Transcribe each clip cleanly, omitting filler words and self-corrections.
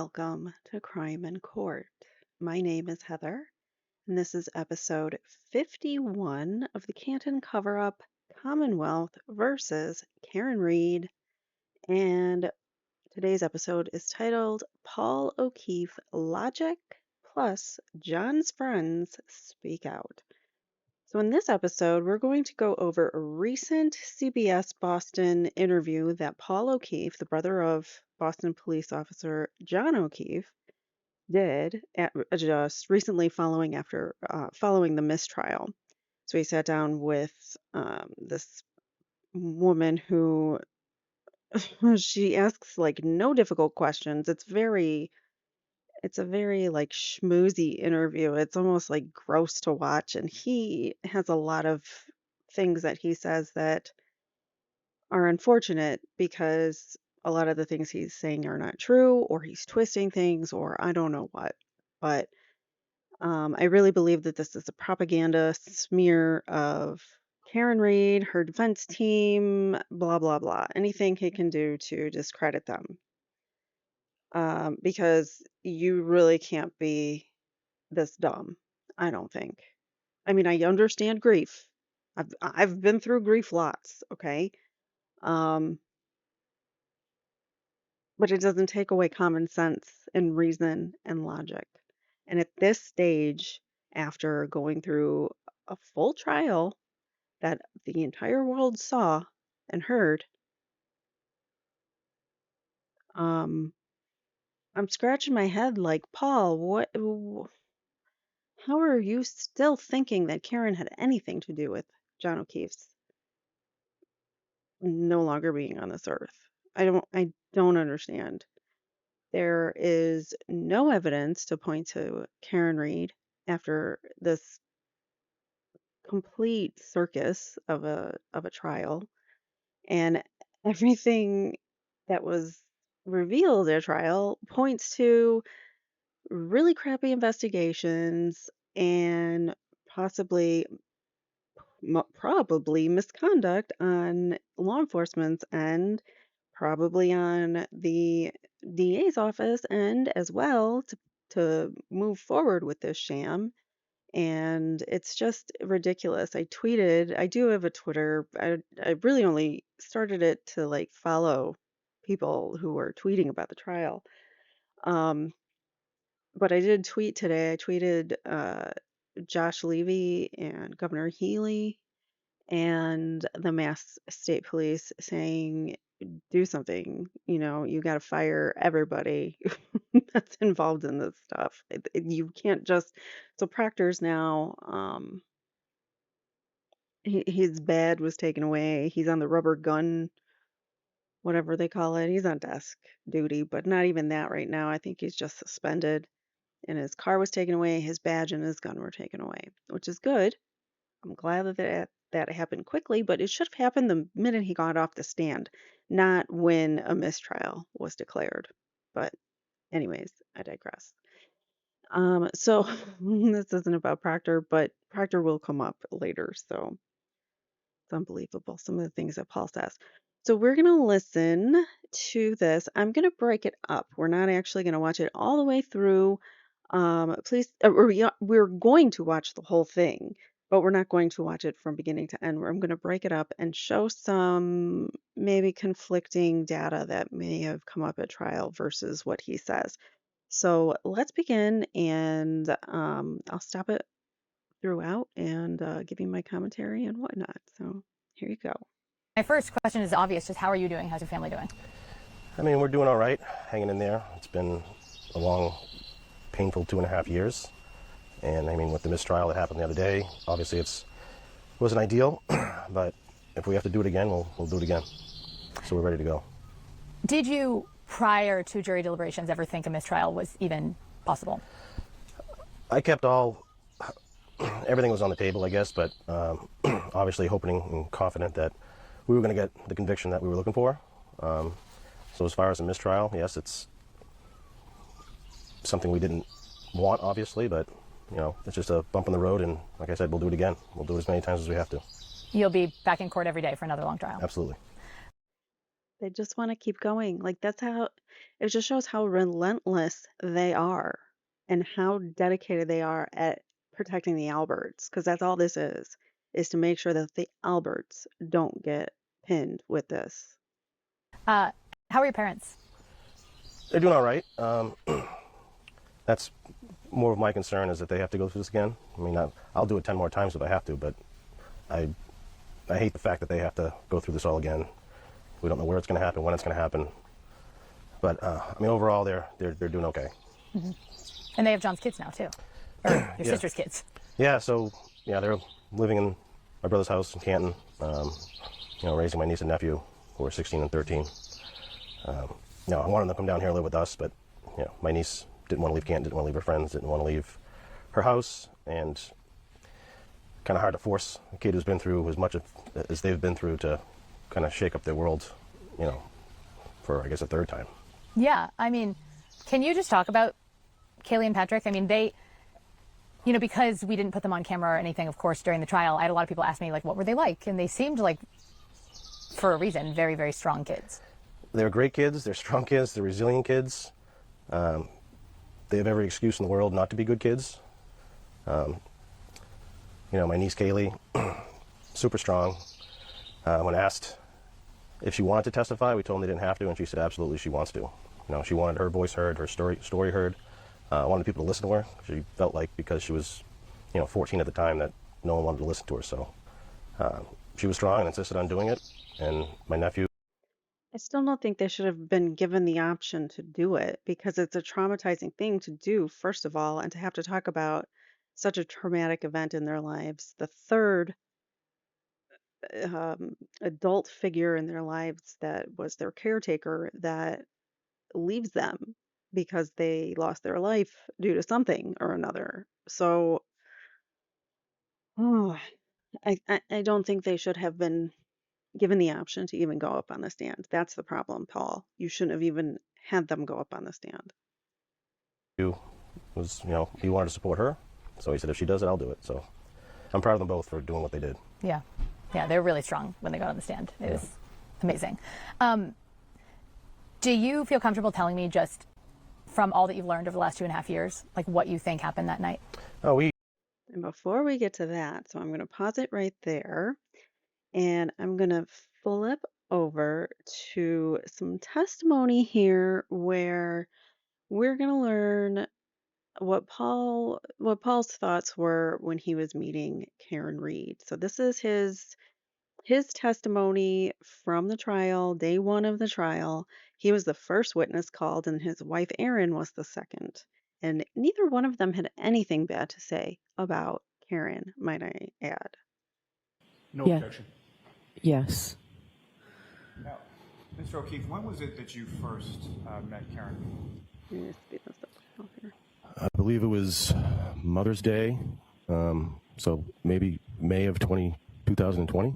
welcome to Crime in Court. My name is Heather, and this is episode 51 of the Canton Cover-Up Commonwealth versus Karen Reed. And today's episode is titled Paul O'Keefe Logic plus John's Friends Speak Out. So, in this episode, we're going to go over a recent CBS Boston interview that Paul O'Keefe, the brother of Boston police officer John O'Keefe, did just recently following the mistrial. So he sat down with this woman who she asks like no difficult questions. It's a very like schmoozy interview. It's almost like gross to watch. And he has a lot of things that he says that are unfortunate because a lot of the things he's saying are not true, or he's twisting things, or I don't know what. But I really believe that this is a propaganda smear of Karen Reed, her defense team, blah, blah, blah. Anything he can do to discredit them. Because you really can't be this dumb, I don't think. I mean, I understand grief. I've been through grief lots, okay? Um, but it doesn't take away common sense and reason and logic. And at this stage, after going through a full trial that the entire world saw and heard, um, I'm scratching my head like, Paul, how are you still thinking that Karen had anything to do with John O'Keefe's no longer being on this earth? I don't understand. There is no evidence to point to Karen Reed after this complete circus of a trial, and everything that was revealed at trial points to really crappy investigations and possibly probably misconduct on law enforcement's end, probably on the DA's office end as well to move forward with this sham. And it's just ridiculous. I do have a Twitter. I really only started it to like follow people who were tweeting about the trial. Um, but I did tweet today. I tweeted Josh Levy and Governor Healy and the Mass State Police saying, do something. You got to fire everybody that's involved in this stuff. You can't just. So Proctor's now, his badge was taken away. He's on the rubber gun, whatever they call it. He's on desk duty, but not even that right now. I think he's just suspended. And his car was taken away. His badge and his gun were taken away, which is good. I'm glad that happened quickly, but it should have happened the minute he got off the stand, not when a mistrial was declared. But anyways, I digress. So this isn't about Proctor, but Proctor will come up later, so it's unbelievable, some of the things that Paul says. So we're going to listen to this. I'm going to break it up. We're not actually going to watch it all the way through. We're going to watch the whole thing, but we're not going to watch it from beginning to end. I'm going to break it up and show some maybe conflicting data that may have come up at trial versus what he says. So let's begin, and I'll stop it throughout and give you my commentary and whatnot. So here you go. My first question is obvious. Just how are you doing? How's your family doing? I mean, we're doing all right, hanging in there. It's been a long, painful 2.5 years. And I mean, with the mistrial that happened the other day, obviously it wasn't ideal, but if we have to do it again, we'll do it again. So we're ready to go. Did you, prior to jury deliberations, ever think a mistrial was even possible? I kept everything was on the table, I guess, but obviously hoping and confident that we were going to get the conviction that we were looking for. So as far as a mistrial, yes, it's something we didn't want, obviously, but it's just a bump in the road, and like I said, we'll do it again. We'll do it as many times as we have to. You'll be back in court every day for another long trial? Absolutely. They just want to keep going. Like that's how it just shows how relentless they are and how dedicated they are at protecting the Alberts, because that's all this is to make sure that the Alberts don't get pinned with this. Uh, how are your parents? They're doing all right. That's more of my concern is that they have to go through this again. I mean, I'll do it 10 more times if I have to, but I I hate the fact that they have to go through this all again. We don't know where it's going to happen, when it's going to happen. But I mean, overall, they're doing okay. Mm-hmm. And they have John's kids now too, or your Yeah. sister's kids. Yeah. So yeah, they're living in my brother's house in Canton. Raising my niece and nephew who are 16 and 13. I wanted them to come down here and live with us, but my niece didn't want to leave Canton, didn't want to leave her friends, didn't want to leave her house, and kind of hard to force a kid who's been through as much as they've been through to kind of shake up their world, for I guess a third time. Yeah, I mean, can you just talk about Kaylee and Patrick? I mean, they, because we didn't put them on camera or anything, of course, during the trial, I had a lot of people ask me, like, what were they like? And they seemed like, for a reason, very, very strong kids. They're great kids, they're strong kids, they're resilient kids. They have every excuse in the world not to be good kids. My niece Kaylee, super strong. When asked if she wanted to testify, we told them they didn't have to, and she said absolutely she wants to. She wanted her voice heard, her story heard. Wanted people to listen to her. She felt like because she was, 14 at the time, that no one wanted to listen to her. So she was strong and insisted on doing it. And my nephew. I still don't think they should have been given the option to do it because it's a traumatizing thing to do, first of all, and to have to talk about such a traumatic event in their lives. The third adult figure in their lives that was their caretaker that leaves them because they lost their life due to something or another. So, oh, I don't think they should have been given the option to even go up on the stand. That's the problem, Paul. You shouldn't have even had them go up on the stand. Was, he wanted to support her. So he said, if she does it, I'll do it. So I'm proud of them both for doing what they did. Yeah. Yeah, they're really strong when they got on the stand. It was amazing. Do you feel comfortable telling me, just from all that you've learned over the last 2.5 years, like what you think happened that night? And before we get to that, so I'm going to pause it right there, and I'm going to flip over to some testimony here where we're going to learn what Paul's thoughts were when he was meeting Karen Reed. So this is his testimony from the trial, day one of the trial. He was the first witness called, and his wife Erin was the second. And neither one of them had anything bad to say about Karen, might I add. No Yeah. objection. Yes. Now, Mr. O'Keefe, when was it that you first met Karen? Let me speed this up here. I believe it was Mother's Day, so maybe May of 2020.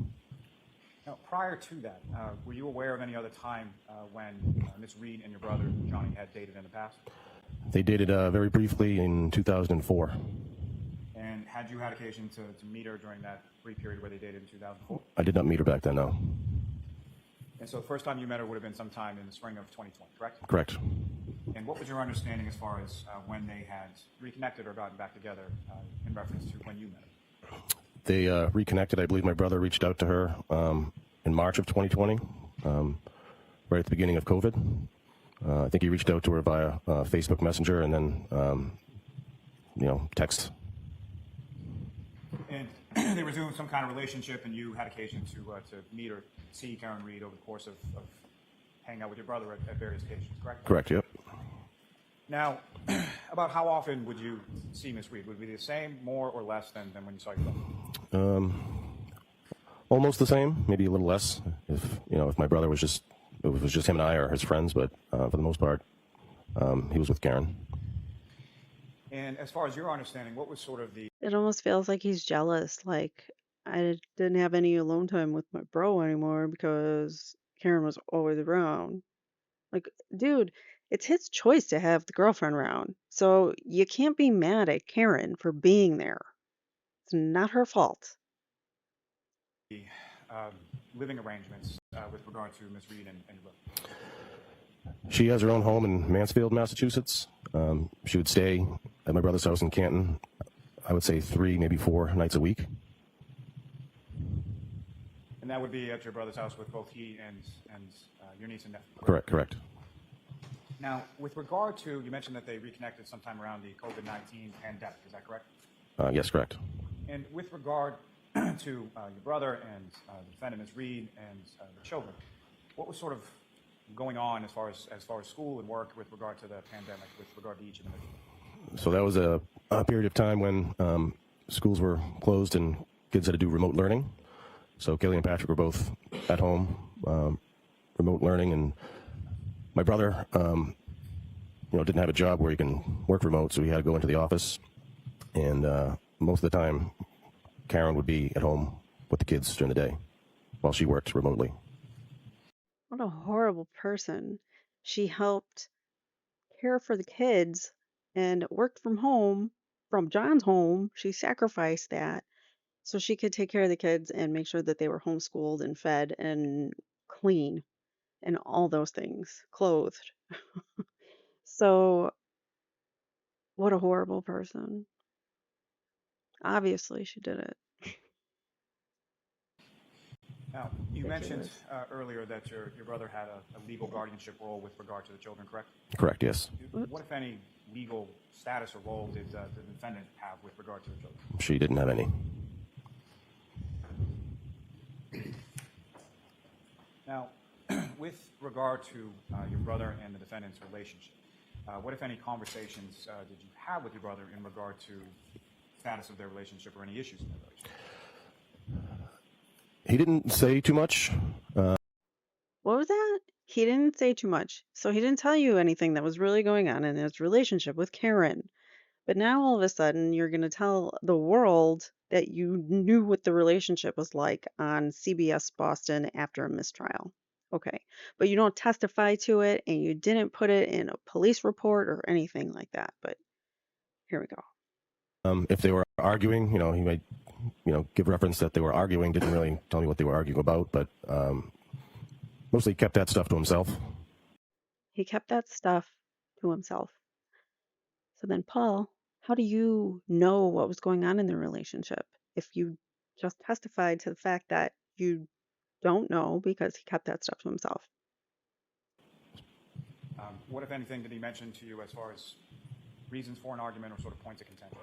Now, prior to that, were you aware of any other time when Miss Reed and your brother Johnny had dated in the past? They dated very briefly in 2004. And had you had occasion to meet her during that brief period where they dated in 2004? I did not meet her back then, no. And so the first time you met her would have been sometime in the spring of 2020, correct? Correct. And what was your understanding as far as when they had reconnected or gotten back together in reference to when you met her? They reconnected. I believe my brother reached out to her in March of 2020, right at the beginning of COVID. I think he reached out to her via Facebook Messenger and then, text. And they resumed some kind of relationship, and you had occasion to meet or see Karen Reed over the course of hanging out with your brother at various occasions, correct? Correct, yep. Now, about how often would you see Miss Reed? Would it be the same, more or less than when you saw your brother? Almost the same, maybe a little less. If my brother was just him and I or his friends, but for the most part, he was with Karen. And as far as your understanding, what was sort of the It almost feels like he's jealous. Like, I didn't have any alone time with my bro anymore because Karen was always around. Like, dude, it's his choice to have the girlfriend around. So you can't be mad at Karen for being there. It's not her fault. living arrangements with regard to Ms. Reed and your brother? She has her own home in Mansfield, Massachusetts. She would stay at my brother's house in Canton, I would say 3, maybe 4 nights a week. And that would be at your brother's house with both he and your niece and nephew? Correct. Now, with regard to, you mentioned that they reconnected sometime around the COVID-19 pandemic. Is that correct? Yes, correct. And with regard to your brother and the defendant, Ms. Reed, and the children, what was sort of going on as far as school and work with regard to the pandemic, with regard to each individual? So that was a period of time when schools were closed and kids had to do remote learning. So Kelly and Patrick were both at home, remote learning, and my brother, didn't have a job where he can work remote, so he had to go into the office. And most of the time, Karen would be at home with the kids during the day while she worked remotely. What a horrible person. She helped care for the kids and worked from home, from John's home. She sacrificed that so she could take care of the kids and make sure that they were homeschooled and fed and clean and all those things, clothed. So, what a horrible person. Obviously, she did it. Now, you mentioned earlier that your brother had a legal guardianship role with regard to the children, correct? Correct, yes. What, if any, legal status or role did the defendant have with regard to the children? She didn't have any. Now, with regard to your brother and the defendant's relationship, what, if any, conversations did you have with your brother in regard to status of their relationship or any issues in their relationship? He didn't say too much. What was that? He didn't say too much. So he didn't tell you anything that was really going on in his relationship with Karen. But now all of a sudden you're going to tell the world that you knew what the relationship was like on CBS Boston after a mistrial. Okay. But you don't testify to it and you didn't put it in a police report or anything like that. But here we go. If they were arguing, he might, give reference that they were arguing. Didn't really tell me what they were arguing about, but mostly kept that stuff to himself. He kept that stuff to himself. So then, Paul, how do you know what was going on in their relationship if you just testified to the fact that you don't know because he kept that stuff to himself? What, if anything, did he mention to you as far as reasons for an argument or sort of points of contention?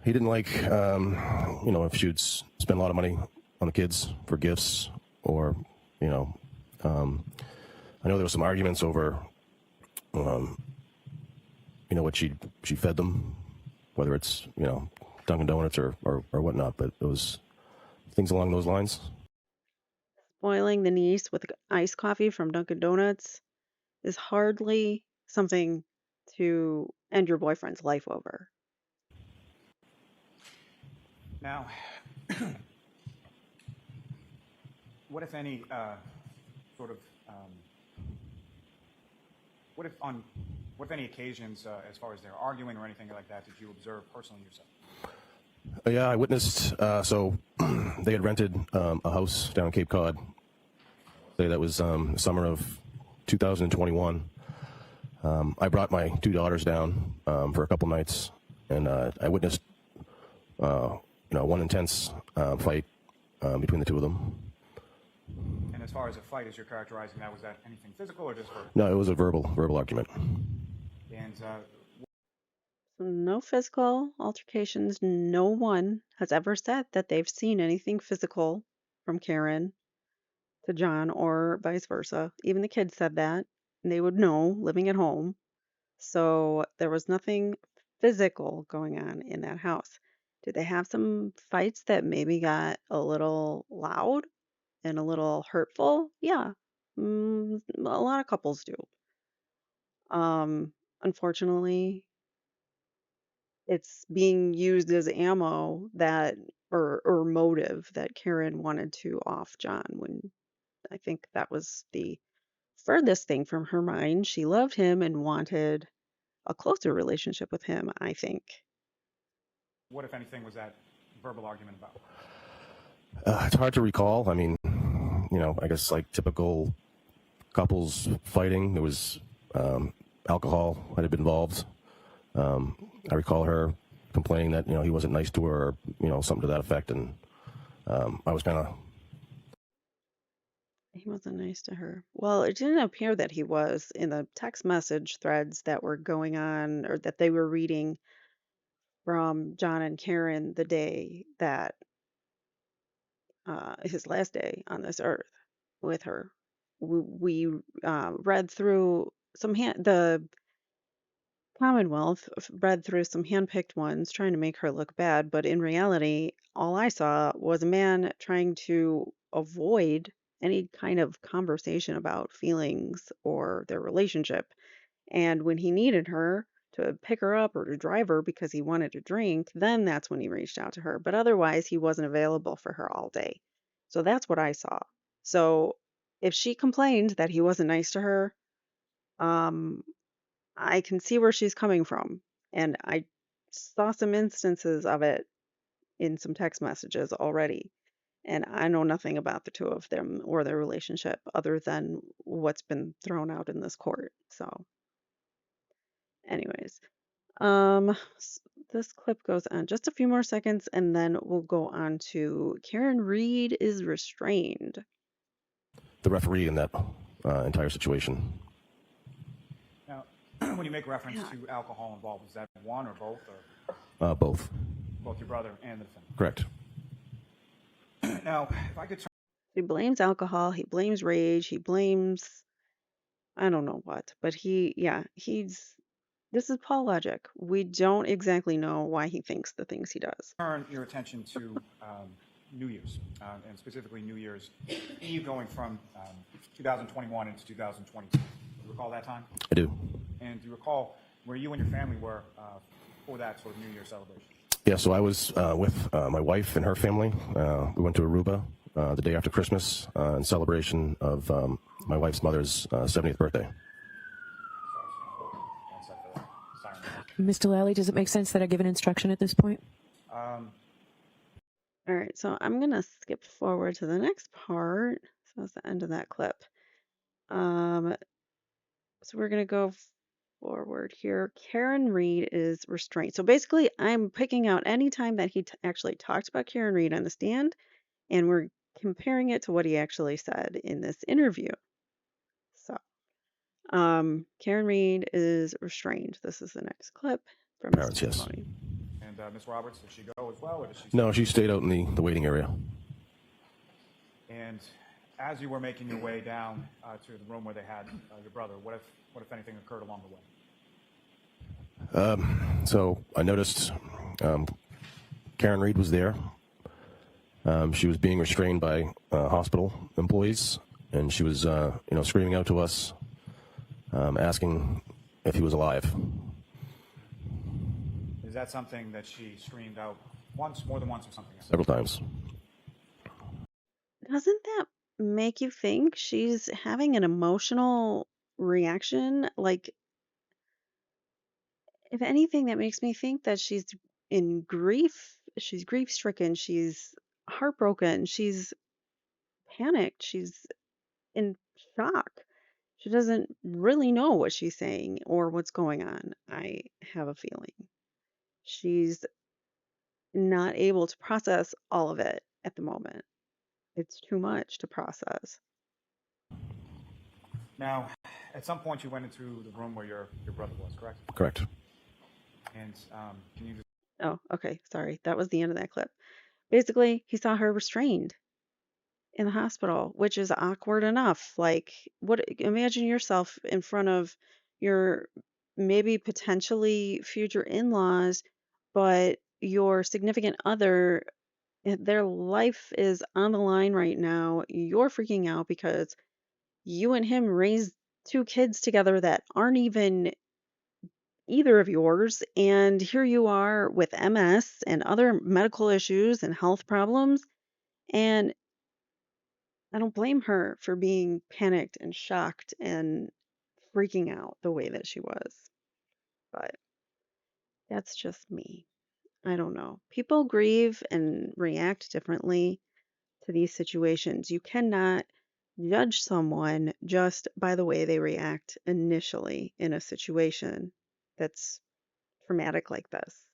He didn't like, if she would spend a lot of money on the kids for gifts, or, I know there was some arguments over, what she fed them, whether it's, Dunkin' Donuts or whatnot, but it was things along those lines. Spoiling the niece with iced coffee from Dunkin' Donuts is hardly something to end your boyfriend's life over. Now, what, if any, what, if any occasions, as far as they're arguing or anything like that, did you observe personally yourself? Yeah, I witnessed. So they had rented a house down Cape Cod. That was the summer of 2021. I brought my 2 daughters down for a couple nights, and I witnessed, one intense fight between the two of them. And as far as a fight, as you're characterizing that, was that anything physical or just verbal? No, it was a verbal argument. And No physical altercations. No one has ever said that they've seen anything physical from Karen to John or vice versa. Even the kids said that. And they would know living at home. So there was nothing physical going on in that house. Did they have some fights that maybe got a little loud and a little hurtful? Yeah. A lot of couples do. Unfortunately, it's being used as ammo that or motive that Karen wanted to off John, when I think that was the furthest thing from her mind. She loved him and wanted a closer relationship with him, I think. what, if anything, was that verbal argument about? It's hard to recall. I mean, I guess like typical couples fighting, there was alcohol might have been involved. I recall her complaining that he wasn't nice to her, or something to that effect, and I was kind of. He wasn't nice to her. Well, it didn't appear that he was in the text message threads that were going on or that they were reading from John and Karen the day that his last day on this earth with her. We read through the Commonwealth read through some handpicked ones trying to make her look bad, but in reality, all I saw was a man trying to avoid any kind of conversation about feelings or their relationship. And when he needed her to pick her up or to drive her because he wanted to drink, then that's when he reached out to her. But otherwise, he wasn't available for her all day. So that's what I saw. So if she complained that he wasn't nice to her, um, I can see where she's coming from. And I saw some instances of it in some text messages already. And I know nothing about the two of them or their relationship other than what's been thrown out in this court. So, anyways, this clip goes on just a few more seconds and then we'll go on to Karen Reed is restrained. The referee in that entire situation. Now, when you make reference Yeah. to alcohol involved, is that one or both, or Both. both your brother and the defendant? Correct. Now, if I could turn He blames alcohol, he blames rage, he blames I don't know what, but this is Paul logic. We don't exactly know why he thinks the things he does. your attention to New Year's, and specifically New Year's Eve going from 2021 into 2022. Do you recall that time? I do. And do you recall where you and your family were for that sort of New Year celebration? Yeah, so I was with my wife and her family. We went to Aruba the day after Christmas in celebration of my wife's mother's 70th birthday. One sec for that siren. Mr. Lally, does it make sense that I give an instruction at this point? All right, so I'm gonna skip forward to the next part. So that's the end of that clip. So we're gonna go forward here. Karen Reed is restrained. So basically, I'm picking out any time that he actually talked about Karen Reed on the stand, and we're comparing it to what he actually said in this interview. So, Karen Reed is restrained. This is the next clip from his Parents, yes. testimony. And Ms. Roberts, did she go as well, or did she? No, she stayed out in the waiting area. And as you were making your way down to the room where they had your brother, what if anything occurred along the way? So I noticed Karen Reed was there. She was being restrained by hospital employees, and she was, screaming out to us, asking if he was alive. Is that something that she screamed out once, more than once, or something else? Several times. Doesn't that make you think she's having an emotional reaction? Like, if anything, that makes me think that she's in grief. She's grief stricken. She's heartbroken. She's panicked. She's in shock. She doesn't really know what she's saying or what's going on. I have a feeling she's not able to process all of it at the moment. It's too much to process. Now, at some point you went into the room where your brother was, correct? Correct. And can you just... Oh, okay. Sorry. That was the end of that clip. Basically, he saw her restrained in the hospital, which is awkward enough. Like, imagine yourself in front of your maybe potentially future in-laws, but your significant other, their life is on the line right now. You're freaking out because you and him raised two kids together that aren't even either of yours, and here you are with MS and other medical issues and health problems, and I don't blame her for being panicked and shocked and freaking out the way that she was. But that's just me. I don't know. People grieve and react differently. to these situations. You cannot judge someone just by the way they react initially in a situation that's traumatic like this.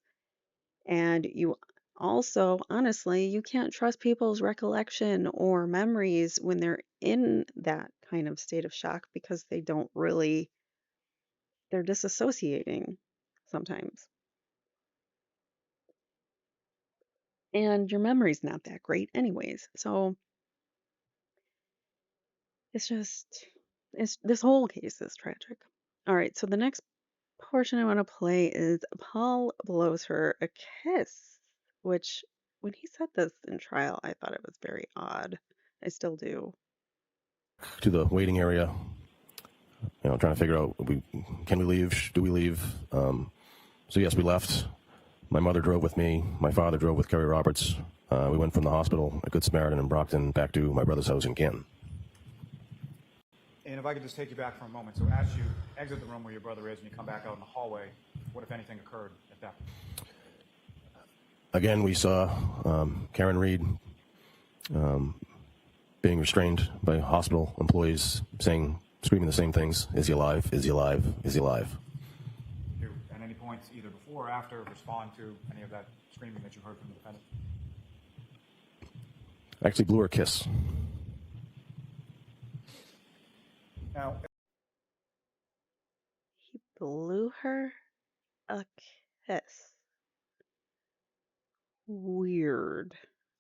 And you also, honestly, you can't trust people's recollection or memories when they're in that kind of state of shock because they don't really, they're disassociating sometimes. And your memory's not that great, anyways. So it's just, it's this whole case is tragic. All right, so the next portion I want to play is Paul blows her a kiss, which when he said this in trial, I thought it was very odd. I still do. To the waiting area, trying to figure out, can we leave? Do we leave? So yes, we left. My mother drove with me. My father drove with Kerry Roberts. We went from the hospital at Good Samaritan in Brockton back to my brother's house in Canton. And if I could just take you back for a moment. So as you exit the room where your brother is and you come back out in the hallway, what, if anything, occurred at that point? Again, we saw Karen Reed being restrained by hospital employees, screaming the same things: "Is he alive? Is he alive? Is he alive?" Do you, at any point, either before or after, respond to any of that screaming that you heard from the defendant? I actually blew her a kiss. Now, He blew her a kiss. Weird.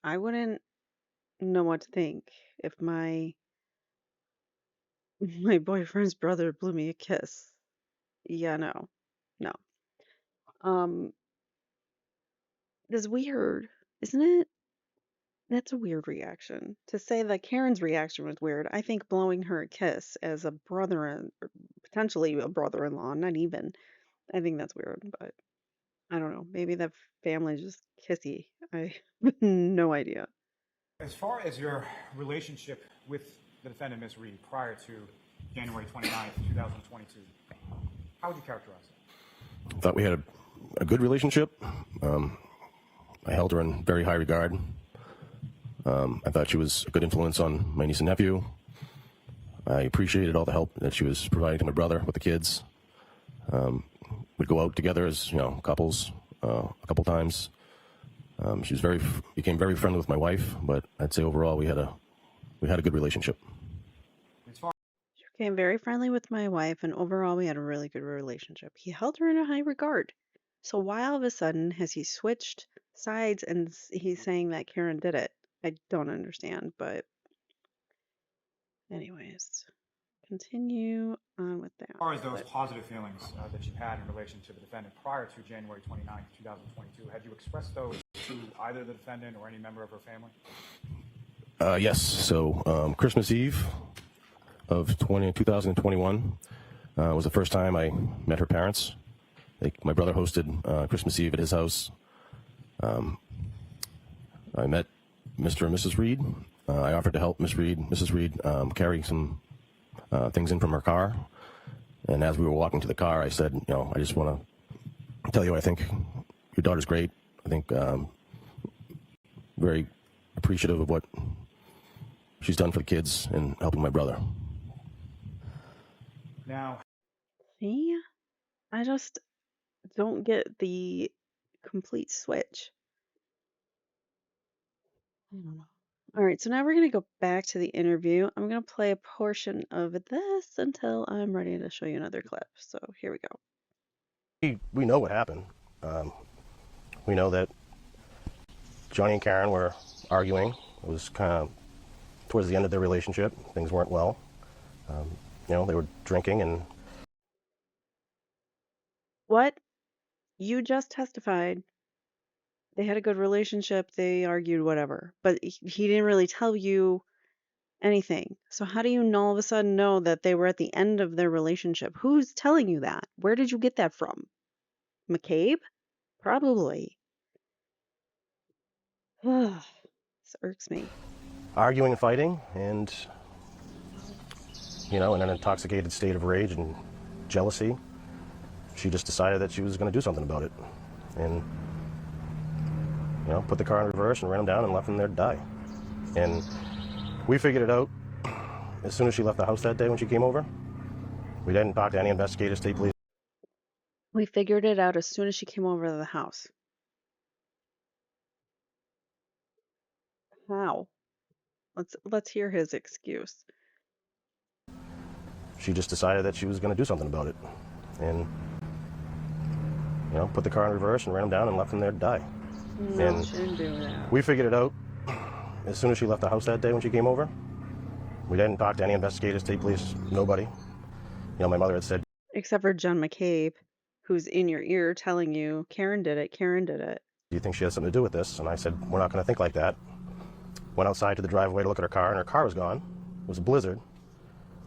I wouldn't know what to think if my my boyfriend's brother blew me a kiss. Yeah, no. No. Um, that's weird, isn't it? That's a weird reaction. To say that Karen's reaction was weird, I think blowing her a kiss as a brother, or potentially a brother-in-law, not even, I think that's weird, but I don't know. Maybe that family's just kissy. I have no idea. as far as your relationship with the defendant, Ms. Reed, prior to January 29th, 2022, how would you characterize it? Thought we had a good relationship. I held her in very high regard. I thought she was a good influence on my niece and nephew. I appreciated all the help that she was providing to my brother with the kids. We'd go out together as couples a couple times. She was became very friendly with my wife, but I'd say overall we had a good relationship. She became very friendly with my wife, and overall we had a really good relationship. He held her in a high regard. So why all of a sudden has he switched sides and he's saying that Karen did it? I don't understand, but anyways, continue on with that. As far as those positive feelings that you had in relation to the defendant prior to January 29th, 2022, had you expressed those to either the defendant or any member of her family? Yes. So Christmas Eve of 2021 was the first time I met her parents. My brother hosted Christmas Eve at his house. I met Mr. and Mrs. Reed. I offered to help Mrs. Reed, carry some things in from her car. And as we were walking to the car, I said, I just want to tell you, I think your daughter's great. I think very appreciative of what she's done for the kids and helping my brother. Now, See? I just don't get the complete switch. I don't know. All right, so now we're going to go back to the interview. I'm going to play a portion of this until I'm ready to show you another clip. So here we go. We know what happened. We know that Johnny and Karen were arguing. It was kind of towards the end of their relationship. Things weren't well. They were drinking and... What? You just testified. They had a good relationship, they argued, whatever. But he didn't really tell you anything. So how do you all of a sudden know that they were at the end of their relationship? Who's telling you that? Where did you get that from? McCabe? Probably. This irks me. arguing and fighting, and in an intoxicated state of rage and jealousy, she just decided that she was going to do something about it, and put the car in reverse and ran him down and left him there to die. And we figured it out as soon as she left the house that day when she came over. We didn't talk to any investigators, state police. We figured it out as soon as she came over to the house. How? Let's hear his excuse. She just decided that she was going to do something about it. And, put the car in reverse and ran him down and left him there to die. No, And she didn't do that. we figured it out as soon as she left the house that day when she came over. We didn't talk to any investigators, state police, nobody. My mother had said, Except for John McCabe, who's in your ear telling you, Karen did it, Karen did it. do you think she has something to do with this? And I said, we're not going to think like that. Went outside to the driveway to look at her car, and her car was gone. It was a blizzard.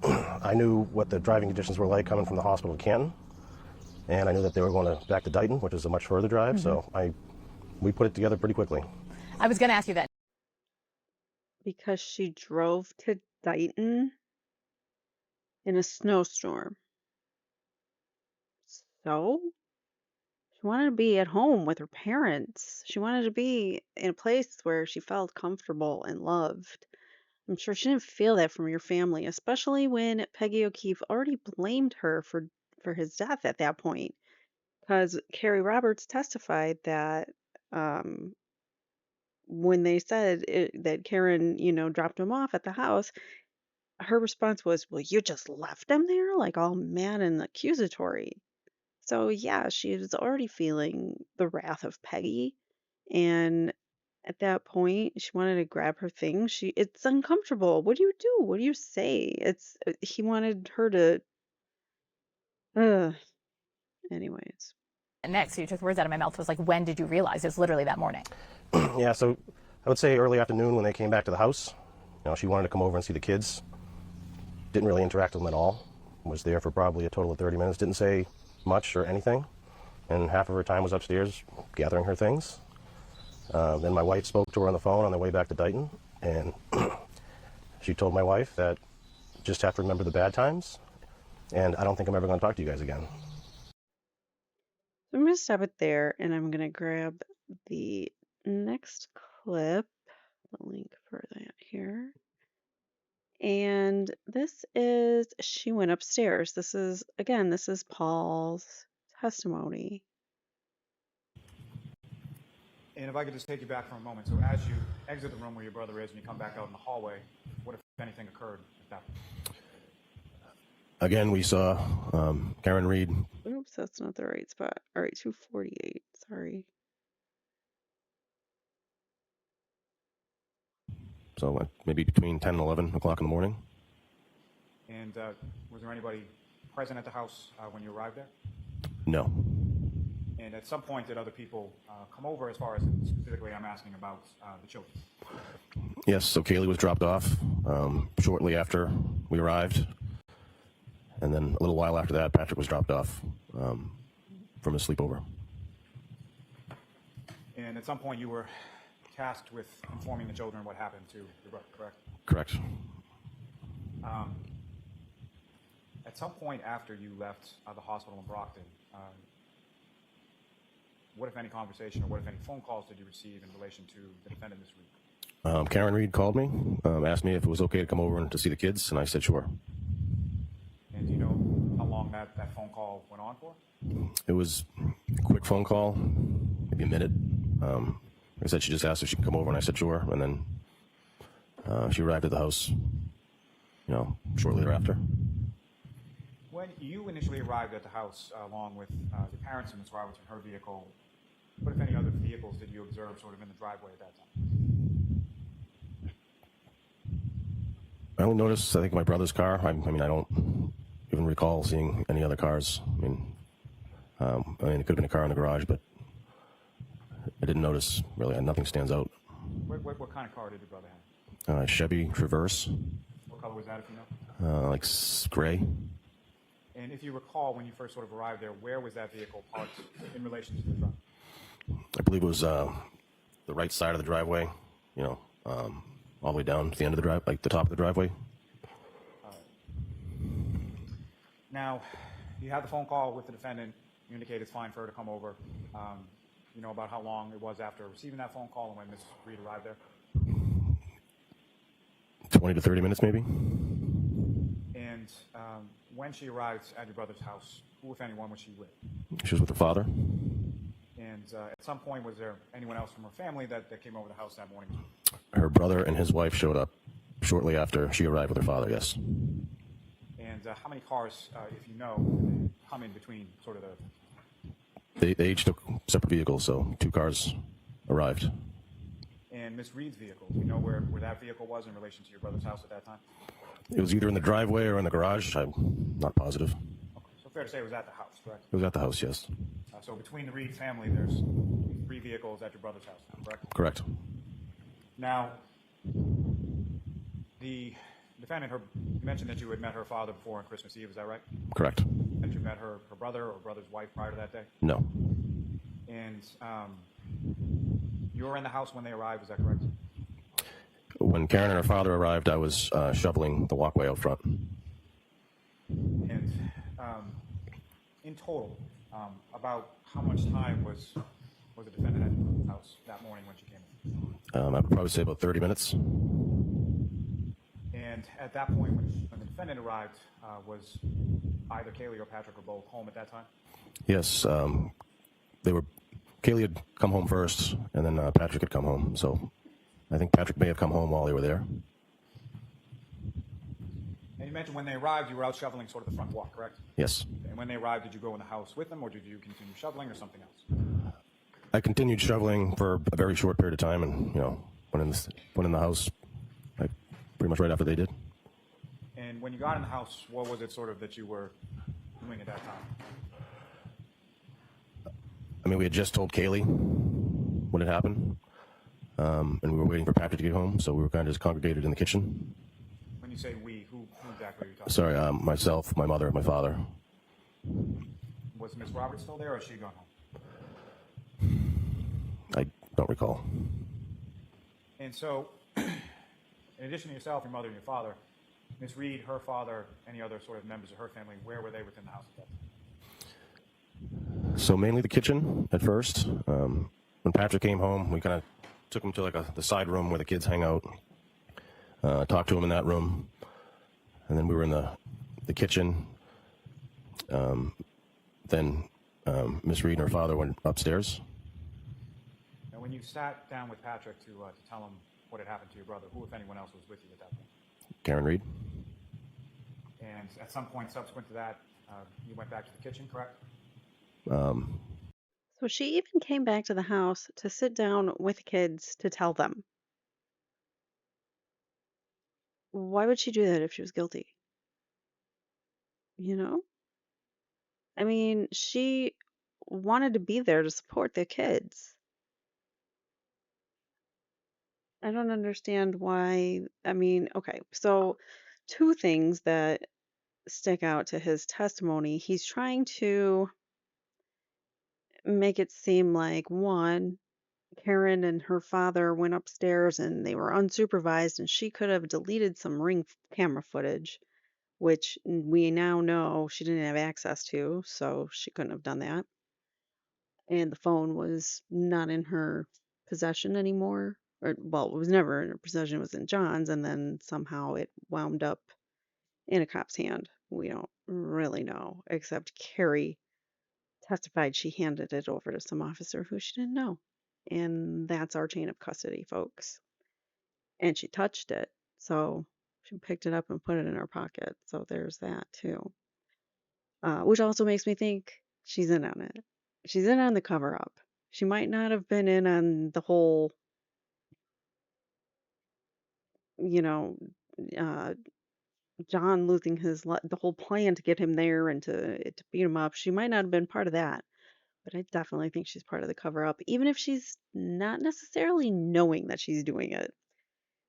I knew what the driving conditions were like coming from the hospital to Canton, and I knew that they were going back to Dighton, which is a much further drive, so we put it together pretty quickly. I was going to ask you that. Because she drove to Dighton in a snowstorm. So, she wanted to be at home with her parents. She wanted to be in a place where she felt comfortable and loved. I'm sure she didn't feel that from your family, especially when Peggy O'Keefe already blamed her for his death at that point. Because Carrie Roberts testified that when they said that Karen, dropped him off at the house, her response was, "Well, you just left him there?" Like all mad and accusatory. So, yeah, she was already feeling the wrath of Peggy. And at that point, she wanted to grab her things. It's uncomfortable. What do you do? What do you say? He wanted her to, anyways. Next, you took the words out of my mouth. Was like, when did you realize? It was literally that morning. Yeah, so I would say early afternoon when they came back to the house. She wanted to come over and see the kids. Didn't really interact with them at all. Was there for probably a total of 30 minutes. Didn't say much or anything. And half of her time was upstairs gathering her things. Then my wife spoke to her on the phone on the way back to Dighton, and she told my wife that just have to remember the bad times, and I don't think I'm ever going to talk to you guys again. So I'm going to stop it there, and I'm going to grab the next clip, the link for that here. And this is, she went upstairs. This is Paul's testimony. And if I could just take you back for a moment. So as you exit the room where your brother is and you come back out in the hallway, what, if anything, occurred at that point? Again, we saw Karen Reed. Oops, that's not the right spot. All right, 248. Sorry. So maybe between 10 and 11 o'clock in the morning. And was there anybody present at the house when you arrived there? No. And at some point, did other people come over, as far as specifically I'm asking about the children? Yes, so Kaylee was dropped off shortly after we arrived. And then a little while after that, Patrick was dropped off from his sleepover. And at some point, you were tasked with informing the children what happened to your brother, correct? Correct. At some point after you left the hospital in Brockton, what, if any, conversation or what, if any, phone calls did you receive in relation to the defendant this week? Karen Reed called me, asked me if it was okay to come over and to see the kids, and I said sure. And do you know how long that phone call went on for? It was a quick phone call, maybe a minute. Like I said, she just asked if she could come over, and I said sure. And then she arrived at the house, shortly thereafter. When you initially arrived at the house, along with the parents and Ms. Roberts in her vehicle, what, if any, other vehicles did you observe sort of in the driveway at that time? I only noticed, I think, my brother's car. I mean, I don't even recall seeing any other cars. I mean, it could have been a car in the garage, but I didn't notice, really. Nothing stands out. What kind of car did your brother have? Chevy Traverse. What color was that, if you know? Like gray. And if you recall, when you first sort of arrived there, where was that vehicle parked in relation to the truck? I believe it was the right side of the driveway, all the way down to the end of the drive, like the top of the driveway. Now, you had the phone call with the defendant. You indicate it's fine for her to come over. You know about how long it was after receiving that phone call and when Ms. Reed arrived there? 20 to 30 minutes, maybe. And when she arrived at your brother's house, who, if anyone, was she with? She was with her father. And at some point, was there anyone else from her family that came over the house that morning? Her brother and his wife showed up shortly after she arrived with her father, yes. And how many cars, if you know, did they come in between sort of They each took separate vehicles, so 2 cars arrived. And Miss Reed's vehicle, do you know where that vehicle was in relation to your brother's house at that time? It was either in the driveway or in the garage. I'm not positive. Okay. So fair to say it was at the house, correct? It was at the house, yes. So between the Reed family, there's 3 vehicles at your brother's house now, correct? Correct. Now, the defendant, you mentioned that you had met her father before on Christmas Eve, is that right? Correct. That you met her brother or brother's wife prior to that day? No. And you were in the house when they arrived, is that correct? When Karen and her father arrived, I was shoveling the walkway out front. And in total, about how much time was the defendant at the house that morning when she came in? I would probably say about 30 minutes. And at that point, when the defendant arrived, was either Kaylee or Patrick or both home at that time? Yes, Kaylee had come home first, and then Patrick had come home. So I think Patrick may have come home while they were there. And you mentioned when they arrived, you were out shoveling sort of the front walk, correct? Yes. And when they arrived, did you go in the house with them, or did you continue shoveling, or something else? I continued shoveling for a very short period of time, and went in the house like pretty much right after they did. And when you got in the house, what was it sort of that you were doing at that time? I mean, we had just told Kaylee what had happened, and we were waiting for Patrick to get home, so we were kind of just congregated in the kitchen. When you say we, who exactly are you talking Sorry, myself, my mother, my father. Was Miss Roberts still there, or has she gone home? I don't recall. And so, in addition to yourself, your mother, and your father, Miss Reed, her father, any other sort of members of her family, where were they within the house at that time? So mainly the kitchen at first. When Patrick came home, we kind of took him to like the side room where the kids hang out. Talked to him in that room, and then we were in the kitchen. Then Miss Reed and her father went upstairs. And when you sat down with Patrick to tell him what had happened to your brother, who, if anyone else, was with you at that point? Karen Reed. And at some point subsequent to that, you went back to the kitchen, correct? So she even came back to the house to sit down with the kids to tell them. Why would she do that if she was guilty? You know? I mean, she wanted to be there to support the kids. I don't understand why. I mean, okay, so 2 things that stick out to his testimony. He's trying to make it seem like, one, Karen and her father went upstairs and they were unsupervised, and she could have deleted some camera footage, which we now know she didn't have access to, so she couldn't have done that. And the phone was not in her possession anymore. Or, well, it was never in her possession, it was in John's, and then somehow it wound up in a cop's hand. We don't really know, except Carrie testified she handed it over to some officer who she didn't know. And that's our chain of custody, folks. And she touched it, so she picked it up and put it in her pocket. So there's that too. Which also makes me think she's in on it. She's in on the cover up. She might not have been in on the whole, you know, uh, John losing the whole plan to get him there and to beat him up. She might not have been part of that, but I definitely think she's part of the cover up, even if she's not necessarily knowing that she's doing it.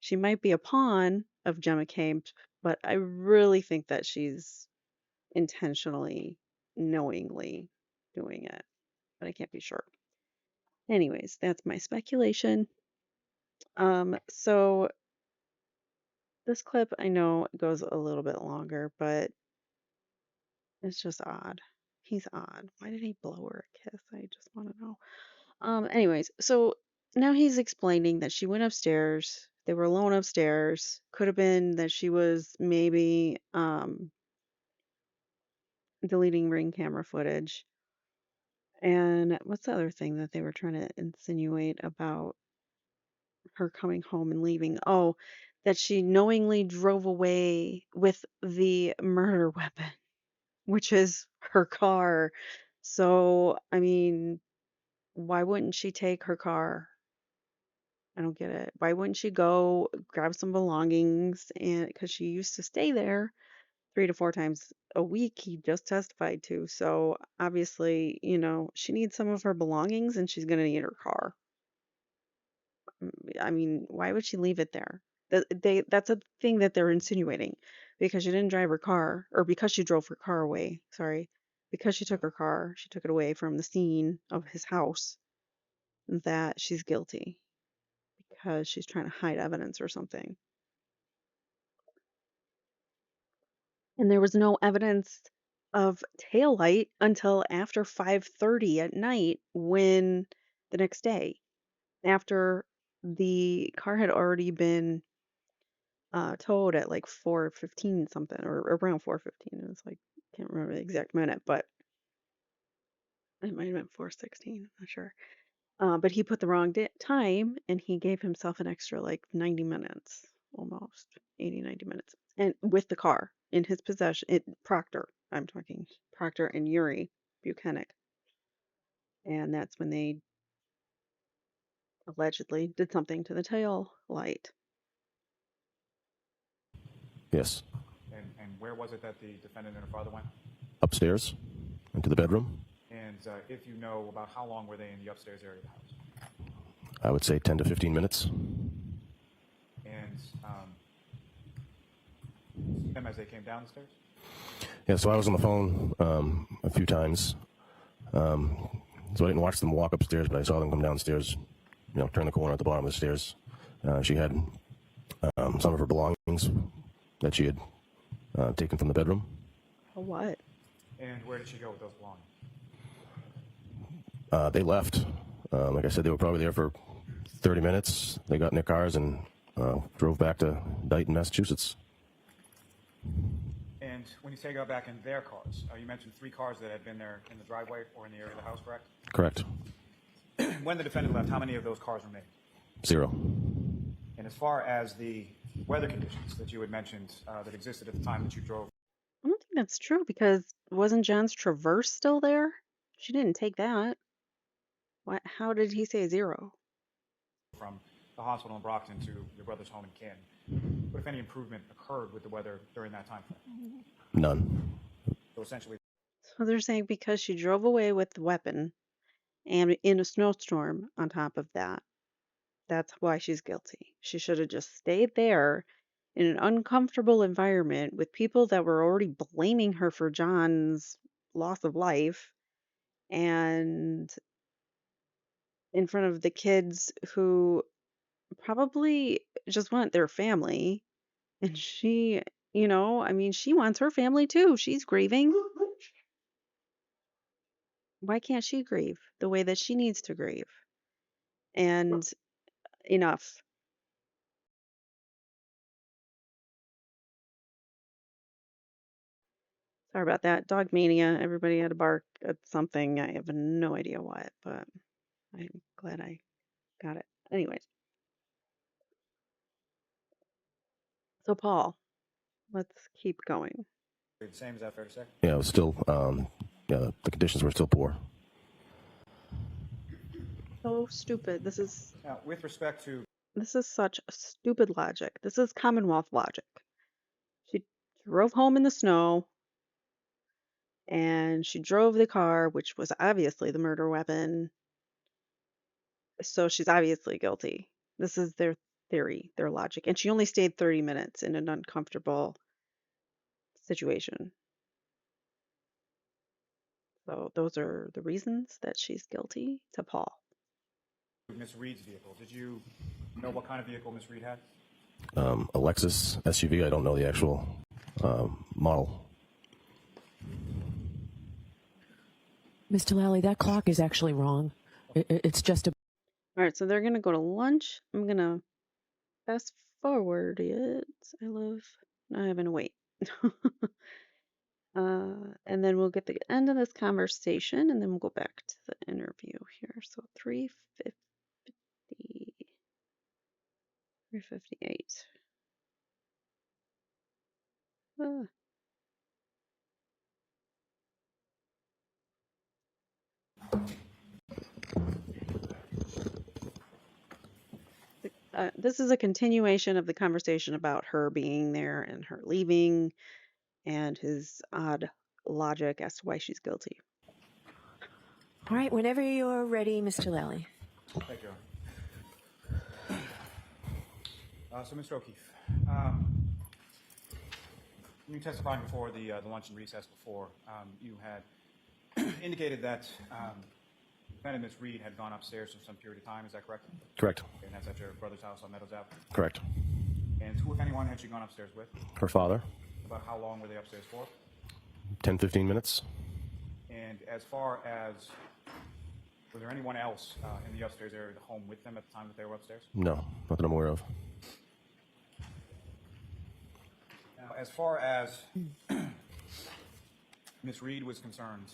She might be a pawn of Gemma Kane, but I really think that she's intentionally, knowingly doing it, but I can't be sure. Anyways, that's my speculation. So this clip, I know, goes a little bit longer, but it's just odd. He's odd. Why did he blow her a kiss? I just want to know. Anyways, so now he's explaining that she went upstairs. They were alone upstairs. Could have been that she was maybe deleting ring camera footage. And what's the other thing that they were trying to insinuate about her coming home and leaving? Oh, that she knowingly drove away with the murder weapon, which is her car. So, I mean, why wouldn't she take her car? I don't get it. Why wouldn't she go grab some belongings? And because she used to stay there 3 to 4 times a week, he just testified to. So obviously, she needs some of her belongings and she's going to need her car. I mean, why would she leave it there? That's a thing that they're insinuating because she didn't drive her car, or because she drove her car away. Sorry. Because she took her car, she took it away from the scene of his house, that she's guilty because she's trying to hide evidence or something. And there was no evidence of taillight until after 5:30 at night, when the next day, after the car had already been towed at like 4:15 something, or around 4:15. It was like, can't remember the exact minute, but it might have been 4:16, I'm not sure. But he put the wrong time, and he gave himself an extra like 90 minutes, almost 80, 90 minutes, and with the car in his possession. Proctor, I'm talking Proctor and Yuri Buchanan. And that's when they allegedly did something to the tail light. Yes. And where was it that the defendant and her father went? Upstairs, into the bedroom. And if you know, about how long were they in the upstairs area of the house? I would say 10 to 15 minutes. And them as they came down the stairs? Yeah, so I was on the phone a few times. So I didn't watch them walk upstairs, but I saw them come downstairs, turn the corner at the bottom of the stairs. She had some of her belongings that she had taken from the bedroom. A what? And where did she go with those belongings? They left. Like I said, they were probably there for 30 minutes. They got in their cars and drove back to Dighton, Massachusetts. And when you say got back in their cars, you mentioned 3 cars that had been there in the driveway or in the area of the house, correct? Correct. When the defendant left, how many of those cars remained? 0. And as far as the weather conditions that you had mentioned that existed at the time that you drove I don't think that's true, because wasn't John's Traverse still there? She didn't take that. What? How did he say 0? from the hospital in Brockton to your brother's home in Canton, what if any improvement occurred with the weather during that time frame? None. So essentially, So they're saying because she drove away with the weapon and in a snowstorm on top of that, that's why she's guilty. She should have just stayed there in an uncomfortable environment with people that were already blaming her for John's loss of life, and in front of the kids who probably just want their family. And she, I mean, she wants her family too. She's grieving. Why can't she grieve the way that she needs to grieve? And enough. Sorry about that. Dog mania. Everybody had to bark at something. I have no idea what, but I'm glad I got it. Anyways, so Paul, let's keep going. the same, is that fair to say? Yeah, it was still, the conditions were still poor. So stupid. Now, with respect to This is such stupid logic. This is Commonwealth logic. She drove home in the snow, and she drove the car, which was obviously the murder weapon. So she's obviously guilty. This is their theory, their logic. And she only stayed 30 minutes in an uncomfortable situation. So those are the reasons that she's guilty to Paul. Miss Reed's vehicle, did you know what kind of vehicle Miss Reed had? A Lexus SUV. I don't know the actual model. Mr. Lally, that clock is actually wrong. It's just a. All right, so they're going to go to lunch. I'm going to fast forward it. I love not having to wait. And then we'll get the end of this conversation and then we'll go back to the interview here. So 350, 358. Ah, this is a continuation of the conversation about her being there and her leaving and his odd logic as to why she's guilty. All right, whenever you're ready, Mr. Lally. Thank you. So, Mr. O'Keefe, you testifying before the luncheon recess before, you had indicated that defendant Ms. Reed had gone upstairs for some period of time. Is that correct? Correct. Okay, and that's at your brother's house on Meadows Ave? Correct. And who, if anyone, had she gone upstairs with? Her father, About how long were they upstairs for? 10, 15 minutes. And as far as, was there anyone else in the upstairs area of the home with them at the time that they were upstairs? No, not that I'm aware of. Now, as far as Ms. Reed was concerned,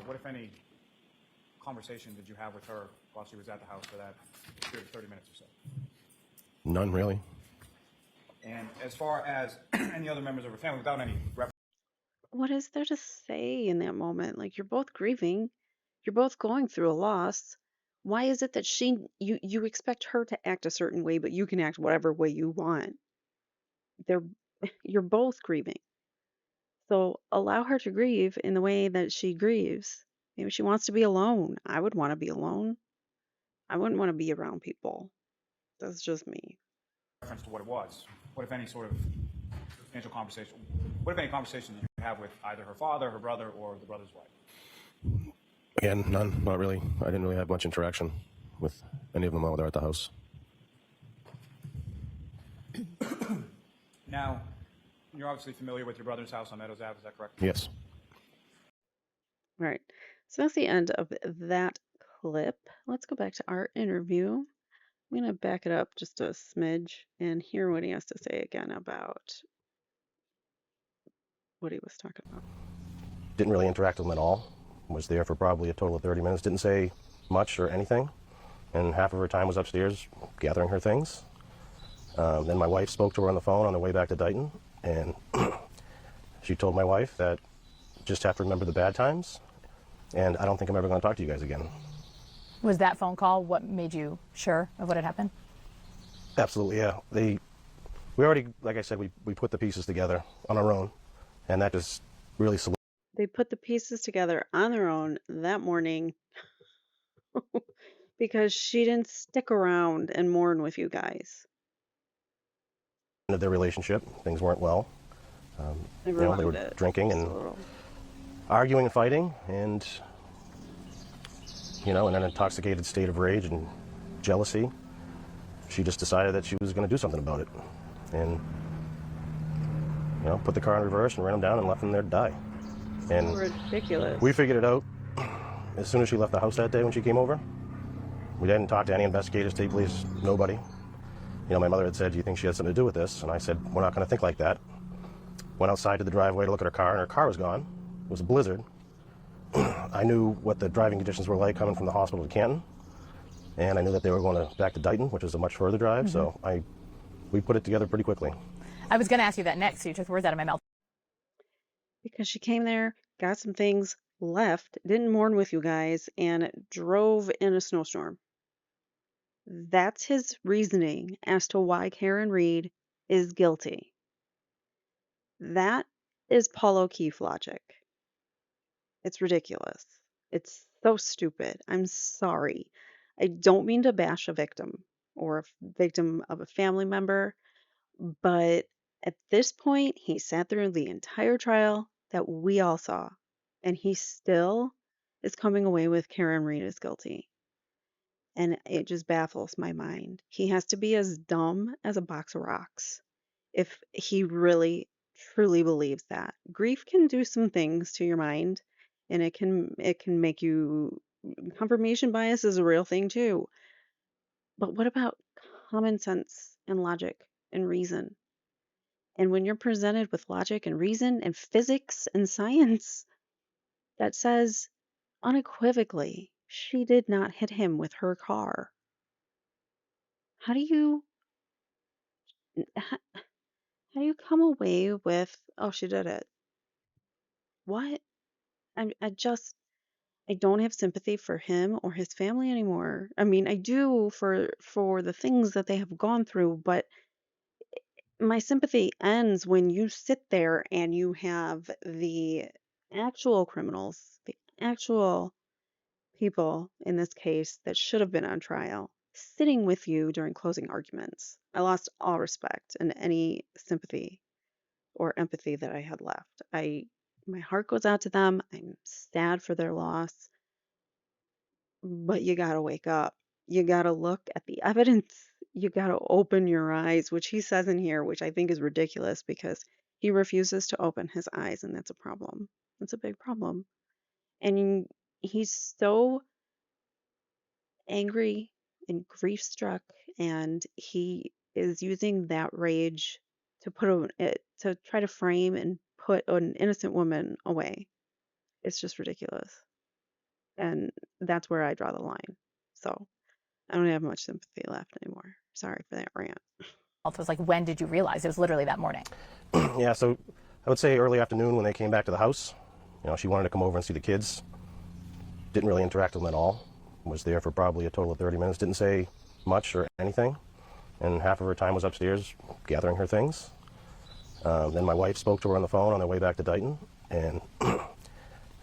what, if any, conversation did you have with her while she was at the house for that period of 30 minutes or so? None, really. And as far as any other members of her family, without any reference, What is there to say in that moment? Like, you're both grieving, you're both going through a loss. Why is it that you expect her to act a certain way, but you can act whatever way you want? They're you're both grieving. So allow her to grieve in the way that she grieves. Maybe she wants to be alone. I would want to be alone. I wouldn't want to be around people. That's just me. to what it was, what, if any, sort of substantial conversation, what, if any, conversation did you have with either her father, her brother, or the brother's wife? Again, none, not really. I didn't really have much interaction with any of them while they're at the house. Now, you're obviously familiar with your brother's house on Meadows Ave, is that correct? Yes. Right. So that's the end of that clip. Let's go back to our interview. I'm going to back it up just a smidge and hear what he has to say again about what he was talking about. Didn't really interact with them at all. Was there for probably a total of 30 minutes. Didn't say much or anything. And half of her time was upstairs gathering her things. Then my wife spoke to her on the phone on the way back to Dighton. And she told my wife that just have to remember the bad times. And I don't think I'm ever going to talk to you guys again. Was that phone call what made you sure of what had happened? Absolutely, yeah. We already, like I said, we put the pieces together on our own. And that just really solidified. They put the pieces together on their own that morning because she didn't stick around and mourn with you guys. Their relationship. Things weren't well. They They were ruined it. drinking Just a and little. arguing and fighting, and in an intoxicated state of rage and jealousy, she just decided that she was going to do something about it, and put the car in reverse and ran them down and left them there to die. And Ridiculous. we figured it out as soon as she left the house that day when she came over. We didn't talk to any investigators, state police, nobody. My mother had said, "Do you think she had something to do with this?" And I said, "We're not going to think like that." Went outside to the driveway to look at her car, and her car was gone. It was a blizzard. I knew what the driving conditions were like coming from the hospital to Canton, and I knew that they were going back to Dighton, which is a much further drive. So we put it together pretty quickly. I was going to ask you that next, so you took the words out of my mouth. Because she came there, got some things, left, didn't mourn with you guys, and drove in a snowstorm. That's his reasoning as to why Karen Reed is guilty. That is Paul O'Keefe logic. It's ridiculous. It's so stupid. I'm sorry. I don't mean to bash a victim or a victim of a family member, but at this point, he sat through the entire trial that we all saw, and he still is coming away with Karen Reed as guilty. And it just baffles my mind. He has to be as dumb as a box of rocks if he really truly believes that. Grief can do some things to your mind, and it can make you, confirmation bias is a real thing too. But what about common sense and logic and reason. And when you're presented with logic and reason and physics and science that says unequivocally she did not hit him with her car, how do you how, how do you come away with, oh, she did it? What? I don't have sympathy for him or his family anymore. I mean, I do for the things that they have gone through, but my sympathy ends when you sit there and you have the actual criminals, the actual people in this case that should have been on trial, sitting with you during closing arguments. I lost all respect and any sympathy or empathy that I had left. My heart goes out to them. I'm sad for their loss. But you gotta wake up. You gotta look at the evidence. You gotta open your eyes, which he says in here, which I think is ridiculous because he refuses to open his eyes, and that's a problem. That's a big problem. And he's so angry and grief struck, and he is using that rage to to try to frame and put an innocent woman away. It's just ridiculous. And that's where I draw the line. So I don't have much sympathy left anymore. Sorry for that rant. It was like, when did you realize? It was literally that morning. Yeah, so I would say early afternoon when they came back to the house. She wanted to come over and see the kids. Didn't really interact with them at all. Was there for probably a total of 30 minutes. Didn't say much or anything. And half of her time was upstairs gathering her things. Then my wife spoke to her on the phone on their way back to Dighton. And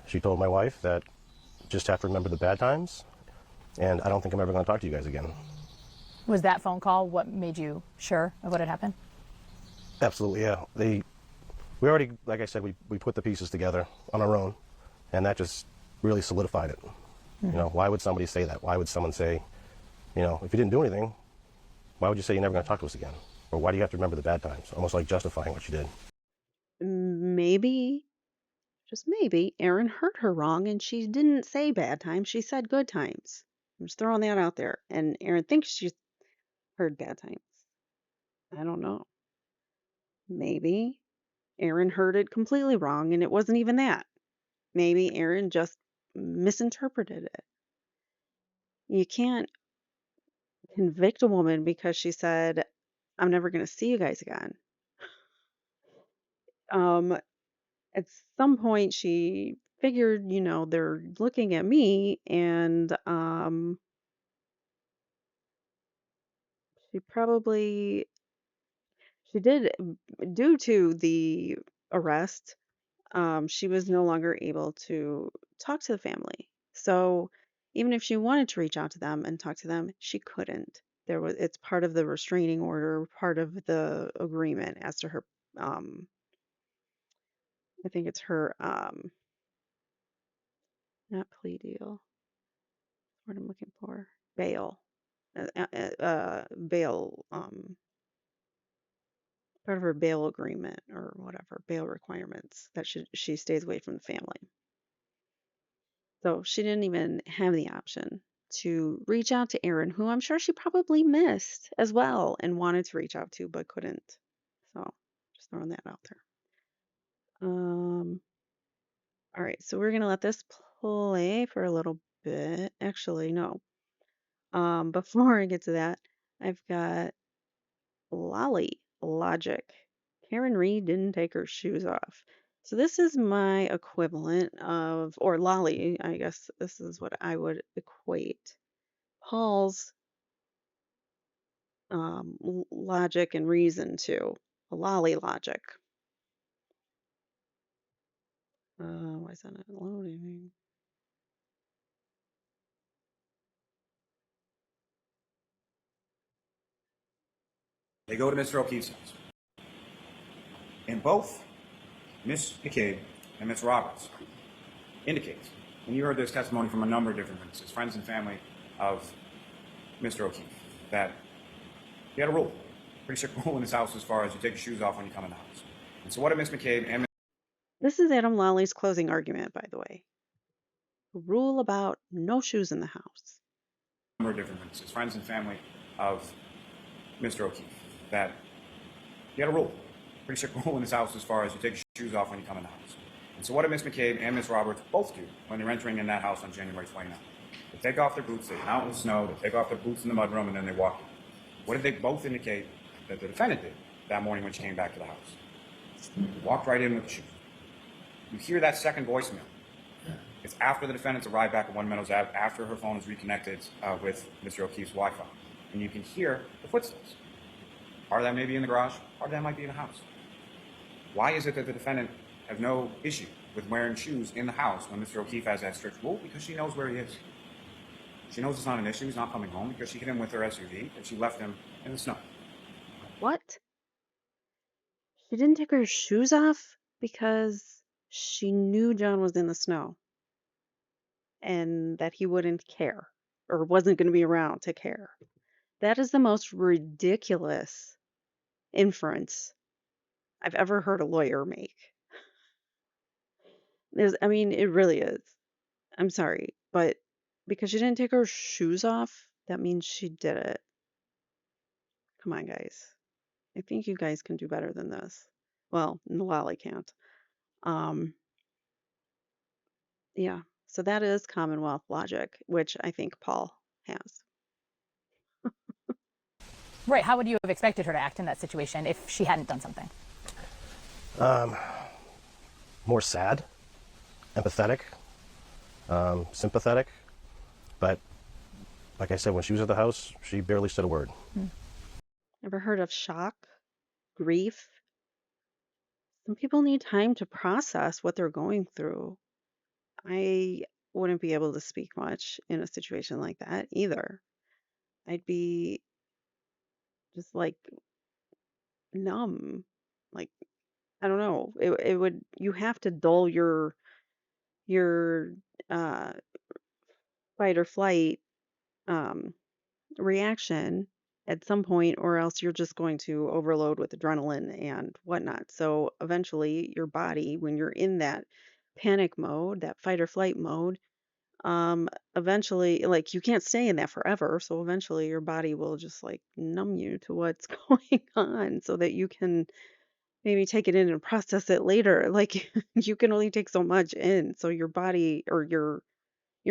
she told my wife that just have to remember the bad times. And I don't think I'm ever going to talk to you guys again. Was that phone call what made you sure of what had happened? Absolutely, yeah. We already, like I said, we put the pieces together on our own, and that just really solidified it. Mm-hmm. Why would somebody say that? Why would someone say, if you didn't do anything, why would you say you're never going to talk to us again? Or why do you have to remember the bad times? Almost like justifying what you did. Maybe, just maybe, Erin heard her wrong and she didn't say bad times. She said good times. I'm just throwing that out there. And Erin thinks she heard bad times. I don't know. Maybe Erin heard it completely wrong and it wasn't even that. Maybe Erin just misinterpreted it. You can't convict a woman because she said, I'm never going to see you guys again. At some point, she figured, they're looking at me, and she probably, she did, due to the arrest, she was no longer able to talk to the family. So even if she wanted to reach out to them and talk to them, she couldn't. It's part of the restraining order, part of the agreement as to her, I think it's her, not plea deal, what I'm looking for, bail, bail, part of her bail agreement or whatever, bail requirements that she stays away from the family. So she didn't even have the option to reach out to Erin, who I'm sure she probably missed as well and wanted to reach out to but couldn't. So just throwing that out there. All right, so we're gonna let this play for a little bit. Actually, no. Before I get to that, I've got Lolly logic. Karen Reed didn't take her shoes off. So this is my equivalent of, or Lolly, I guess this is what I would equate Paul's logic and reason to. A Lolly logic. Why is that not loading? They go to Mr. O'Keefe's house. And both Miss McCabe and Miss Roberts indicates, and you heard this testimony from a number of different witnesses, friends and family of Mr. O'Keefe, that he had a rule, pretty strict rule in his house as far as you take your shoes off when you come in the house. And so what did Miss McCabe and This is Adam Lolly's closing argument, by the way. A rule about no shoes in the house. a number of different witnesses, friends and family of Mr. O'Keefe, that he had a rule, pretty strict rule in his house as far as you take your shoes off when you come in the house. And so what did Miss McCabe and Miss Roberts both do when they're entering in that house on January 29th? They take off their boots, they get out in the snow, they take off their boots in the mudroom, and then they walk in. What did they both indicate that the defendant did that morning when she came back to the house? They walked right in with the shoes. You hear that second voicemail. It's after the defendants arrived back at One Meadows Ave, after her phone is reconnected with Mr. O'Keefe's Wi-Fi. And you can hear the footsteps. Part of that may be in the garage, part of that might be in the house. Why is it that the defendant has no issue with wearing shoes in the house when Mr. O'Keefe has that strict rule? Because she knows where he is. She knows it's not an issue, he's not coming home, because she hit him with her SUV and she left him in the snow. What? She didn't take her shoes off because she knew John was in the snow and that he wouldn't care or wasn't going to be around to care. That is the most ridiculous inference I've ever heard a lawyer make. I mean, it really is. I'm sorry, but because she didn't take her shoes off, that means she did it. Come on, guys. I think you guys can do better than this. Well, Lolly can't. Um, yeah. So that is Commonwealth logic, which I think Paul has. Right. How would you have expected her to act in that situation if she hadn't done something? More sad, empathetic, sympathetic. But like I said, when she was at the house, she barely said a word. Ever heard of shock, grief? Some people need time to process what they're going through. I wouldn't be able to speak much in a situation like that either. I'd be just like numb. Like, I don't know. It would, you have to dull your uh fight or flight um reaction at some point, or else you're just going to overload with adrenaline and whatnot. So eventually your body, when you're in that panic mode, that fight or flight mode, eventually, like, you can't stay in that forever, so eventually your body will just like numb you to what's going on so that you can maybe take it in and process it later. Like, you can only take so much in, so your body or your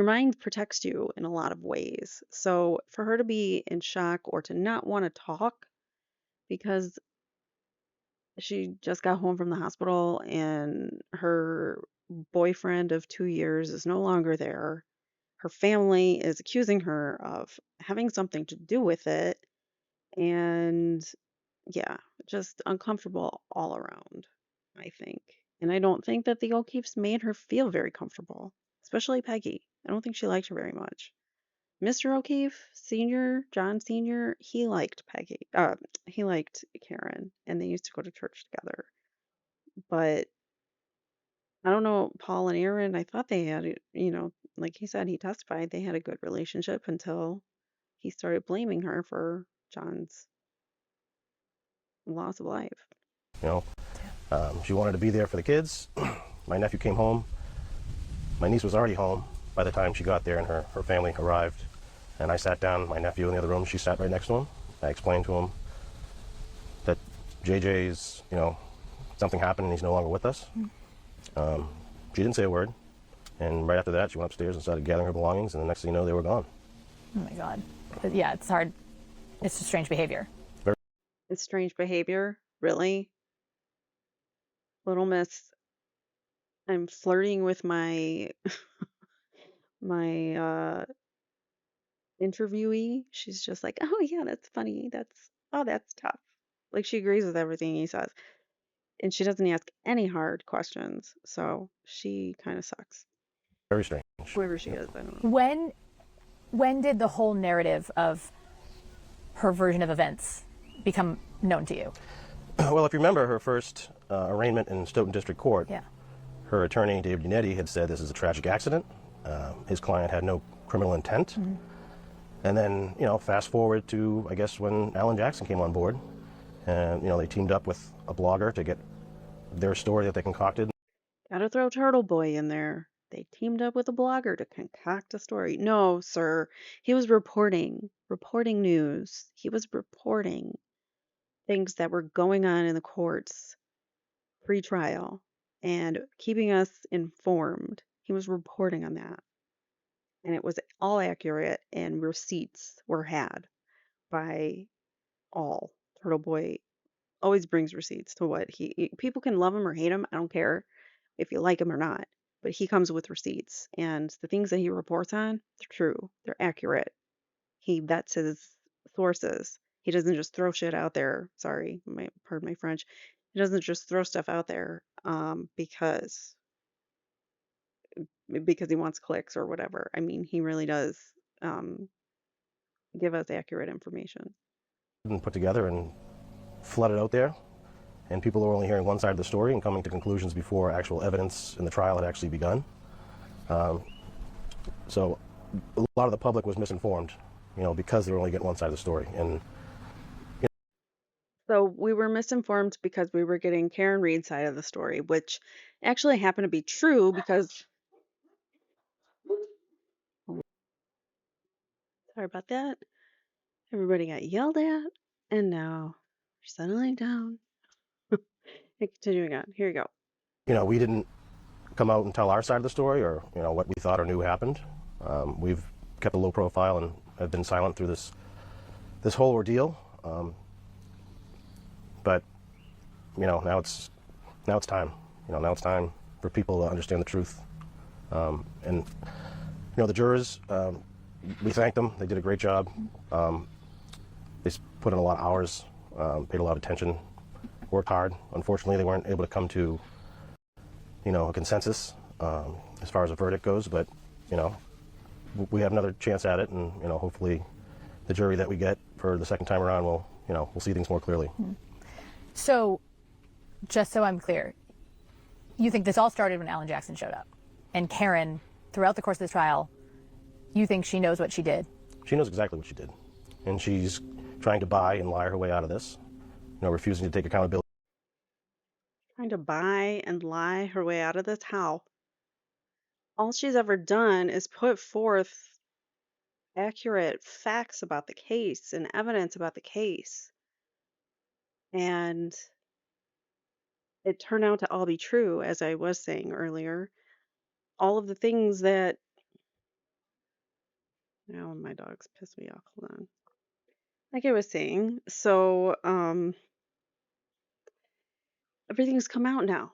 mind protects you in a lot of ways. So for her to be in shock or to not want to talk because she just got home from the hospital and her boyfriend of 2 years is no longer there. Her family is accusing her of having something to do with it. And yeah, just uncomfortable all around, I think. And I don't think that the O'Keefes made her feel very comfortable, especially Peggy. I don't think she liked her very much. Mr. O'Keefe Sr., John Sr., he liked Peggy. He liked Karen, and they used to go to church together. But I don't know, Paul and Aaron, I thought they had, like he said, he testified they had a good relationship until he started blaming her for John's loss of life. You know, she wanted to be there for the kids. My nephew came home. My niece was already home by the time she got there and her family arrived. And I sat down, my nephew in the other room, she sat right next to him. I explained to him that JJ's, something happened and he's no longer with us. She didn't say a word. And right after that, she went upstairs and started gathering her belongings, and the next thing you know, they were gone. Oh my God. But yeah, it's hard. It's just strange behavior. It's strange behavior, really. Little Miss, I'm flirting with my my interviewee. She's just like, oh yeah, that's funny. That's tough. Like, she agrees with everything he says. And she doesn't ask any hard questions. So she kind of sucks. Very strange. Whoever she is, I don't know. When did the whole narrative of her version of events become known to you? Well, if you remember her first arraignment in Stoughton District Court, Yeah. her attorney, David Unetti, had said this is a tragic accident. His client had no criminal intent. And then, fast forward to, I guess, when Alan Jackson came on board. And, they teamed up with a blogger to get their story that they concocted. Gotta throw Turtle Boy in there. They teamed up with a blogger to concoct a story. No, sir. He was reporting news. He was reporting. things that were going on in the courts pre-trial and keeping us informed. He was reporting on that. And it was all accurate, and receipts were had by all. Turtle Boy always brings receipts to what people can love him or hate him. I don't care if you like him or not, but he comes with receipts, and the things that he reports on, they're true, they're accurate. He vets his sources. He doesn't just throw shit out there. Sorry, pardon my French. He doesn't just throw stuff out there because he wants clicks or whatever. I mean, he really does um, give us accurate information. And put together and flooded out there, and people were only hearing one side of the story and coming to conclusions before actual evidence in the trial had actually begun. So a lot of the public was misinformed, because they were only getting one side of the story. And So we were misinformed because we were getting Karen Reed's side of the story, which actually happened to be true because, sorry about that, everybody got yelled at, and now we're settling down. And continuing on. Here you go. we didn't come out and tell our side of the story, or what we thought or knew happened. We've kept a low profile and have been silent through this whole ordeal. But now it's time. Now it's time for people to understand the truth. And the jurors, we thank them. They did a great job. They put in a lot of hours, paid a lot of attention, worked hard. Unfortunately, they weren't able to come to a consensus as far as a verdict goes. But we have another chance at it, and hopefully the jury that we get for the second time around will we'll see things more clearly. So, just so I'm clear, you think this all started when Alan Jackson showed up, and Karen, throughout the course of this trial, you think she knows what she did? She knows exactly what she did, and she's trying to buy and lie her way out of this. Refusing to take accountability. Trying to buy and lie her way out of this? How? All she's ever done is put forth accurate facts about the case and evidence about the case. And it turned out to all be true, as I was saying earlier. All of the things that... Now my dogs piss me off. Hold on. Like I was saying, so everything's come out now.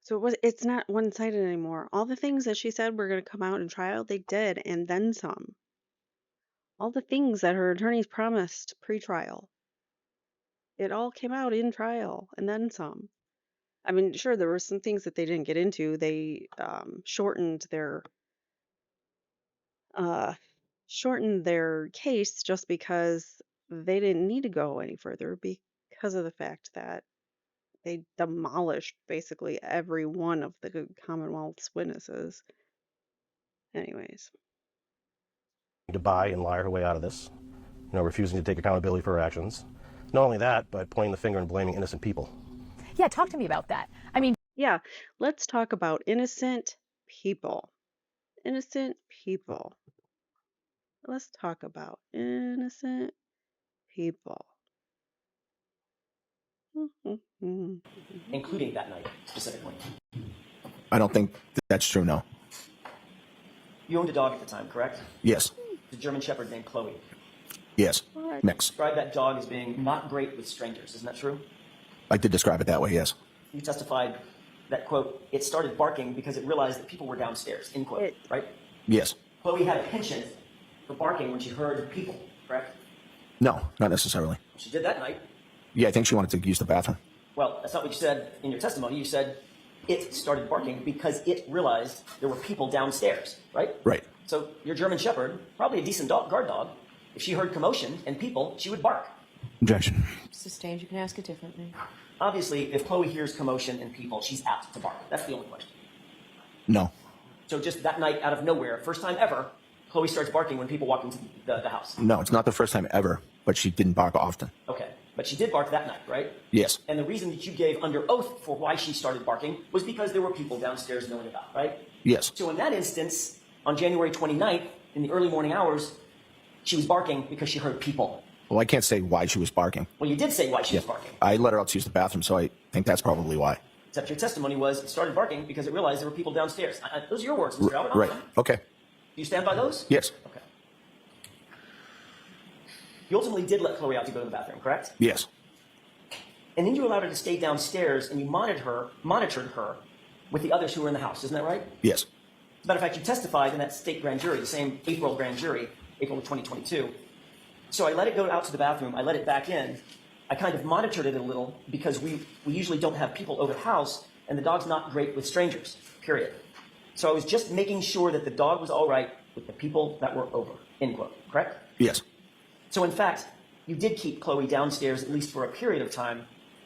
So it's not one-sided anymore. All the things that she said were going to come out in trial, they did, and then some. All the things that her attorneys promised pre-trial, it all came out in trial, and then some. I mean, sure, there were some things that they didn't get into. They shortened their case just because they didn't need to go any further because of the fact that they demolished basically every one of the Commonwealth's witnesses. Anyways. To buy and lie her way out of this, refusing to take accountability for her actions. Not only that, but pointing the finger and blaming innocent people. Yeah, talk to me about that. I mean, yeah, let's talk about innocent people. Innocent people. Let's talk about innocent people. Including that night, specifically. I don't think that's true, no. You owned a dog at the time, correct? Yes. A German Shepherd named Chloe. Yes. What? Mix. Describe that dog as being not great with strangers, isn't that true? I did describe it that way, yes. You testified that, quote, it started barking because it realized that people were downstairs, end quote, right? Yes. Chloe had a penchant for barking when she heard people, correct? No, not necessarily. She did that night. Yeah, I think she wanted to use the bathroom. Well, that's not what you said in your testimony. You said it started barking because it realized there were people downstairs, right? Right. So your German Shepherd, probably a decent guard dog, if she heard commotion and people, she would bark. Objection. Sustained. You can ask it differently. Obviously, if Chloe hears commotion and people, she's apt to bark. That's the only question. No. So just that night, out of nowhere, first time ever, Chloe starts barking when people walk into the house. No, it's not the first time ever, but she didn't bark often. Okay. But she did bark that night, right? Yes. And the reason that you gave under oath for why she started barking was because there were people downstairs milling about, right? Yes. So in that instance, on January 29th, in the early morning hours, she was barking because she heard people. Well, I can't say why she was barking. Well, you did say why she was barking. I let her out to use the bathroom, so I think that's probably why. Except your testimony was it started barking because it realized there were people downstairs. Those are your words, Mr. Albert. Right. Okay. Do you stand by those? Yes. Okay. You ultimately did let Chloe out to go to the bathroom, correct? Yes. And then you allowed her to stay downstairs and you monitored her with the others who were in the house. Isn't that right? Yes. As a matter of fact, you testified in that state grand jury, the same April grand jury, April of 2022. So I let it go out to the bathroom. I let it back in. I kind of monitored it a little because we usually don't have people over the house, and the dog's not great with strangers, period. So I was just making sure that the dog was all right with the people that were over, end quote, correct? Yes. So in fact, you did keep Chloe downstairs, at least for a period of time,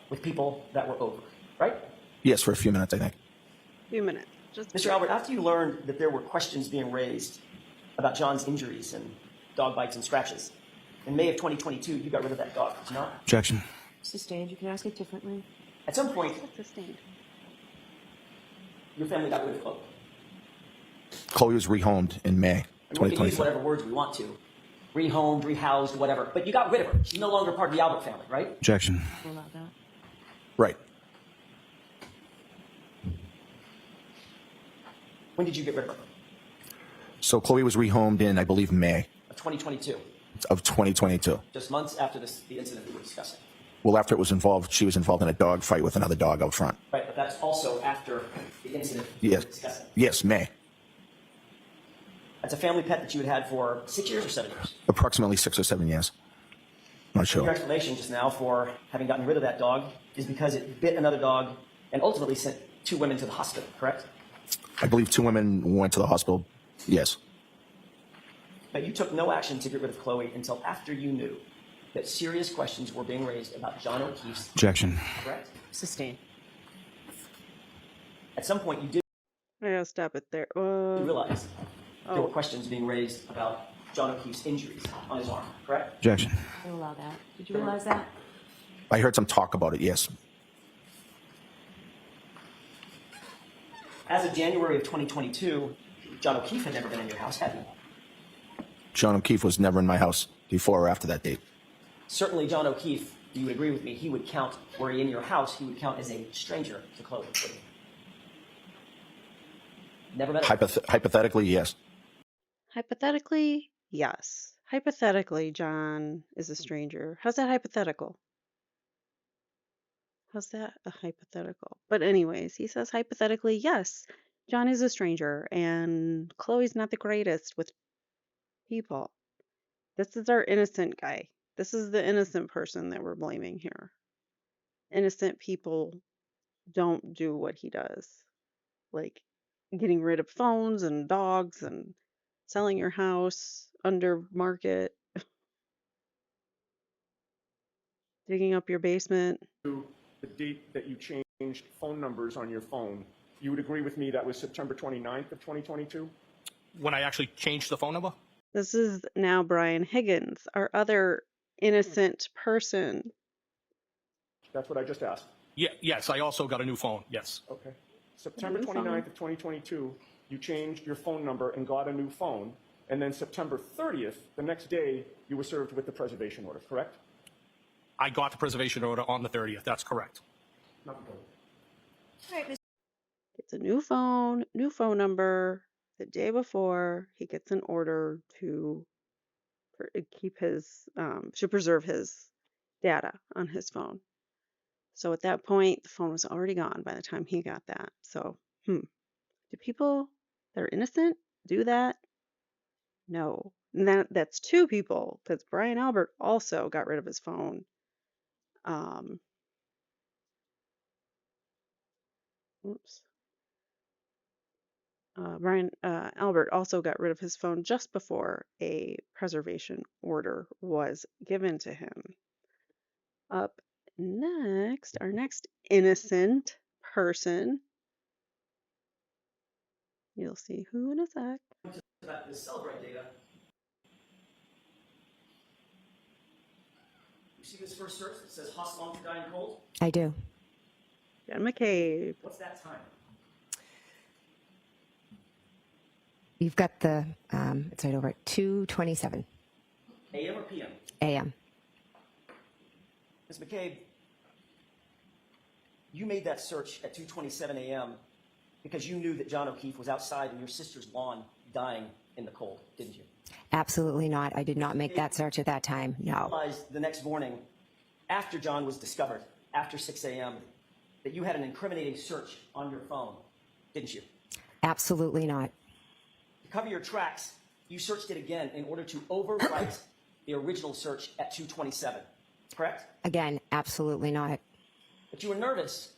with people that were over, right? Yes, for a few minutes, I think. Few minutes. Just Mr. Albert, after you learned that there were questions being raised about John's injuries and dog bites and scratches, in May of 2022, you got rid of that dog, did you not? Objection. Sustained. You can ask it differently. At some point, sustained. your family got rid of Chloe. Chloe was rehomed in May And we can use 2024. whatever words we want to. Rehomed, rehoused, whatever. But you got rid of her. She's no longer part of the Albert family, right? Objection. We'll allow that. Right. When did you get rid of her? So Chloe was rehomed in, I believe, May Of 2022. of 2022. Just months after the incident we were discussing. Well, after it was involved, she was involved in a dog fight with another dog out front. Right, but that's also after the incident we Yes. were discussing. Yes, May. That's a family pet that you had for 6 years or 7 years. Approximately 6 or 7 years. Not Your sure. explanation just now for having gotten rid of that dog is because it bit another dog and ultimately sent 2 women to the hospital, correct? I believe 2 women went to the hospital. Yes. But you took no action to get rid of Chloe until after you knew that serious questions were being raised about John O'Keefe's, Objection. correct? Sustained. At some point, you did I gotta stop it there. realize there were Oh. questions being raised about John O'Keefe's injuries on his arm, correct? Objection. We'll allow that. Did you realize that? I heard some talk about it, yes. As of January of 2022, John O'Keefe had never been in your house, had he? John O'Keefe was never in my house before or after that date. Certainly, John O'Keefe, do you agree with me, he would count, were he in your house, he would count as a stranger to Chloe, wouldn't he? Never met her. Hypothetically, yes. Hypothetically, yes. Hypothetically, John is a stranger. How's that hypothetical? How's that a hypothetical? But anyways, he says hypothetically, yes, John is a stranger and Chloe's not the greatest with people. This is our innocent guy. This is the innocent person that we're blaming here. Innocent people don't do what he does. Like getting rid of phones and dogs and selling your house under market, digging up your basement. The date that you changed phone numbers on your phone, you would agree with me that was September 29th of 2022? When I actually changed the phone number? This is now Brian Higgins, our other innocent person. That's what I just asked. Yeah, yes, I also got a new phone. Yes. Okay. September New phone. 29th of 2022, you changed your phone number and got a new phone. And then September 30th, the next day, you were served with the preservation order, correct? I got the preservation order on the 30th. That's correct. Not good. Gets a new phone number. The day before, he gets an order to keep his, to preserve his data on his phone. So at that point, the phone was already gone by the time he got that. So, do people that are innocent do that? No. And that's 2 people, because Brian Albert also got rid of his phone. Oops. Brian Albert also got rid of his phone just before a preservation order was given to him. Up next, our next innocent person. You'll see who in a sec. About the Celebrate data. You see this first search that says Haas long for dying cold? I do. Jen McCabe. What's that time? You've got the, it's right over at 2:27 AM or PM? a.m. Ms. McCabe, you made that search at 2:27 a.m. because you knew that John O'Keefe was outside in your sister's lawn dying in the cold, didn't you? Absolutely not. I did not make that search at that time. You No. realized the next morning, after John was discovered, after 6 a.m., that you had an incriminating search on your phone, didn't you? Absolutely not. To cover your tracks, you searched it again in order to overwrite the original search at 2:27, correct? Again, absolutely not. But you were nervous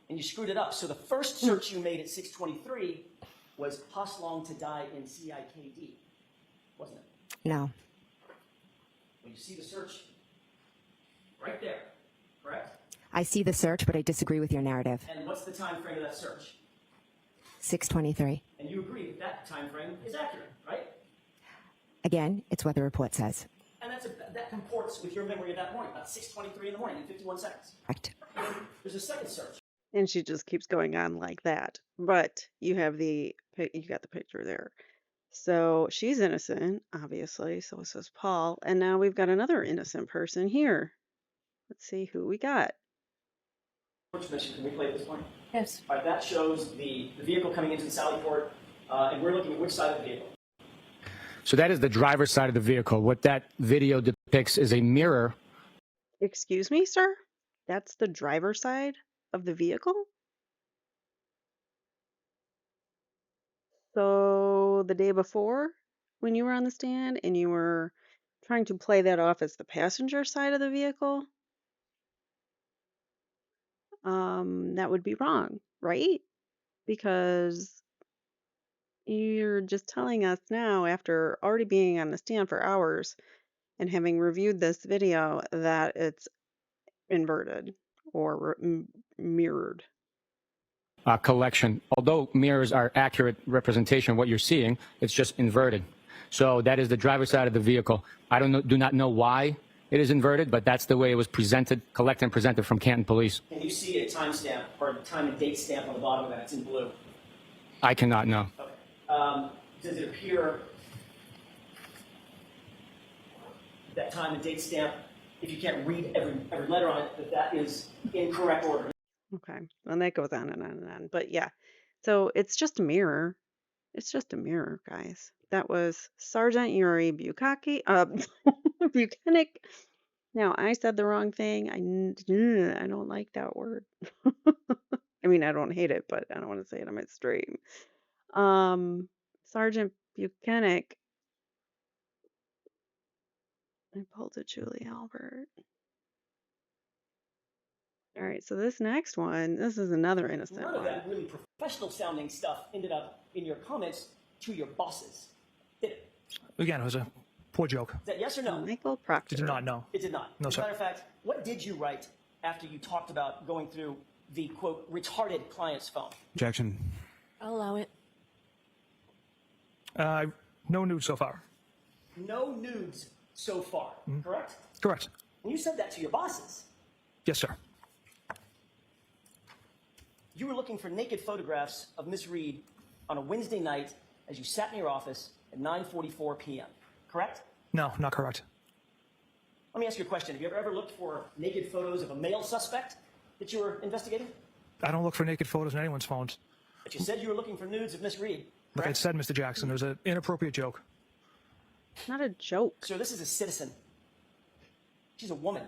and you screwed it up. So the first search you made at 6:23 was Long to die in CIKD, wasn't it? No. Well, you see the search right there, correct? I see the search, but I disagree with your narrative. And what's the time frame of that search? 6:23. And you agree that that time frame is accurate, right? Again, it's what the report says. And that comports with your memory of that morning, about 6:23 in the morning in 51 seconds. Correct. There's a second search. And she just keeps going on like that. But you got the picture there. So she's innocent, obviously. So says Paul. And now we've got another innocent person here. Let's see who we got. Can we play at this point? Yes. All right, that shows the vehicle coming into the Sally Port, and we're looking at which side of the vehicle? So that is the driver's side of the vehicle. What that video depicts is a mirror. Excuse me, sir? That's the driver's side of the vehicle? So the day before, when you were on the stand and you were trying to play that off as the passenger side of the vehicle, that would be wrong, right? Because you're just telling us now, after already being on the stand for hours and having reviewed this video, that it's inverted or mirrored. Collection. Although mirrors are accurate representation of what you're seeing, it's just inverted. So that is the driver's side of the vehicle. I do not know why it is inverted, but that's the way it was presented, collected and presented from Canton Police. Can you see a timestamp or a time and date stamp on the bottom of that? It's in blue. I cannot know. Okay. Does it appear that time and date stamp, if you can't read every letter on it, that is in correct order? Okay. And that goes on and on and on. But yeah, so it's just a mirror. It's just a mirror, guys. That was Sergeant Yuri Bukkake. Buchanan. Now, I said the wrong thing. I don't like that word. I mean, I don't hate it, but I don't want to say it on my stream. Sergeant Buchanan. I pulled a Julie Albert. All right, so this next one, this is another innocent None of one. that really professional sounding stuff ended up in your comments to your bosses, did it? Again, it was a poor joke. Is that yes or no? Michael Proctor. Did not know. It did not. No, As a sir. matter of fact, what did you write after you talked about going through the, quote, retarded client's phone? Objection. I'll allow it. No nude so far. No nudes so far, correct? Correct. When you said that to your bosses, Yes, sir. you were looking for naked photographs of Miss Reed on a Wednesday night as you sat in your office at 9:44 p.m., correct? No, not correct. Let me ask you a question. Have you ever looked for naked photos of a male suspect that you were investigating? I don't look for naked photos on anyone's phones. But you said you were looking for nudes of Miss Reed, Like I correct? said, Mr. Jackson, it was an inappropriate joke. Not a joke. Sir, this is a citizen. She's a woman.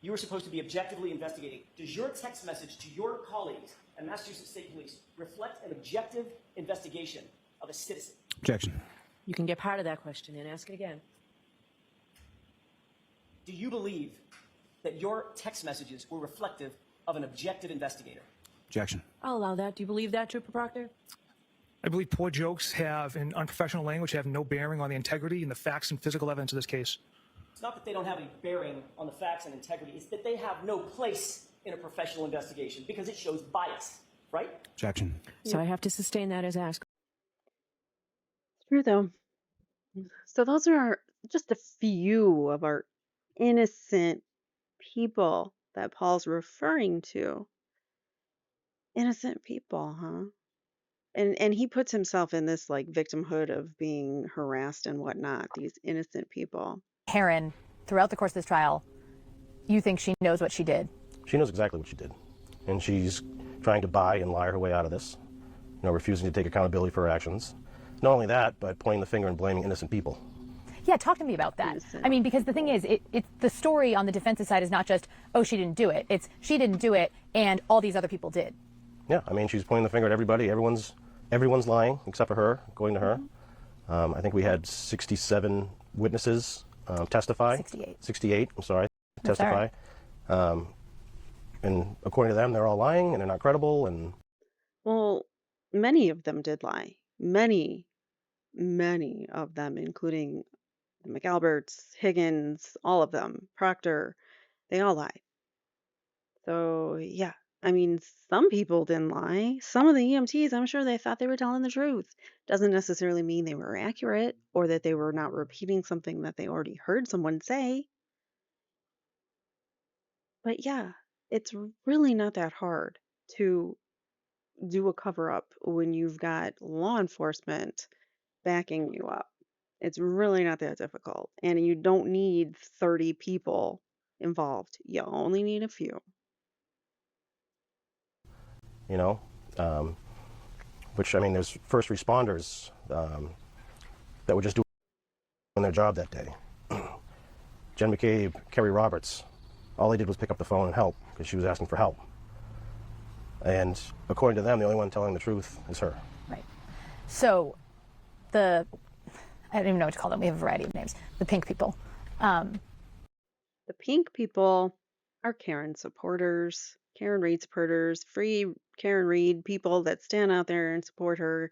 You were supposed to be objectively investigating. Does your text message to your colleagues at Massachusetts State Police reflect an objective investigation of a citizen? Objection. You can get part of that question and ask it again. Do you believe that your text messages were reflective of an objective investigator? Objection. I'll allow that. Do you believe that, Trooper Proctor? I believe poor jokes have, in unprofessional language, have no bearing on the integrity and the facts and physical evidence of this case. It's not that they don't have any bearing on the facts and integrity. It's that they have no place in a professional investigation because it shows bias, right? Objection. So I have to sustain that as asked. True, though. So those are just a few of our innocent people that Paul's referring to. Innocent people, huh? And he puts himself in this like victimhood of being harassed and whatnot, these innocent people. Karen, throughout the course of this trial, You think she knows what she did? She knows exactly what she did. And she's trying to buy and lie her way out of this, refusing to take accountability for her actions. Not only that, but pointing the finger and blaming innocent people. Yeah, talk to me about that. I mean, because the thing is, it's the story on the defense's side is not just, oh, she didn't do it. It's she didn't do it, and all these other people did. Yeah, I mean, she's pointing the finger at everybody. Everyone's lying except for her, according to her. I think we had 67 witnesses testify. 68, I'm sorry, testify. And according to them, they're all lying and they're not credible. And Well, many of them did lie. Many of them, including McAlberts, Higgins, all of them, Proctor, they all lied. So, yeah, I mean, some people didn't lie. Some of the EMTs, I'm sure they thought they were telling the truth. Doesn't necessarily mean they were accurate or that they were not repeating something that they already heard someone say. But yeah, it's really not that hard to do a cover up when you've got law enforcement backing you up. It's really not that difficult. And you don't need 30 people involved. You only need a few. which, I mean, there's first responders that were just doing their job that day. Jen McCabe, Kerry Roberts, all they did was pick up the phone and help because she was asking for help. And according to them, the only one telling the truth is her. Right. So I don't even know what to call them. We have a variety of names. The pink people. The pink people are Karen supporters, Karen Reid supporters, free Karen Reid people that stand out there and support her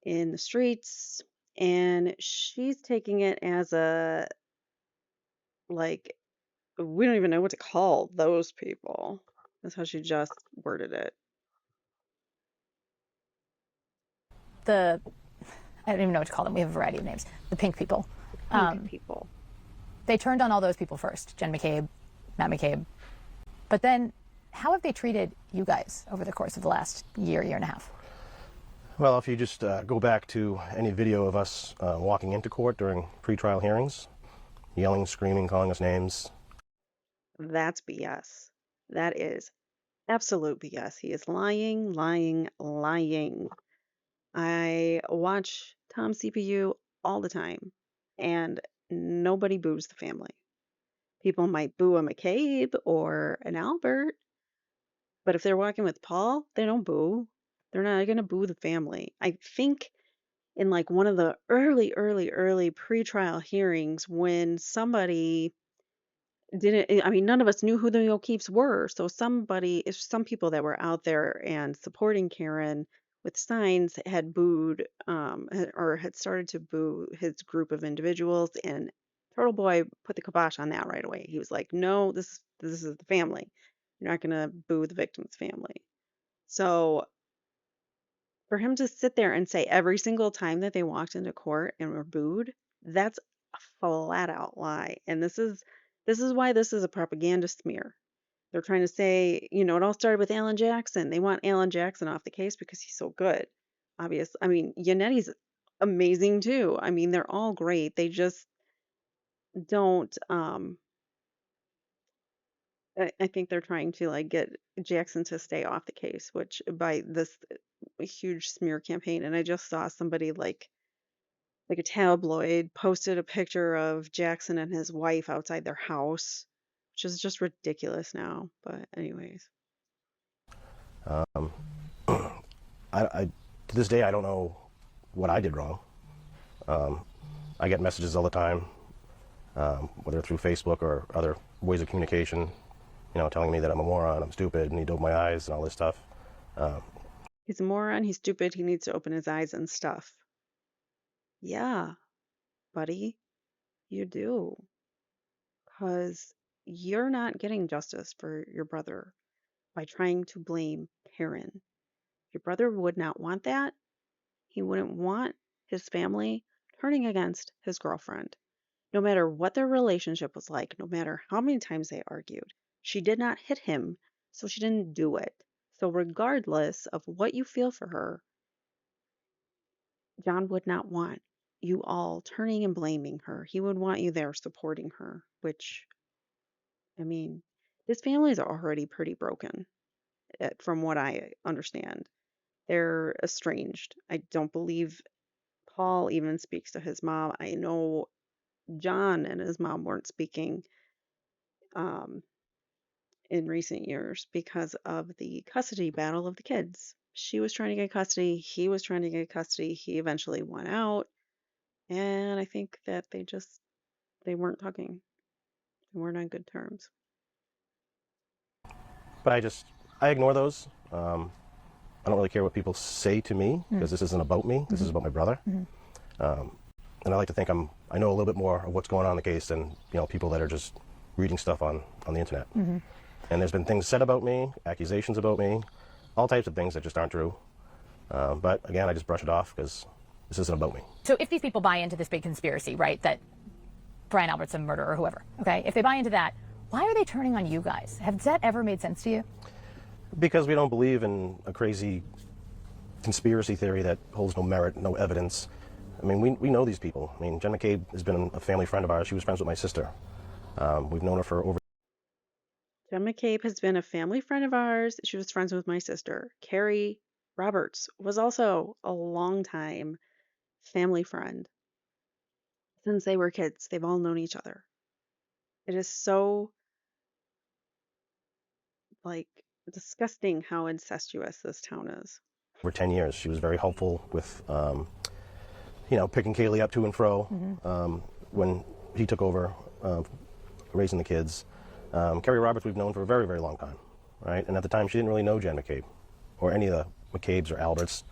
in the streets. And she's taking it as a, like, we don't even know what to call those people. That's how she just worded it. I don't even know what to call them. We have a variety of names. The pink people. Pink people. They turned on all those people first. Jen McCabe, Matt McCabe. But then how have they treated you guys over the course of the last year and a half? Well, if you just go back to any video of us walking into court during pretrial hearings, yelling, screaming, calling us names. That's BS. That is absolute BS. He is lying, lying, lying. I watch Tom CPU all the time, and nobody boos the family. People might boo a McCabe or an Albert, but if they're walking with Paul, they don't boo. They're not going to boo the family. I think in like one of the early pretrial hearings when somebody I mean, none of us knew who the O'Keefes were. So some people that were out there and supporting Karen with signs had booed, or had started to boo his group of individuals, and Turtle Boy put the kibosh on that right away. He was like, "No, this is the family. You're not gonna boo the victim's family." So for him to sit there and say every single time that they walked into court and were booed, that's a flat out lie. And this is why this is a propaganda smear. They're trying to say, it all started with Alan Jackson. They want Alan Jackson off the case because he's so good. Obvious. I mean, Yannetti's amazing too. I mean, they're all great. They just don't I think they're trying to like get Jackson to stay off the case, which by this huge smear campaign. And I just saw somebody like a tabloid posted a picture of Jackson and his wife outside their house, which is just ridiculous now. But anyways, I to this day, I don't know what I did wrong. I get messages all the time, whether through Facebook or other ways of communication, telling me that I'm a moron, I'm stupid, and need to open my eyes and all this stuff. he's a moron, he's stupid, he needs to open his eyes and stuff. Yeah, buddy, you do. Because you're not getting justice for your brother by trying to blame Karen. Your brother would not want that. He wouldn't want his family turning against his girlfriend. No matter what their relationship was like, no matter how many times they argued, she did not hit him, so she didn't do it. So, regardless of what you feel for her, John would not want you all turning and blaming her. He would want you there supporting her, which I mean, this family is already pretty broken, from what I understand. They're estranged. I don't believe Paul even speaks to his mom. I know John and his mom weren't speaking um, in recent years because of the custody battle of the kids. She was trying to get custody. He was trying to get custody. He eventually won out. And I think that they weren't talking. They weren't on good terms. But I ignore those. I don't really care what people say to me because this isn't about me. This is about my brother. And I like to think I know a little bit more of what's going on in the case than people that are just reading stuff on the internet. And there's been things said about me, accusations about me, all types of things that just aren't true. But again, I just brush it off because this isn't about me. So if these people buy into this big conspiracy, right, that Brian Albert's a murderer or whoever, okay, if they buy into that, why are they turning on you guys? Has that ever made sense to you? Because we don't believe in a crazy conspiracy theory that holds no merit, no evidence. I mean, we know these people. I mean, Jen McCabe has been a family friend of ours. She was friends with my sister. We've known her for over... Jen McCabe has been a family friend of ours. She was friends with my sister. Carrie Roberts was also a long-time family friend. Since they were kids, they've all known each other. It is so, like, disgusting how incestuous this town is. over 10 years. She was very helpful with, picking Kaylee up to and fro when he took over raising the kids. Carrie Roberts we've known for a very, very long time, right? And at the time, she didn't really know Jen McCabe or any of the McCabes or Alberts.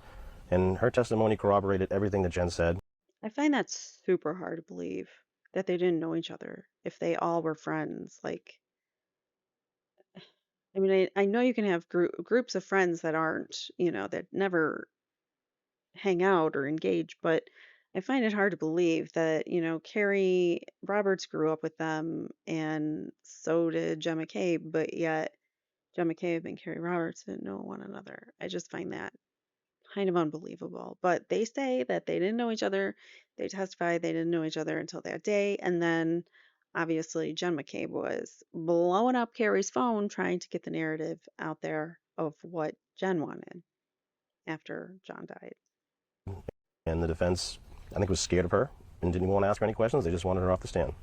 And her testimony corroborated everything that Jen said. I find that super hard to believe that they didn't know each other if they all were friends. Like, I mean, I know you can have groups of friends that aren't, that never hang out or engage, but I find it hard to believe that, Carrie Roberts grew up with them and so did Jen McCabe, but yet Jen McCabe and Carrie Roberts didn't know one another. I just find that kind of unbelievable. But they say that they didn't know each other. They testify they didn't know each other until that day. And then obviously Jen McCabe was blowing up Carrie's phone trying to get the narrative out there of what Jen wanted after John died. And the defense, I think, was scared of her and didn't even want to ask her any questions. They just wanted her off the stand.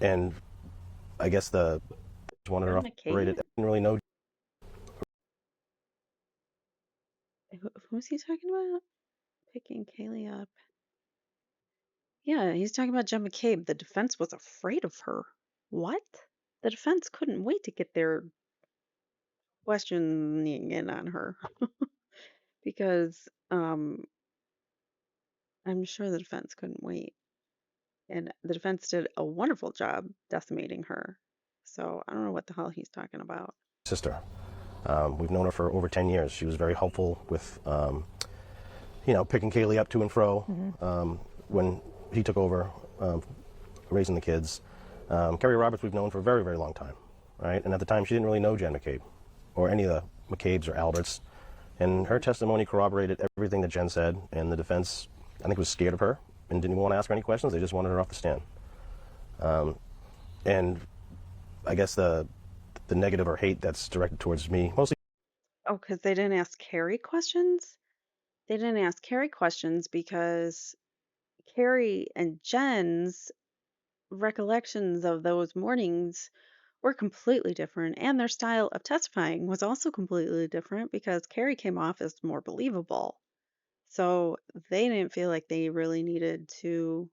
And I guess they just wanted her off the stand. Didn't really know. Who's he talking about? Picking Kaylee up. Yeah, he's talking about Jen McCabe. The defense was afraid of her. What? The defense couldn't wait to get their questioning in on her because I'm sure the defense couldn't wait. And the defense did a wonderful job decimating her. So I don't know what the hell he's talking about. Sister. We've known her for over 10 years. She was very helpful with, picking Kaylee up to and fro when he took over raising the kids. Carrie Roberts we've known for a very, very long time, right? And at the time, she didn't really know Jen McCabe or any of the McCabes or Alberts. And her testimony corroborated everything that Jen said. And the defense, I think, was scared of her and didn't even want to ask her any questions. They just wanted her off the stand. And I guess the negative or hate that's directed towards me, mostly. Oh, because they didn't ask Carrie questions? They didn't ask Carrie questions because Carrie and Jen's recollections of those mornings were completely different, and their style of testifying was also completely different because Carrie came off as more believable. So they didn't feel like they really needed to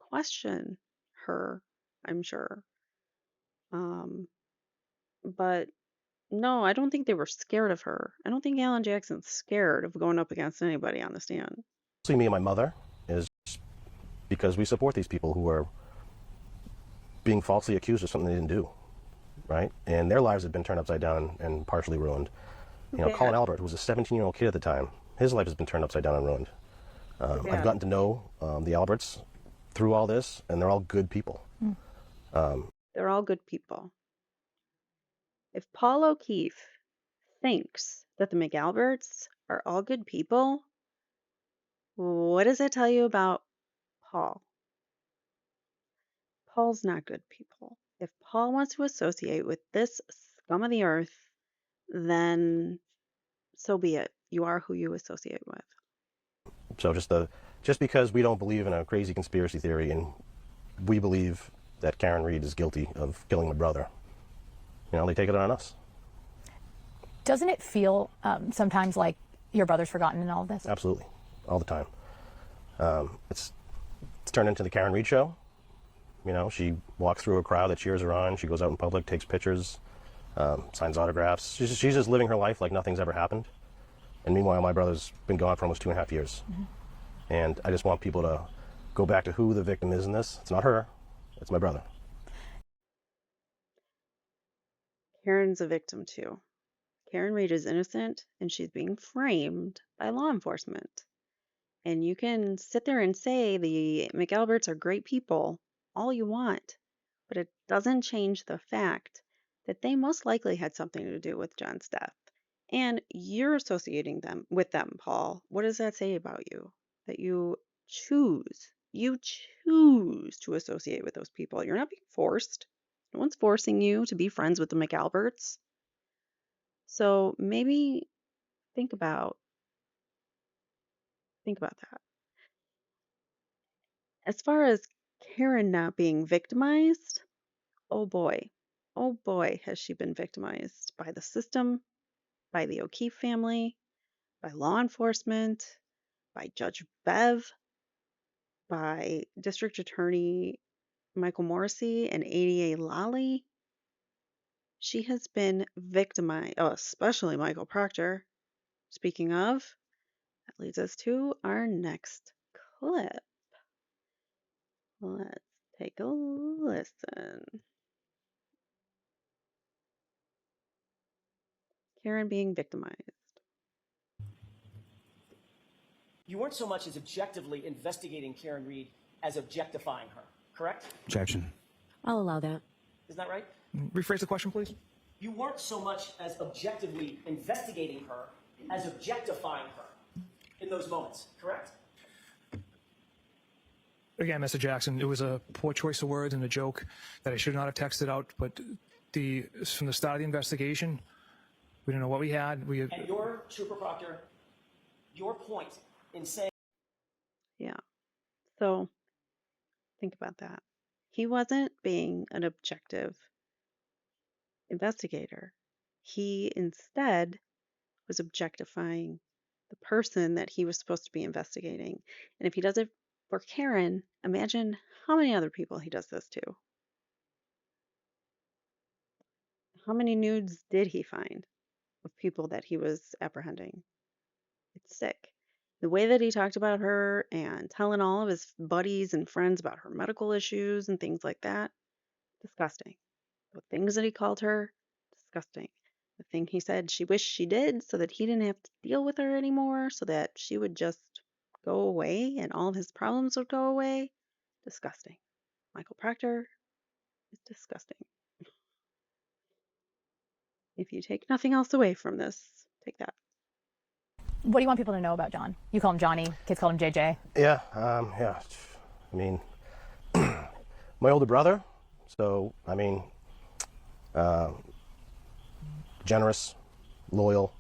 question her, I'm sure. But no, I don't think they were scared of her. I don't think Alan Jackson's scared of going up against anybody on the stand. Me and my mother is because we support these people who are being falsely accused of something they didn't do, right? And their lives have been turned upside down and partially ruined. Colin Albert, who was a 17-year-old kid at the time, his life has been turned upside down and ruined. I've gotten to know the Alberts through all this, and they're all good people. They're all good people. If Paul O'Keefe thinks that the McAlberts are all good people, what does that tell you about Paul? Paul's not good people. If Paul wants to associate with this scum of the earth, then so be it. You are who you associate with. So just because we don't believe in a crazy conspiracy theory and we believe that Karen Reed is guilty of killing my brother, they take it on us. Doesn't it feel sometimes like your brother's forgotten in all of this? Absolutely, all the time. It's turned into the Karen Reed show. She walks through a crowd that cheers her on. She goes out in public, takes pictures, signs autographs. She's just living her life like nothing's ever happened. And meanwhile, my brother's been gone for almost 2.5 years. Mm-hmm. And I just want people to go back to who the victim is in this. It's not her, it's my brother. Karen's a victim too. Karen Reed is innocent and she's being framed by law enforcement. And you can sit there and say the McAlberts are great people all you want, but it doesn't change the fact that they most likely had something to do with John's death. And you're associating them with them, Paul. What does that say about you? That you choose to associate with those people. You're not being forced. No one's forcing you to be friends with the McAlberts. So maybe think about that. As far as Karen not being victimized, oh boy, has she been victimized by the system, by the O'Keefe family, by law enforcement, by Judge Bev, by District Attorney Michael Morrissey and ADA Lally. She has been victimized, especially Michael Proctor. Speaking of, that leads us to our next clip. Let's take a listen. Karen being victimized. You weren't so much as objectively investigating Karen Reed as objectifying her, correct? Objection. I'll allow that. Isn't that right? Rephrase the question, please. You weren't so much as objectively investigating her as objectifying her in those moments, correct? Again, Mr. Jackson, it was a poor choice of words and a joke that I should not have texted out, but from the start of the investigation, we didn't know what we had. And your Trooper Proctor, your point in saying... Yeah. So think about that. He wasn't being an objective investigator. He instead was objectifying the person that he was supposed to be investigating. And if he does it for Karen, imagine how many other people he does this to. How many nudes did he find of people that he was apprehending? It's sick. The way that he talked about her and telling all of his buddies and friends about her medical issues and things like that, disgusting. The things that he called her, disgusting. The thing he said she wished she did so that he didn't have to deal with her anymore, so that she would just go away and all of his problems would go away, disgusting. Michael Proctor is disgusting. If you take nothing else away from this, take that. What do you want people to know about John? You call him Johnny, kids call him JJ. Yeah. I mean, my older brother, so, I mean, generous, loyal,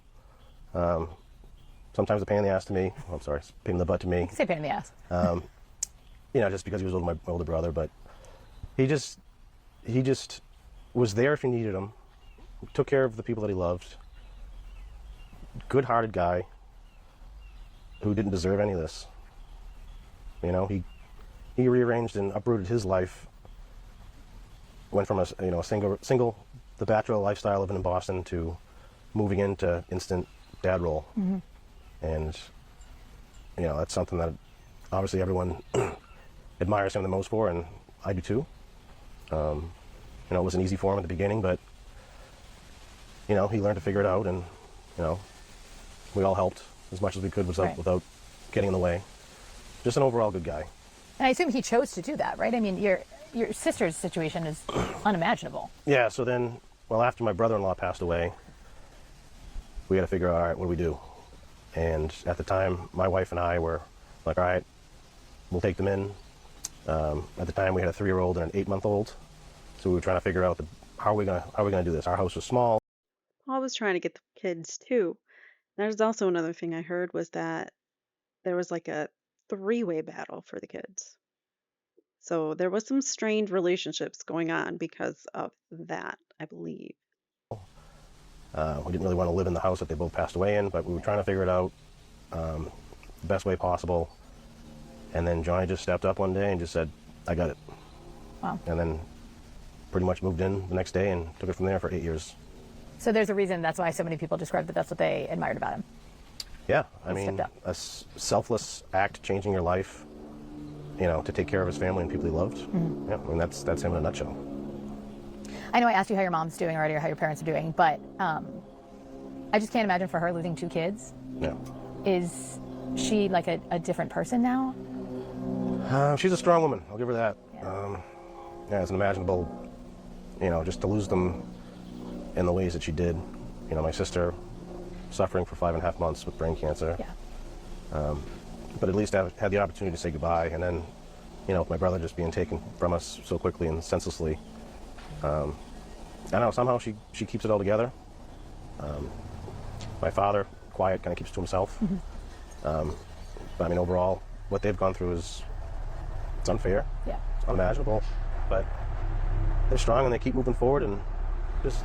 sometimes a pain in the ass to me. Oh, I'm sorry, it's a pain in the butt to me. You can say pain in the ass. Just because he was my older brother, but he just was there if you needed him, took care of the people that he loved, good-hearted guy who didn't deserve any of this. He rearranged and uprooted his life, went from a single the bachelor lifestyle living in Boston to moving into instant dad role. Mm-hmm. And that's something that obviously everyone admires him the most for, and I do too. It wasn't easy for him at the beginning, but he learned to figure it out, and we all helped as much as we could without getting in the way. Just an overall good guy. And I assume he chose to do that, right? I mean, your sister's situation is unimaginable. Yeah, so then, after my brother-in-law passed away, we had to figure out, all right, what do we do? And at the time, my wife and I were like, all right, we'll take them in. At the time, we had a 3-year-old and an 8-month-old. So we were trying to figure out how are we gonna do this. Our house was small. Paul was trying to get the kids too. There's also another thing I heard was that there was like a three-way battle for the kids. So there was some strained relationships going on because of that, I believe. We didn't really want to live in the house that they both passed away in, but we were trying to figure it out the best way possible. And then Johnny just stepped up one day and just said, I got it. Wow. And then pretty much moved in the next day and took it from there for 8 years. So there's a reason that's why so many people described that that's what they admired about him. Yeah, I mean, a selfless act, changing your life, to take care of his family and people he loved. Mm-hmm. Yeah, I mean, that's him in a nutshell. I know I asked you how your mom's doing already or how your parents are doing, but I just can't imagine for her losing 2 kids. Yeah. Is she like a different person now? She's a strong woman, I'll give her that. Yeah, it's unimaginable, just to lose them in the ways that she did. My sister suffering for 5.5 months with brain cancer. Yeah. But at least I had the opportunity to say goodbye, and then, with my brother just being taken from us so quickly and senselessly, I don't know, somehow she keeps it all together. My father, quiet, kind of keeps to himself. Mm-hmm. But I mean, overall, what they've gone through it's unfair. Yeah. It's unimaginable, but they're strong and they keep moving forward, and just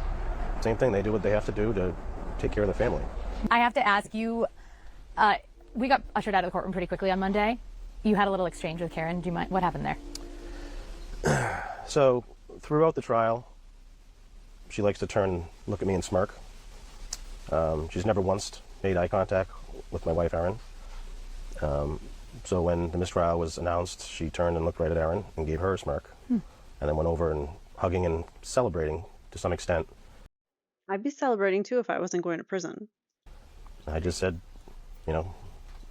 same thing, they do what they have to do to take care of their family. I have to ask you, we got ushered out of the courtroom pretty quickly on Monday. You had a little exchange with Karen. Do you mind? What happened there? So throughout the trial, she likes to look at me and smirk. She's never once made eye contact with my wife, Erin. So when the mistrial was announced, she turned and looked right at Erin and gave her a smirk, and then went over and hugging and celebrating to some extent. I'd be celebrating too if I wasn't going to prison. I just said, you're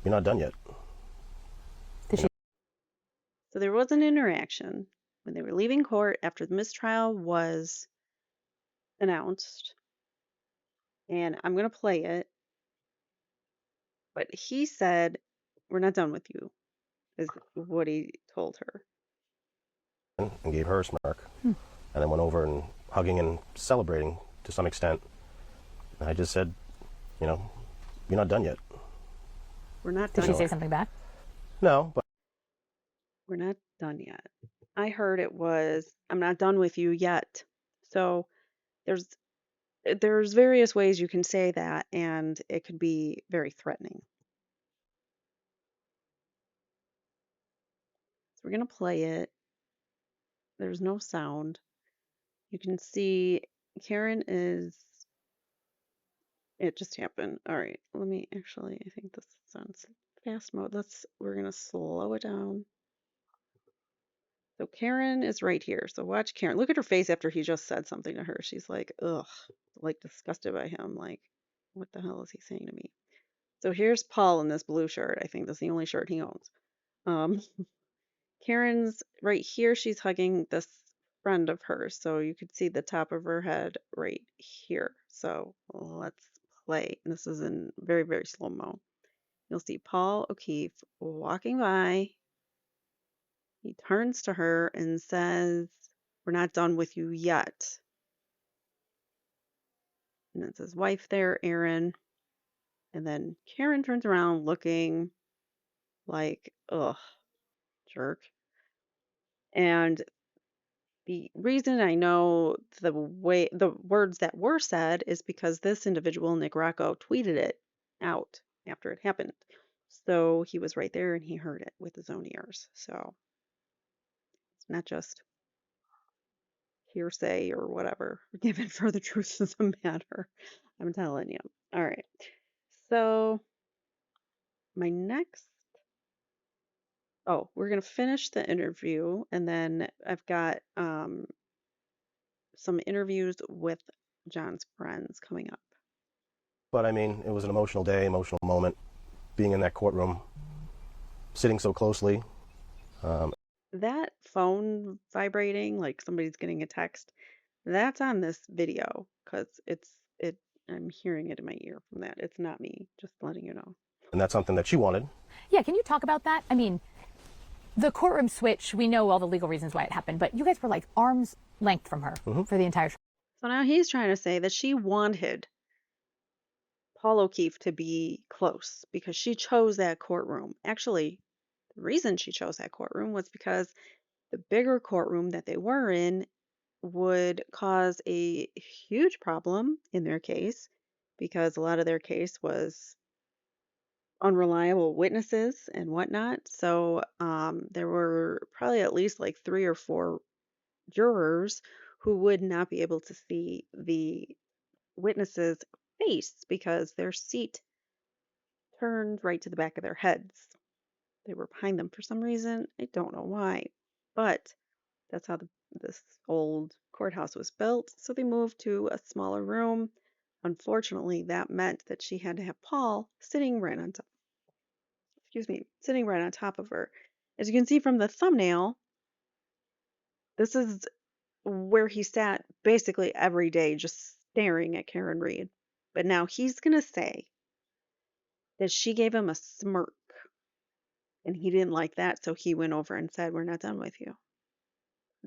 not done yet. So there was an interaction when they were leaving court after the mistrial was announced. And I'm going to play it. But he said, we're not done with you, is what he told her. And gave her a smirk, and then went over and hugging and celebrating to some extent. And I just said, you're not done yet. We're not done. done. Did she say something back? No, but we're not done yet. I heard it was, I'm not done with you yet. So there's various ways you can say that, and it could be very threatening. So we're going to play it. There's no sound. You can see Karen is, it just happened. All right, let me actually, I think this is on fast mode. We're going to slow it down. So Karen is right here. So watch Karen. Look at her face after he just said something to her. She's like, ugh, like disgusted by him. Like, what the hell is he saying to me? So here's Paul in this blue shirt. I think that's the only shirt he owns. Karen's right here. She's hugging this friend of hers. So you could see the top of her head right here. So let's play. This is in very, very slow-mo. You'll see Paul O'Keefe walking by. He turns to her and says, we're not done with you yet. And it's his wife there, Erin. And then Karen turns around looking like, ugh, jerk. And the reason I know the words that were said is because this individual, Nick Rocco, tweeted it out after it happened. So he was right there and he heard it with his own ears. So it's not just hearsay or whatever, given for the truth of the matter. I'm telling you. All right. So my next, we're going to finish the interview, and then I've got some interviews with John's friends coming up. But I mean, it was an emotional day, emotional moment, being in that courtroom, sitting so closely. That phone vibrating, like somebody's getting a text, that's on this video because I'm hearing it in my ear from that. It's not me, just letting you know. And that's something that she wanted. Yeah, can you talk about that? I mean, the courtroom switch, we know all the legal reasons why it happened, but you guys were like arm's length from her for the entire trial. So now he's trying to say that she wanted Paul O'Keefe to be close because she chose that courtroom. Actually, the reason she chose that courtroom was because the bigger courtroom that they were in would cause a huge problem in their case because a lot of their case was unreliable witnesses and whatnot. So there were probably at least like 3 or 4 jurors who would not be able to see the witnesses' face because their seat turned right to the back of their heads. They were behind them for some reason. I don't know why, but that's how this old courthouse was built. So they moved to a smaller room. Unfortunately, that meant that she had to have Paul sitting right on top. Excuse me, sitting right on top of her. As you can see from the thumbnail, this is where he sat basically every day just staring at Karen Reed. But now he's going to say that she gave him a smirk and he didn't like that, so he went over and said, "We're not done with you."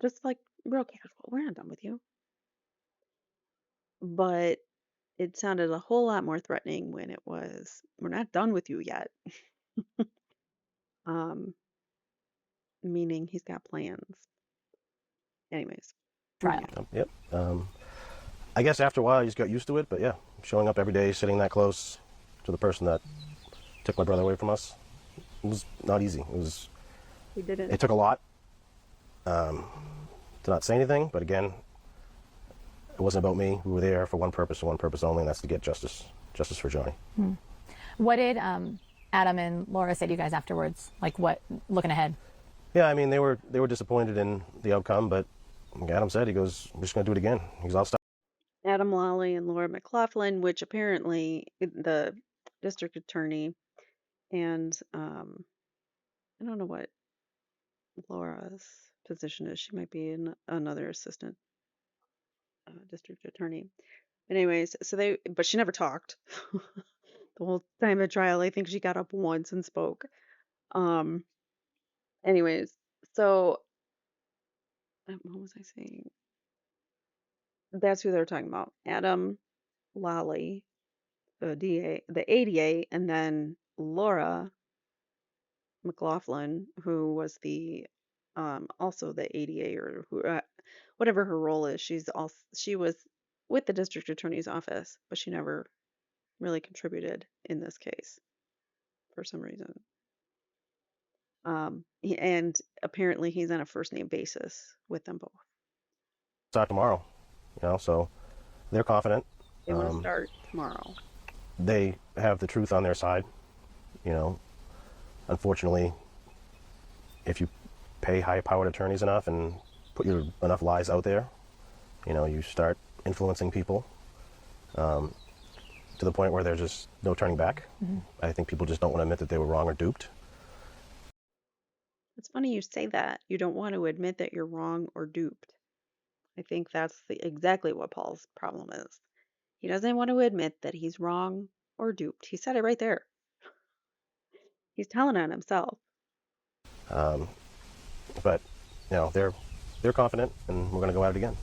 Just like real casual, "We're not done with you." But it sounded a whole lot more threatening when it was, "We're not done with you yet." um, Meaning he's got plans. Anyways. Trial. Yep. I guess after a while, he just got used to it. But yeah, showing up every day, sitting that close to the person that took my brother away from us, it was not easy. He didn't. It took a lot to not say anything. But again, it wasn't about me. We were there for one purpose and one purpose only, and that's to get justice for Johnny. What did Adam and Laura say to you guys afterwards? Like, what, looking ahead? Yeah, I mean, they were disappointed in the outcome, but like Adam said, he goes, "We're just going to do it again." He's all stop. Adam Lawley and Laura McLaughlin, which apparently the district attorney and I don't know what Laura's position is. She might be another assistant district attorney. But anyways, but she never talked the whole time of trial. I think she got up once and spoke. Anyways, so what was I saying? That's who they're talking about. Adam Lawley, the ADA, and then Laura McLaughlin, who was the also the ADA or who whatever her role is. She was with the district attorney's office, but she never really contributed in this case for some reason. And apparently he's on a first name basis with them both. Start tomorrow, so they're confident. They want to start tomorrow. They have the truth on their side. Unfortunately, if you pay high-powered attorneys enough and put enough lies out there, you start influencing people to the point where there's just no turning back. I think people just don't want to admit that they were wrong or duped. It's funny you say that. You don't want to admit that you're wrong or duped. I think that's exactly what Paul's problem is. He doesn't want to admit that he's wrong or duped. He said it right there. He's telling on himself. But they're confident, and we're going to go at it again.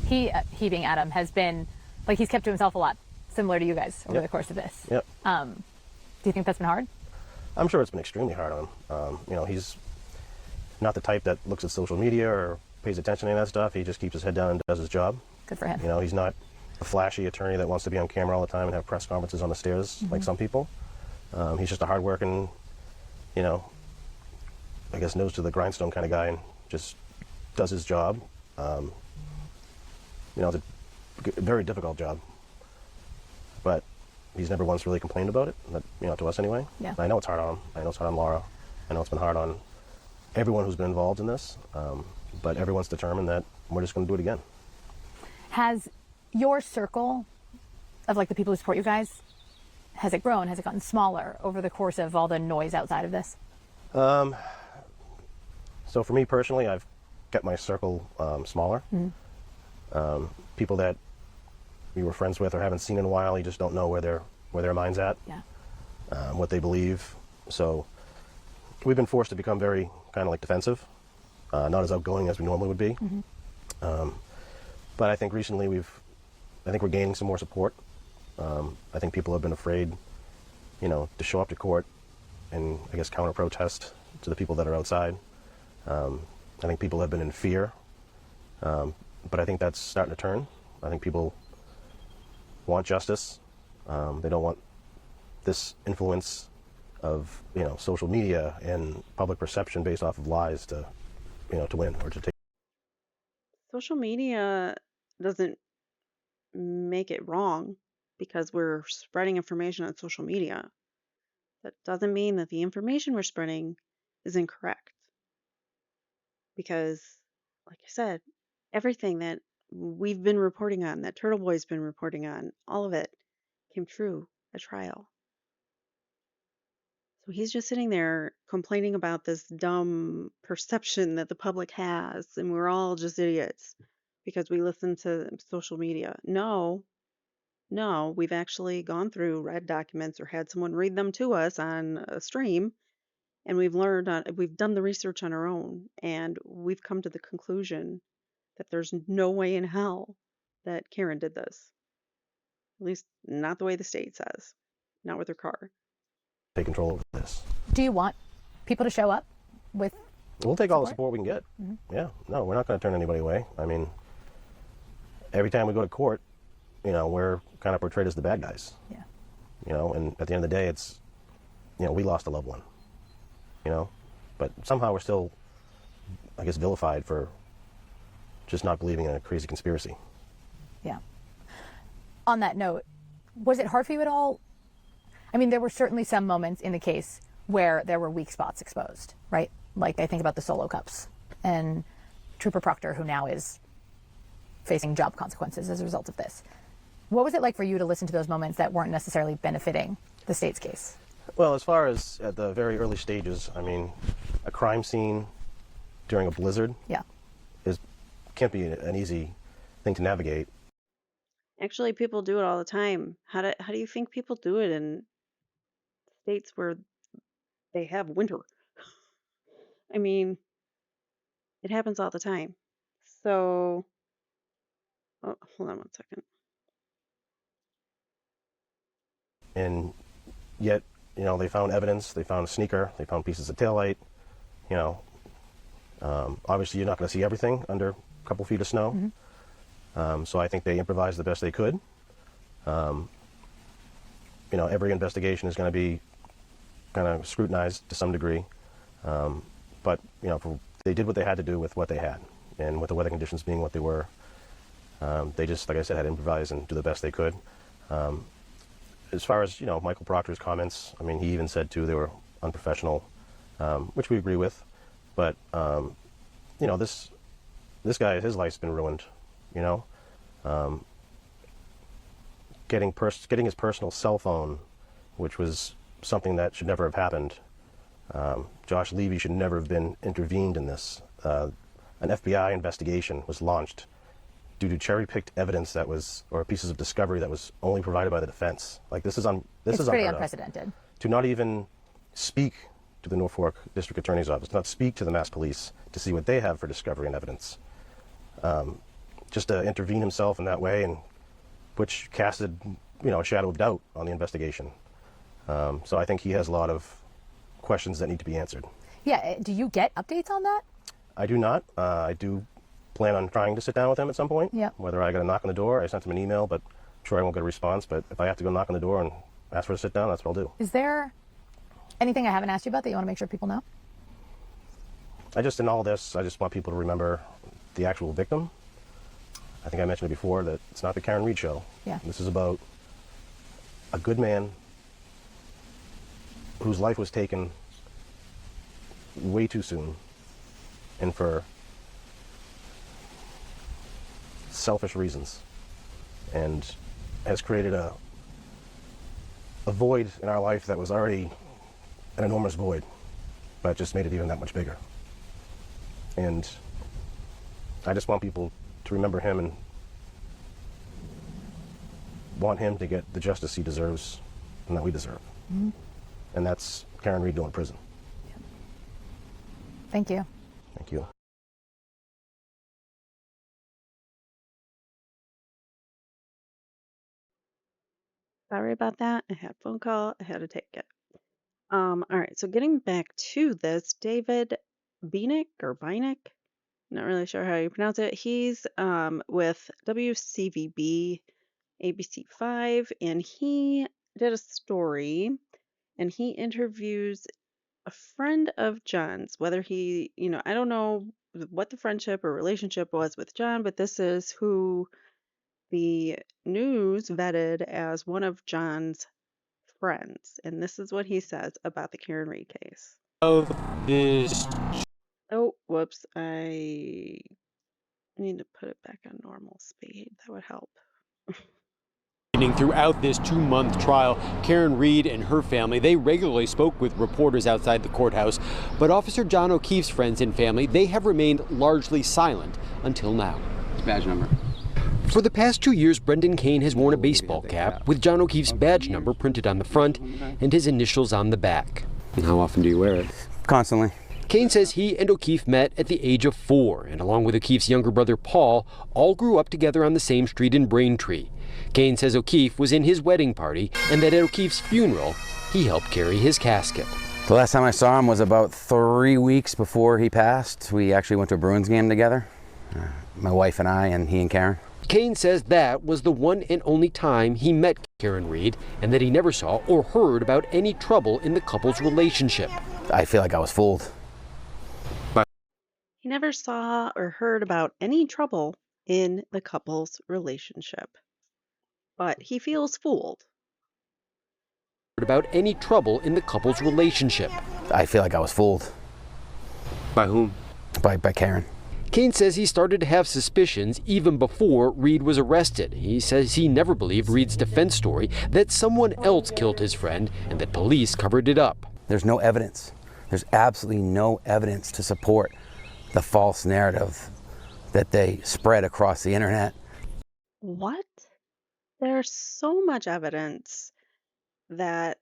He being Adam has been like he's kept to himself a lot, similar to you guys over the course of this. Yep. Do you think that's been hard? I'm sure it's been extremely hard on him. He's not the type that looks at social media or pays attention to any of that stuff. He just keeps his head down and does his job. Good for him. He's not a flashy attorney that wants to be on camera all the time and have press conferences on the stairs like some people. He's just a hardworking, I guess nose to the grindstone kind of guy, and just does his job. It's a very difficult job, but he's never once really complained about it, to us anyway. Yeah. I know it's hard on him. I know it's hard on Laura. I know it's been hard on everyone who's been involved in this, but everyone's determined that we're just going to do it again. Has your circle of the people who support you guys, has it grown? Has it gotten smaller over the course of all the noise outside of this? So for me personally, I've kept my circle smaller. People that we were friends with or haven't seen in a while, you just don't know where their mind's at, what they believe. So we've been forced to become very kind of like defensive, not as outgoing as we normally would be. But I think recently I think we're gaining some more support. I think people have been afraid, to show up to court and I guess counter protest to the people that are outside. I think people have been in fear, but I think that's starting to turn. I think people want justice. They don't want this influence of social media and public perception based off of lies to win or to take. Social media doesn't make it wrong because we're spreading information on social media. That doesn't mean that the information we're spreading is incorrect. Because, like I said, everything that we've been reporting on, that Turtle Boy's been reporting on, all of it came true at trial. So he's just sitting there complaining about this dumb perception that the public has, and we're all just idiots because we listen to social media. No, we've actually gone through, read documents, or had someone read them to us on a stream, and we've done the research on our own, and we've come to the conclusion that there's no way in hell that Karen did this. At least not the way the state says, not with her car. Take control over this. Do you want people to show up with We'll take all the support we can get. Yeah, no, we're not going to turn anybody away. I mean, every time we go to court, we're kind of portrayed as the bad guys. Yeah. And at the end of the day, it's, we lost a loved one. But somehow we're still, I guess, vilified for just not believing in a crazy conspiracy. Yeah. On that note, was it hard for you at all? I mean, there were certainly some moments in the case where there were weak spots exposed, right? Like I think about the solo cups and Trooper Proctor, who now is facing job consequences as a result of this. What was it like for you to listen to those moments that weren't necessarily benefiting the state's case? Well, as far as at the very early stages, I mean, a crime scene during a blizzard can't be an easy thing to navigate. Actually, people do it all the time. How do you think people do it in states where they have winter? I mean, it happens all the time. So, hold on one second. And yet, they found evidence, they found a sneaker, they found pieces of taillight. Obviously you're not going to see everything under a couple feet of snow. So I think they improvised the best they could. Every investigation is going to be kind of scrutinized to some degree. But, they did what they had to do with what they had. And with the weather conditions being what they were, they just, like I said, had to improvise and do the best they could. As far as, Michael Proctor's comments, I mean, he even said, too, they were unprofessional, which we agree with. But, this guy, his life's been ruined, getting his personal cell phone, which was something that should never have happened. Josh Levy should never have been intervened in this. An FBI investigation was launched due to cherry-picked evidence or pieces of discovery that was only provided by the defense. Like this is pretty unprecedented. To not even speak to the Norfolk District Attorney's Office, not speak to the Mass Police to see what they have for discovery and evidence. Just to intervene himself in that way, and which casted, a shadow of doubt on the investigation. So I think he has a lot of questions that need to be answered. Yeah. Do you get updates on that? I do not. I do plan on trying to sit down with him at some point. Yeah. Whether I got a knock on the door, I sent him an email, but I'm sure I won't get a response. But if I have to go knock on the door and ask for a sit down, that's what I'll do. Is there anything I haven't asked you about that you want to make sure people know? In all this, I just want people to remember the actual victim. I think I mentioned it before that it's not the Karen Reed show. Yeah. This is about a good man whose life was taken way too soon and for selfish reasons, and has created a void in our life that was already an enormous void, but just made it even that much bigger. And I just want people to remember him and want him to get the justice he deserves and that we deserve. And that's Karen Reed going to prison. Thank you. Thank you. Sorry about that. I had a phone call. I had to take it. All right. So getting back to this, David Bienick, not really sure how you pronounce it. He's with WCVB ABC5, and he did a story, and he interviews a friend of John's. Whether he, I don't know what the friendship or relationship was with John, but this is who the news vetted as one of John's friends. And this is what he says about the Karen Reed case. Oh, whoops. I need to put it back on normal speed. That would help. Throughout this 2-month trial, Karen Reed and her family, they regularly spoke with reporters outside the courthouse. But Officer John O'Keefe's friends and family, they have remained largely silent until now. Badge number. For the past 2 years, Brendan Kane has worn a baseball cap with John O'Keefe's badge number printed on the front and his initials on the back. And how often do you wear it? Constantly. Kane says he and O'Keefe met at the age of 4, and along with O'Keefe's younger brother Paul, all grew up together on the same street in Braintree. Kane says O'Keefe was in his wedding party and that at O'Keefe's funeral, he helped carry his casket. The last time I saw him was about 3 weeks before he passed. We actually went to a Bruins game together, my wife and I, and he and Karen. Kane says that was the one and only time he met Karen Reed, and that he never saw or heard about any trouble in the couple's relationship. I feel like I was fooled. He never saw or heard about any trouble in the couple's relationship, but he feels fooled. About any trouble in the couple's relationship. I feel like I was fooled. By whom? By Karen. Kane says he started to have suspicions even before Reed was arrested. He says he never believed Reed's defense story that someone else killed his friend and that police covered it up. There's no evidence. There's absolutely no evidence to support the false narrative that they spread across the internet. What? There's so much evidence that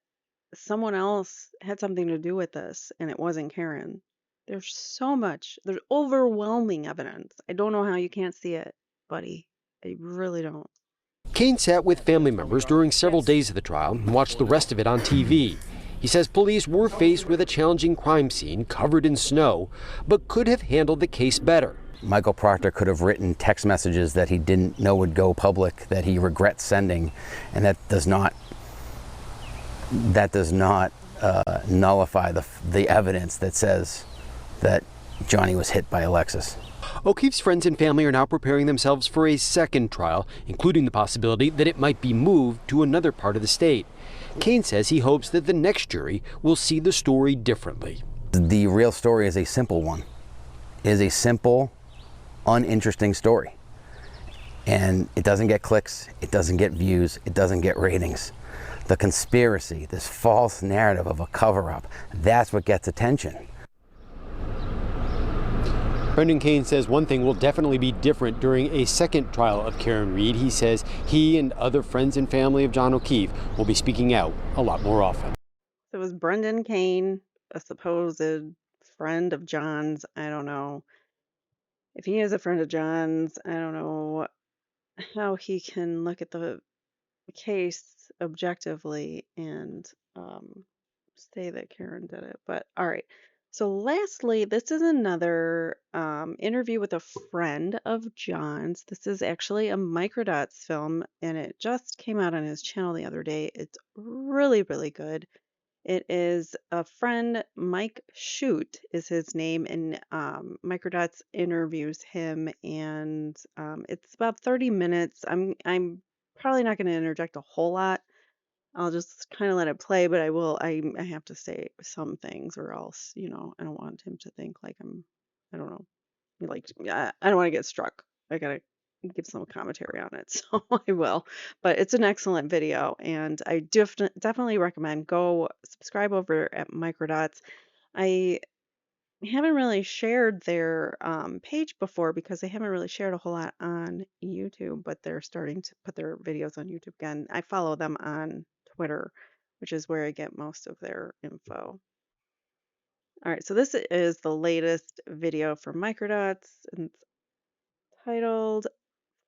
someone else had something to do with this and it wasn't Karen. There's overwhelming evidence. I don't know how you can't see it, buddy. I really don't. Kane sat with family members during several days of the trial and watched the rest of it on TV. He says police were faced with a challenging crime scene covered in snow, but could have handled the case better. Michael Proctor could have written text messages that he didn't know would go public, that he regrets sending, and that does not nullify the evidence that says that Johnny was hit by a Lexus. O'Keefe's friends and family are now preparing themselves for a second trial, including the possibility that it might be moved to another part of the state. Kane says he hopes that the next jury will see the story differently. The real story is a simple one. It is a simple, uninteresting story. And it doesn't get clicks, it doesn't get views, it doesn't get ratings. The conspiracy, this false narrative of a cover-up, that's what gets attention. Brendan Kane says one thing will definitely be different during a second trial of Karen Reed. He says he and other friends and family of John O'Keefe will be speaking out a lot more often. So it was Brendan Kane, a supposed friend of John's. I don't know. If he is a friend of John's, I don't know how he can look at the case objectively and say that Karen did it. But all right. So lastly, this is another interview with a friend of John's. This is actually a Microdots film, and it just came out on his channel the other day. It's really, really good. It is a friend, Mike Shoot is his name, and Microdots interviews him, and it's about 30 minutes. I'm probably not going to interject a whole lot. I'll just kind of let it play, but I have to say some things, or else, I don't want him to think like I don't know, like, yeah, I don't want to get struck. I gotta give some commentary on it, so I will. But it's an excellent video, and I definitely recommend go subscribe over at Microdots. I haven't really shared their page before because they haven't really shared a whole lot on YouTube, but they're starting to put their videos on YouTube again. I follow them on Twitter, which is where I get most of their info. All right, so this is the latest video from Microdots, and it's titled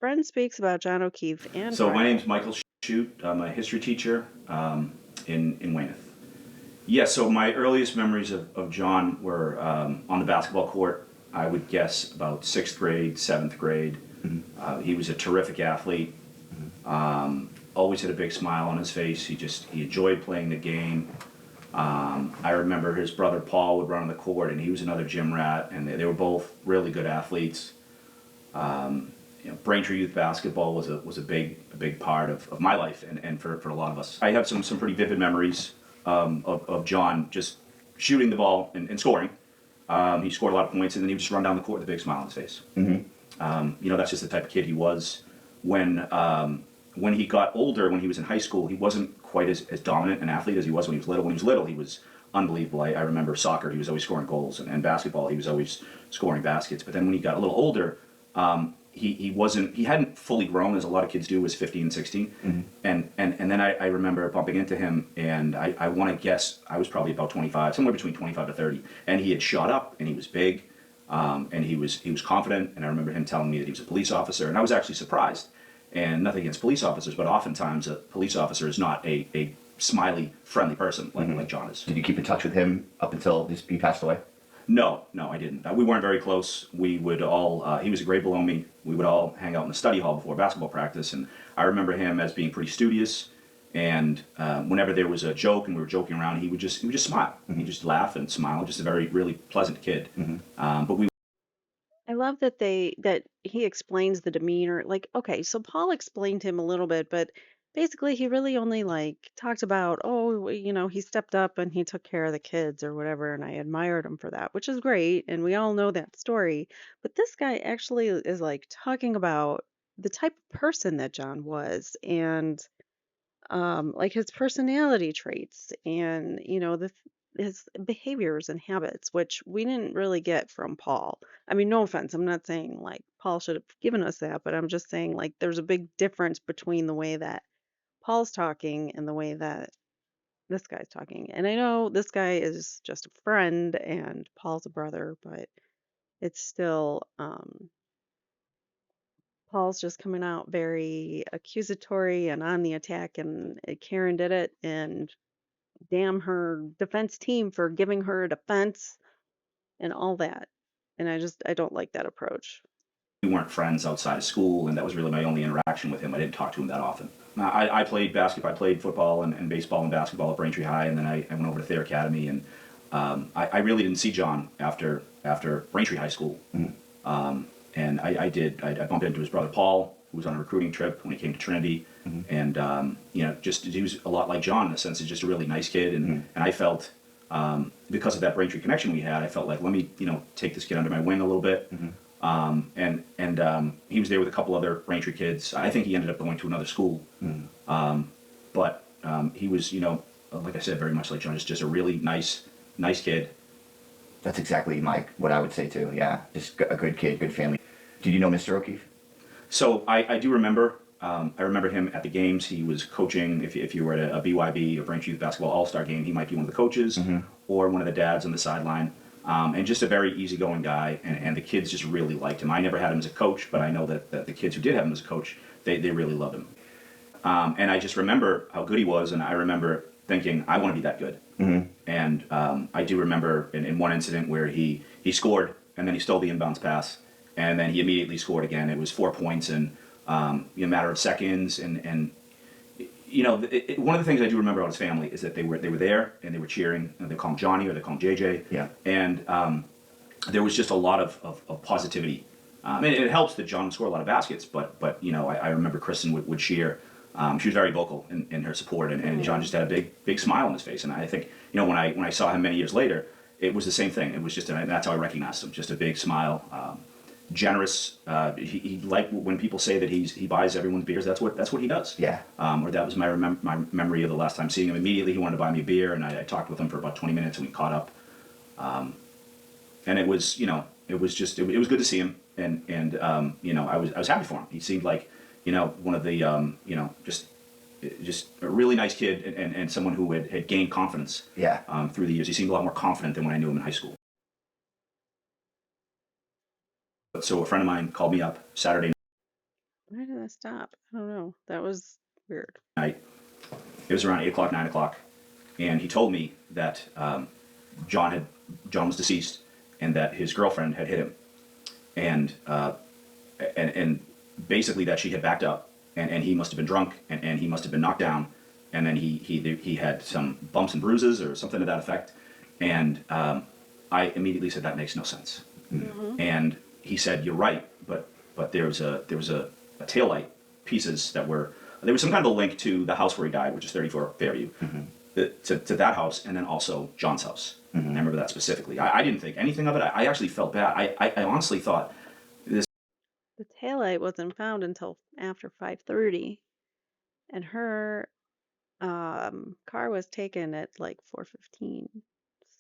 Friend Speaks About John O'Keefe and So my Trial. name's Michael Shute. I'm a history teacher in Weymouth. Yeah, so my earliest memories of John were on the basketball court. I would guess about 6th grade, 7th grade. He was a terrific athlete. Always had a big smile on his face. He enjoyed playing the game. I remember his brother Paul would run on the court, and he was another gym rat, and they were both really good athletes. Braintree youth basketball was a big part of my life and for a lot of us. I have some pretty vivid memories of John just shooting the ball and scoring. He scored a lot of points, and then he would just run down the court with a big smile on his face. That's just the type of kid he was. When he got older, when he was in high school, he wasn't quite as dominant an athlete as he was when he was little. When he was little, he was unbelievable. I remember soccer, he was always scoring goals, and basketball, he was always scoring baskets. But then when he got a little older, he hadn't fully grown as a lot of kids do as 15 and 16. And then I remember bumping into him, and I want to guess I was probably about 25, somewhere between 25 to 30. And he had shot up, and he was big, and he was confident. And I remember him telling me that he was a police officer, and I was actually surprised. And nothing against police officers, but oftentimes a police officer is not a smiley, friendly person like John is. Did you keep in touch with him up until he passed away? No, I didn't. We weren't very close. We would all, he was a grade below me. We would all hang out in the study hall before basketball practice, and I remember him as being pretty studious, and whenever there was a joke and we were joking around, he would just smile. He'd just laugh and smile, just a very, really pleasant kid. But we I love that he explains the demeanor. Like, okay, so Paul explained him a little bit, but basically he really only like talked about, oh, he stepped up and he took care of the kids or whatever, and I admired him for that, which is great, and we all know that story. But this guy actually is like talking about the type of person that John was, and like his personality traits, and his behaviors and habits, which we didn't really get from Paul. I mean, no offense, I'm not saying like Paul should have given us that, but I'm just saying like there's a big difference between the way that Paul's talking and the way that this guy's talking. And I know this guy is just a friend and Paul's a brother, but it's still Paul's just coming out very accusatory and on the attack, and Karen did it, and damn her defense team for giving her a defense and all that. And I don't like that approach. we weren't friends outside of school, and that was really my only interaction with him. I didn't talk to him that often. I played basketball. I played football and baseball and basketball at Braintree High, and then I went over to Thayer Academy, and I really didn't see John after Braintree High School. And I bumped into his brother Paul, who was on a recruiting trip when he came to Trinity, and just he was a lot like John in the sense he's just a really nice kid, and I felt because of that Braintree connection we had, I felt like let me take this kid under my wing a little bit. And he was there with a couple other Braintree kids. I think he ended up going to another school, but he was like I said, very much like John, just a really nice kid. That's exactly what I would say too. Yeah, just a good kid, good family. Did you know Mr. O'Keefe? So I do remember. I remember him at the games. He was coaching. If you were at a BYB, a Braintree Youth Basketball All-Star game, he might be one of the coaches or one of the dads on the sideline. And just a very easygoing guy, and the kids just really liked him. I never had him as a coach, but I know that the kids who did have him as a coach, they really loved him. And I just remember how good he was, and I remember thinking, I want to be that good. And I do remember in one incident where he scored, and then he stole the inbounds pass, and then he immediately scored again. It was 4 points in a matter of seconds, and one of the things I do remember about his family is that they were there and they were cheering, and they call him Johnny or they call him JJ. Yeah. And there was just a lot of positivity. And it helps that John would score a lot of baskets, but I remember Kristen would cheer. She was very vocal in her support, and John just had a big smile on his face. And I think when I saw him many years later, it was the same thing. It was just that's how I recognized him, just a big smile. Generous. He like when people say that he buys everyone's beers. That's what he does. Yeah. Or that was my memory of the last time seeing him. Immediately he wanted to buy me a beer, and I talked with him for about 20 minutes, and we caught up. And it was it was good to see him, and I was happy for him. He seemed like one of the just just a really nice kid and someone who had gained confidence through the years. He seemed a lot more confident than when I knew him in high school. So a friend of mine called me up Saturday Why did that stop? I don't know. That was weird. night. It was around 8 o'clock, 9 o'clock. And he told me that John was deceased and that his girlfriend had hit him. And basically that she had backed up and he must have been drunk and he must have been knocked down. And then he had some bumps and bruises or something to that effect. And I immediately said, that makes no sense. Mm-hmm. And he said, you're right, but there was a taillight pieces there was some kind of a link to the house where he died, which is 34 Fairview, to that house, and then also John's house. I remember that specifically. I didn't think anything of it. I actually felt bad. I honestly thought this. The taillight wasn't found until after 5:30, and her car was taken at like 4:15.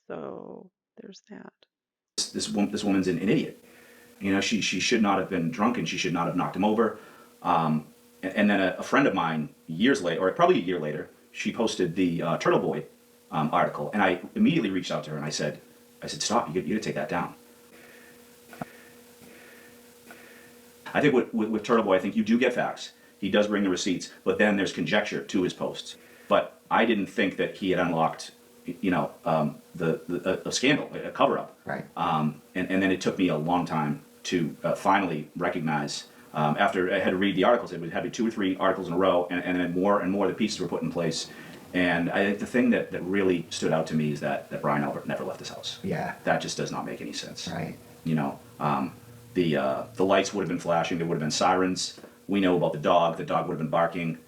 So there's that. This woman's an idiot. You know, she should not have been drunk and she should not have knocked him over. And then a friend of mine, years later, or probably a year later, she posted the Turtle Boy article, and I immediately reached out to her and I said, stop, you gotta take that down. I think with Turtle Boy, I think you do get facts. He does bring the receipts, but then there's conjecture to his posts. But I didn't think that he had unlocked, a scandal, a cover-up. Right. And then it took me a long time to finally recognize. After I had to read the articles, it had to be 2 or 3 articles in a row, and then more and more the pieces were put in place. And I think the thing that really stood out to me is that Brian Albert never left his house. Yeah. That just does not make any sense. Right. You know, the lights would have been flashing, there would have been sirens. We know about the dog would have been barking,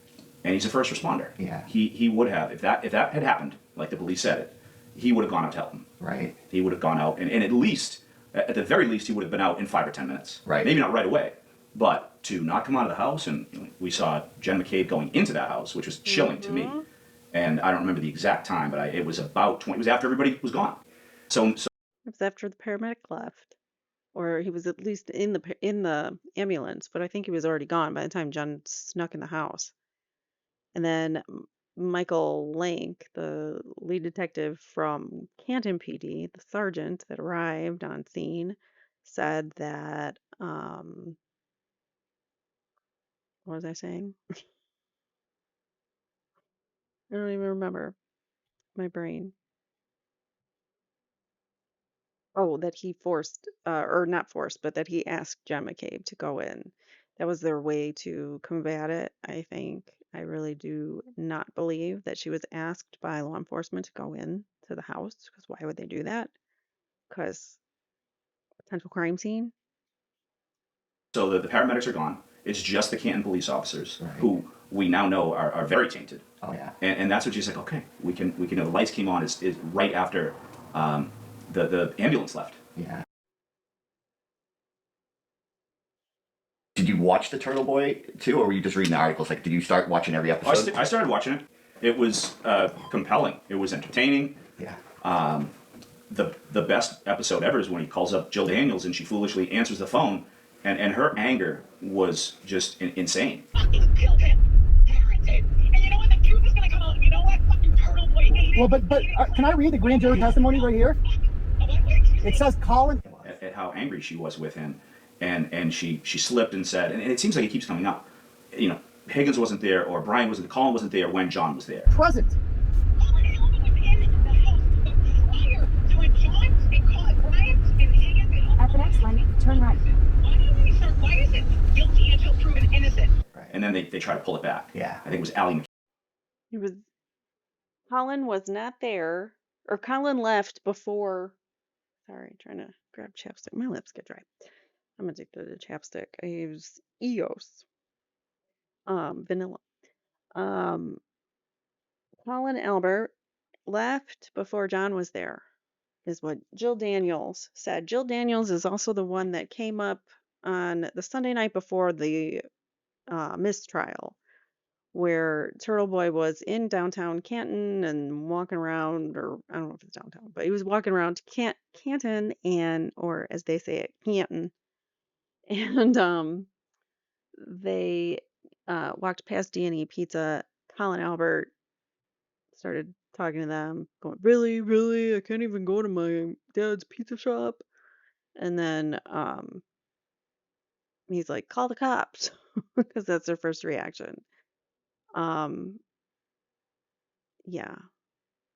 and he's a first responder. Yeah. He would have, if that had happened, like the police said it, he would have gone out to help him. Right. He would have gone out, and at the very least, he would have been out in 5 or 10 minutes. Right. Maybe not right away, but to not come out of the house, and we saw Jen McCabe going into that house, which was chilling to me. And I don't remember the exact time, but it was about 20. It was after everybody was gone. So It was after the paramedic left, or he was at least in the ambulance, but I think he was already gone by the time John snuck in the house. And then Michael Lank, the lead detective from Canton PD, the sergeant that arrived on scene, said that what was I saying? I don't even remember. My brain. Oh, that he forced, or not forced, but that he asked Jen McCabe to go in. That was their way to combat it, I think. I really do not believe that she was asked by law enforcement to go in to the house, because why would they do that? Because potential crime scene. So the paramedics are gone. It's just the Canton police officers who we now know are very tainted. Oh yeah. And that's what she's like. Okay, we can. The lights came on is right after the ambulance left. Yeah. Did you watch the Turtle Boy too, or were you just reading the articles? Like, did you start watching every episode? I started watching it. It was compelling. It was entertaining. Yeah. The best episode ever is when he calls up Jill Daniels and she foolishly answers the phone, and her anger was just insane. Fucking killed him. Parented. And you know what? The truth is gonna come out. You know what? Fucking Turtle Boy hated. Well, but can I read the grand jury testimony right here? It says Colin. At how angry she was with him, and she slipped and said, and it seems like it keeps coming up. You know, Higgins wasn't there, or Brian wasn't. Colin wasn't there when John was there. Present. Colin Albert was in the house, but prior to when John and Colin, Brian and Higgins. At the next line, turn right. Why is it guilty until proven innocent? And then they try to pull it back. Yeah. I think it was Allie. Colin was not there, or Colin left before. Sorry, trying to grab chapstick. My lips get dry. I'm addicted to chapstick. I use EOS. Vanilla. Colin Albert left before John was there, is what Jill Daniels said. Jill Daniels is also the one that came up on the Sunday night before the mistrial, where Turtle Boy was in downtown Canton and walking around, or I don't know if it's downtown, but he was walking around Canton, and, or as they say it, Canton, and they walked past D&E Pizza. Colin Albert started talking to them, going, "Really, really, I can't even go to my dad's pizza shop." And then he's like, "Call the cops," because that's their first reaction. Um, yeah,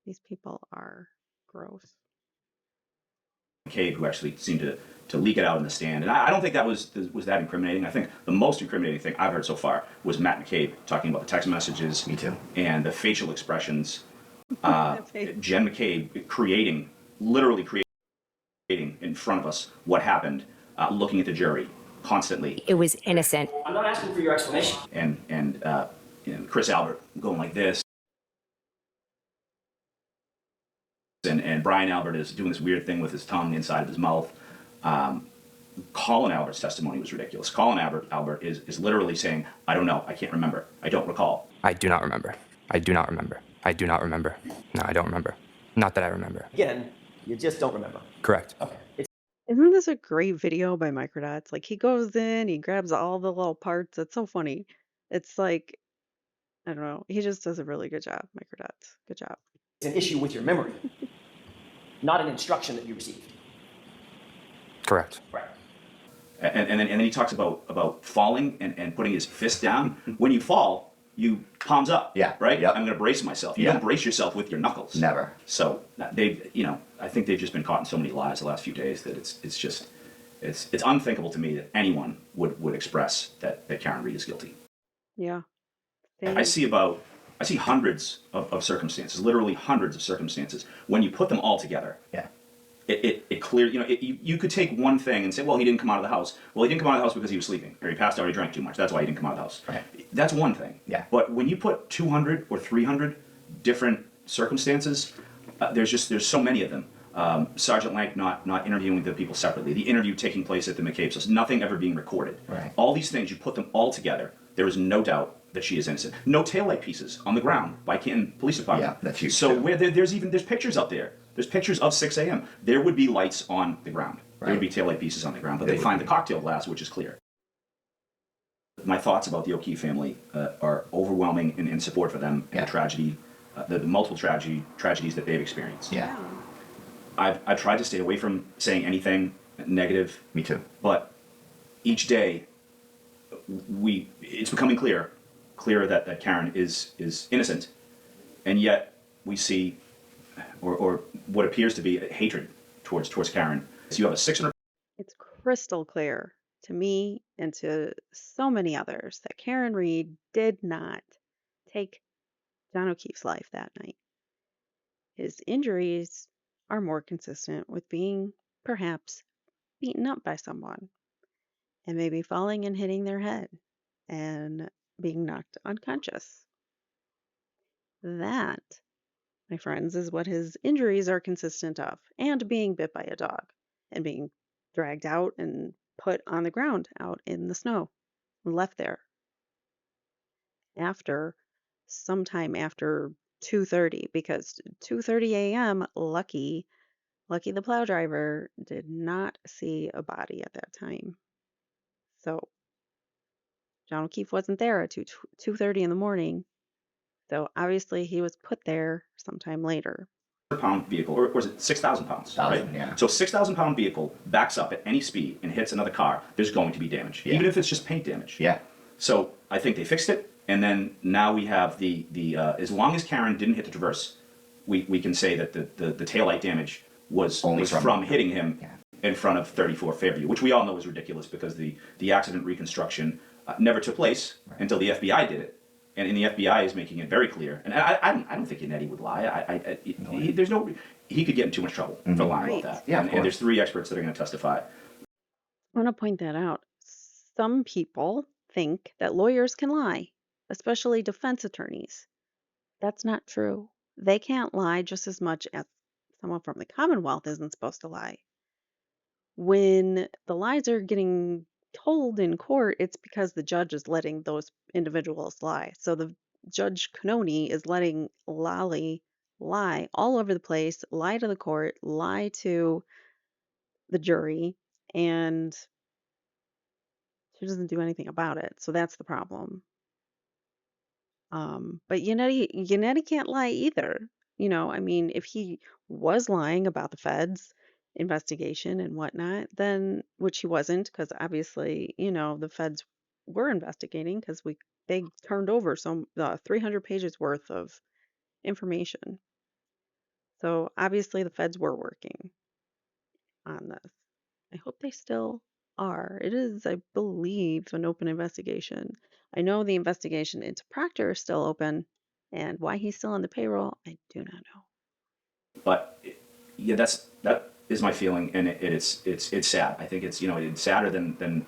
these people are gross. McCabe, who actually seemed to leak it out in the stand. And I don't think that was that incriminating. I think the most incriminating thing I've heard so far was Matt McCabe talking about the text messages. Me too. And the facial expressions. Jen McCabe literally creating in front of us what happened, looking at the jury constantly. It was innocent. I'm not asking for your explanation. And Chris Albert going like this. And Brian Albert is doing this weird thing with his tongue inside of his mouth. Colin Albert's testimony was ridiculous. Colin Albert is literally saying, "I don't know. I can't remember. I don't recall." I do not remember. I do not remember. I do not remember. No, I don't remember. Not that I remember. Again, you just don't remember. Correct. Okay. Isn't this a great video by Microdots? Like, he goes in, he grabs all the little parts. It's so funny. It's like, I don't know. He just does a really good job, Microdots. Good job. It's an issue with your memory, not an instruction that you received. Correct. Right. And then he talks about falling and putting his fist down. When you fall, you palms up. Yeah. Right? Yep. I'm going to brace myself. You don't brace yourself with your knuckles. Never. So I think they've just been caught in so many lies the last few days that it's unthinkable to me that anyone would express that Karen Read is guilty. Yeah. I see hundreds of circumstances, literally hundreds of circumstances. When you put them all together, it clears. You could take one thing and say, well, he didn't come out of the house. Well, he didn't come out of the house because he was sleeping, or he passed out, or he drank too much. That's why he didn't come out of the house. Right. That's one thing. Yeah. But when you put 200 or 300 different circumstances, there's so many of them. Sergeant Lank not interviewing the people separately, the interview taking place at the McCabe house, nothing ever being recorded. Right. All these things, you put them all together, there is no doubt that she is innocent. No taillight pieces on the ground by Canton Police Department. Yeah, that's huge. So too. where there's pictures out there. There's pictures of 6 a.m. There would be lights on the ground. Right. There would be taillight pieces on the ground, but they find the cocktail glass, which is clear. My thoughts about the O'Keefe family are overwhelming in support for them and the tragedy, the multiple tragedies that they've experienced. Yeah. I've tried to stay away from saying anything negative. Me too. But each day, it's becoming clearer that Karen is innocent, and yet we see, or what appears to be hatred towards Karen. So you have a 600. It's crystal clear to me and to so many others that Karen Read did not take John O'Keefe's life that night. His injuries are more consistent with being perhaps beaten up by someone and maybe falling and hitting their head and being knocked unconscious. That, my friends, is what his injuries are consistent of, and being bit by a dog and being dragged out and put on the ground out in the snow and left there sometime after 2:30, because 2:30 a.m. Lucky the plow driver did not see a body at that time. So John O'Keefe wasn't there at 2:30 in the morning. So obviously he was put there sometime later. Pound vehicle, or was it 6,000 pounds? Right. Yeah. So 6,000 pound vehicle backs up at any speed and hits another car. There's going to be damage, even if it's just paint damage. Yeah. So I think they fixed it, and then now we have the as long as Karen didn't hit the traverse, we can say that the taillight damage was Only from hitting him in front of 34 Fairview, which we all know is ridiculous because the accident reconstruction never took place until the FBI did it. And the FBI is making it very clear. And I don't think Yannetti would lie. He could get in too much trouble for lying about that. Yeah, and there's 3 experts that are going to testify. I want to point that out. Some people think that lawyers can lie, especially defense attorneys. That's not true. They can't lie just as much as someone from the Commonwealth isn't supposed to lie. When the lies are getting told in court, it's because the judge is letting those individuals lie. So the Judge Canoni is letting Lolly lie all over the place, lie to the court, lie to the jury, and she doesn't do anything about it. So that's the problem. But Yannetti can't lie either. I mean, if he was lying about the feds investigation and whatnot, then which he wasn't, because obviously, the feds were investigating because they turned over some 300 pages worth of information. So obviously the feds were working on this. I hope they still are. It is, I believe, an open investigation. I know the investigation into Proctor is still open, and why he's still on the payroll, I do not know. But yeah, that is my feeling, and it's sad. I think it's sadder than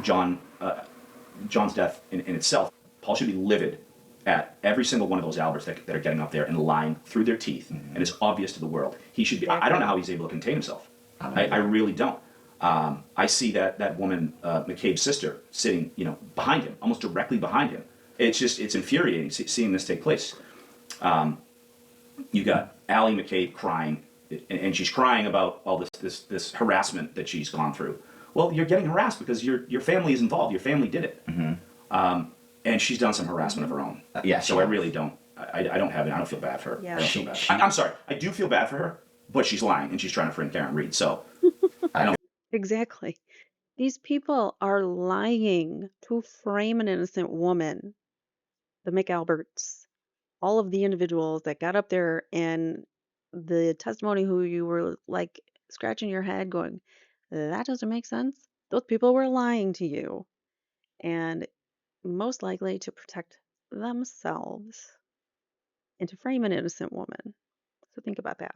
John's death in itself. Paul should be livid at every single one of those Alberts that are getting up there and lying through their teeth, and it's obvious to the world. He should be. I don't know how he's able to contain himself. I really don't. I see that woman, McCabe's sister, sitting behind him, almost directly behind him. It's infuriating seeing this take place. You got Allie McCabe crying, and she's crying about all this harassment that she's gone through. Well, you're getting harassed because your family is involved. Your family did it, and she's done some harassment of her own. So I really don't. I don't have it. I don't feel bad for her. Yeah. I don't feel bad. I'm sorry. I do feel bad for her, but she's lying and she's trying to frame Karen Reed. So I don't. Exactly. These people are lying to frame an innocent woman. The McAlberts, all of the individuals that got up there, and the testimony who you were like scratching your head going, that doesn't make sense. Those people were lying to you, and most likely to protect themselves and to frame an innocent woman. So think about that.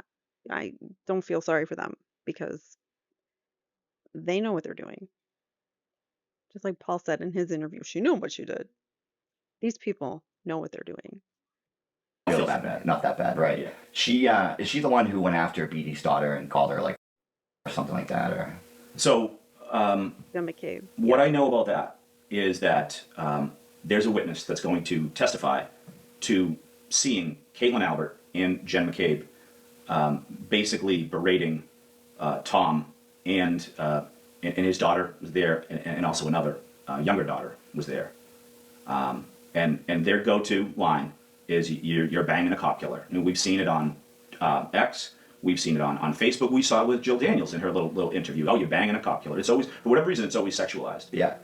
I don't feel sorry for them because they know what they're doing. Just like Paul said in his interview, she knew what she did. These people know what they're doing. Feel that bad. Not that bad, right? Yeah. She is she the one who went after Beatty's daughter and called her like or something like that, or So McCabe. what I know about that is that there's a witness that's going to testify to seeing Caitlin Albert and Jen McCabe basically berating Tom and his daughter was there, and also another younger daughter was there. And their go-to line is you're banging a cop killer. And we've seen it on X. We've seen it on Facebook. We saw it with Jill Daniels in her little interview. Oh, you're banging a cop killer. It's always, for whatever reason, it's always sexualized. Yeah.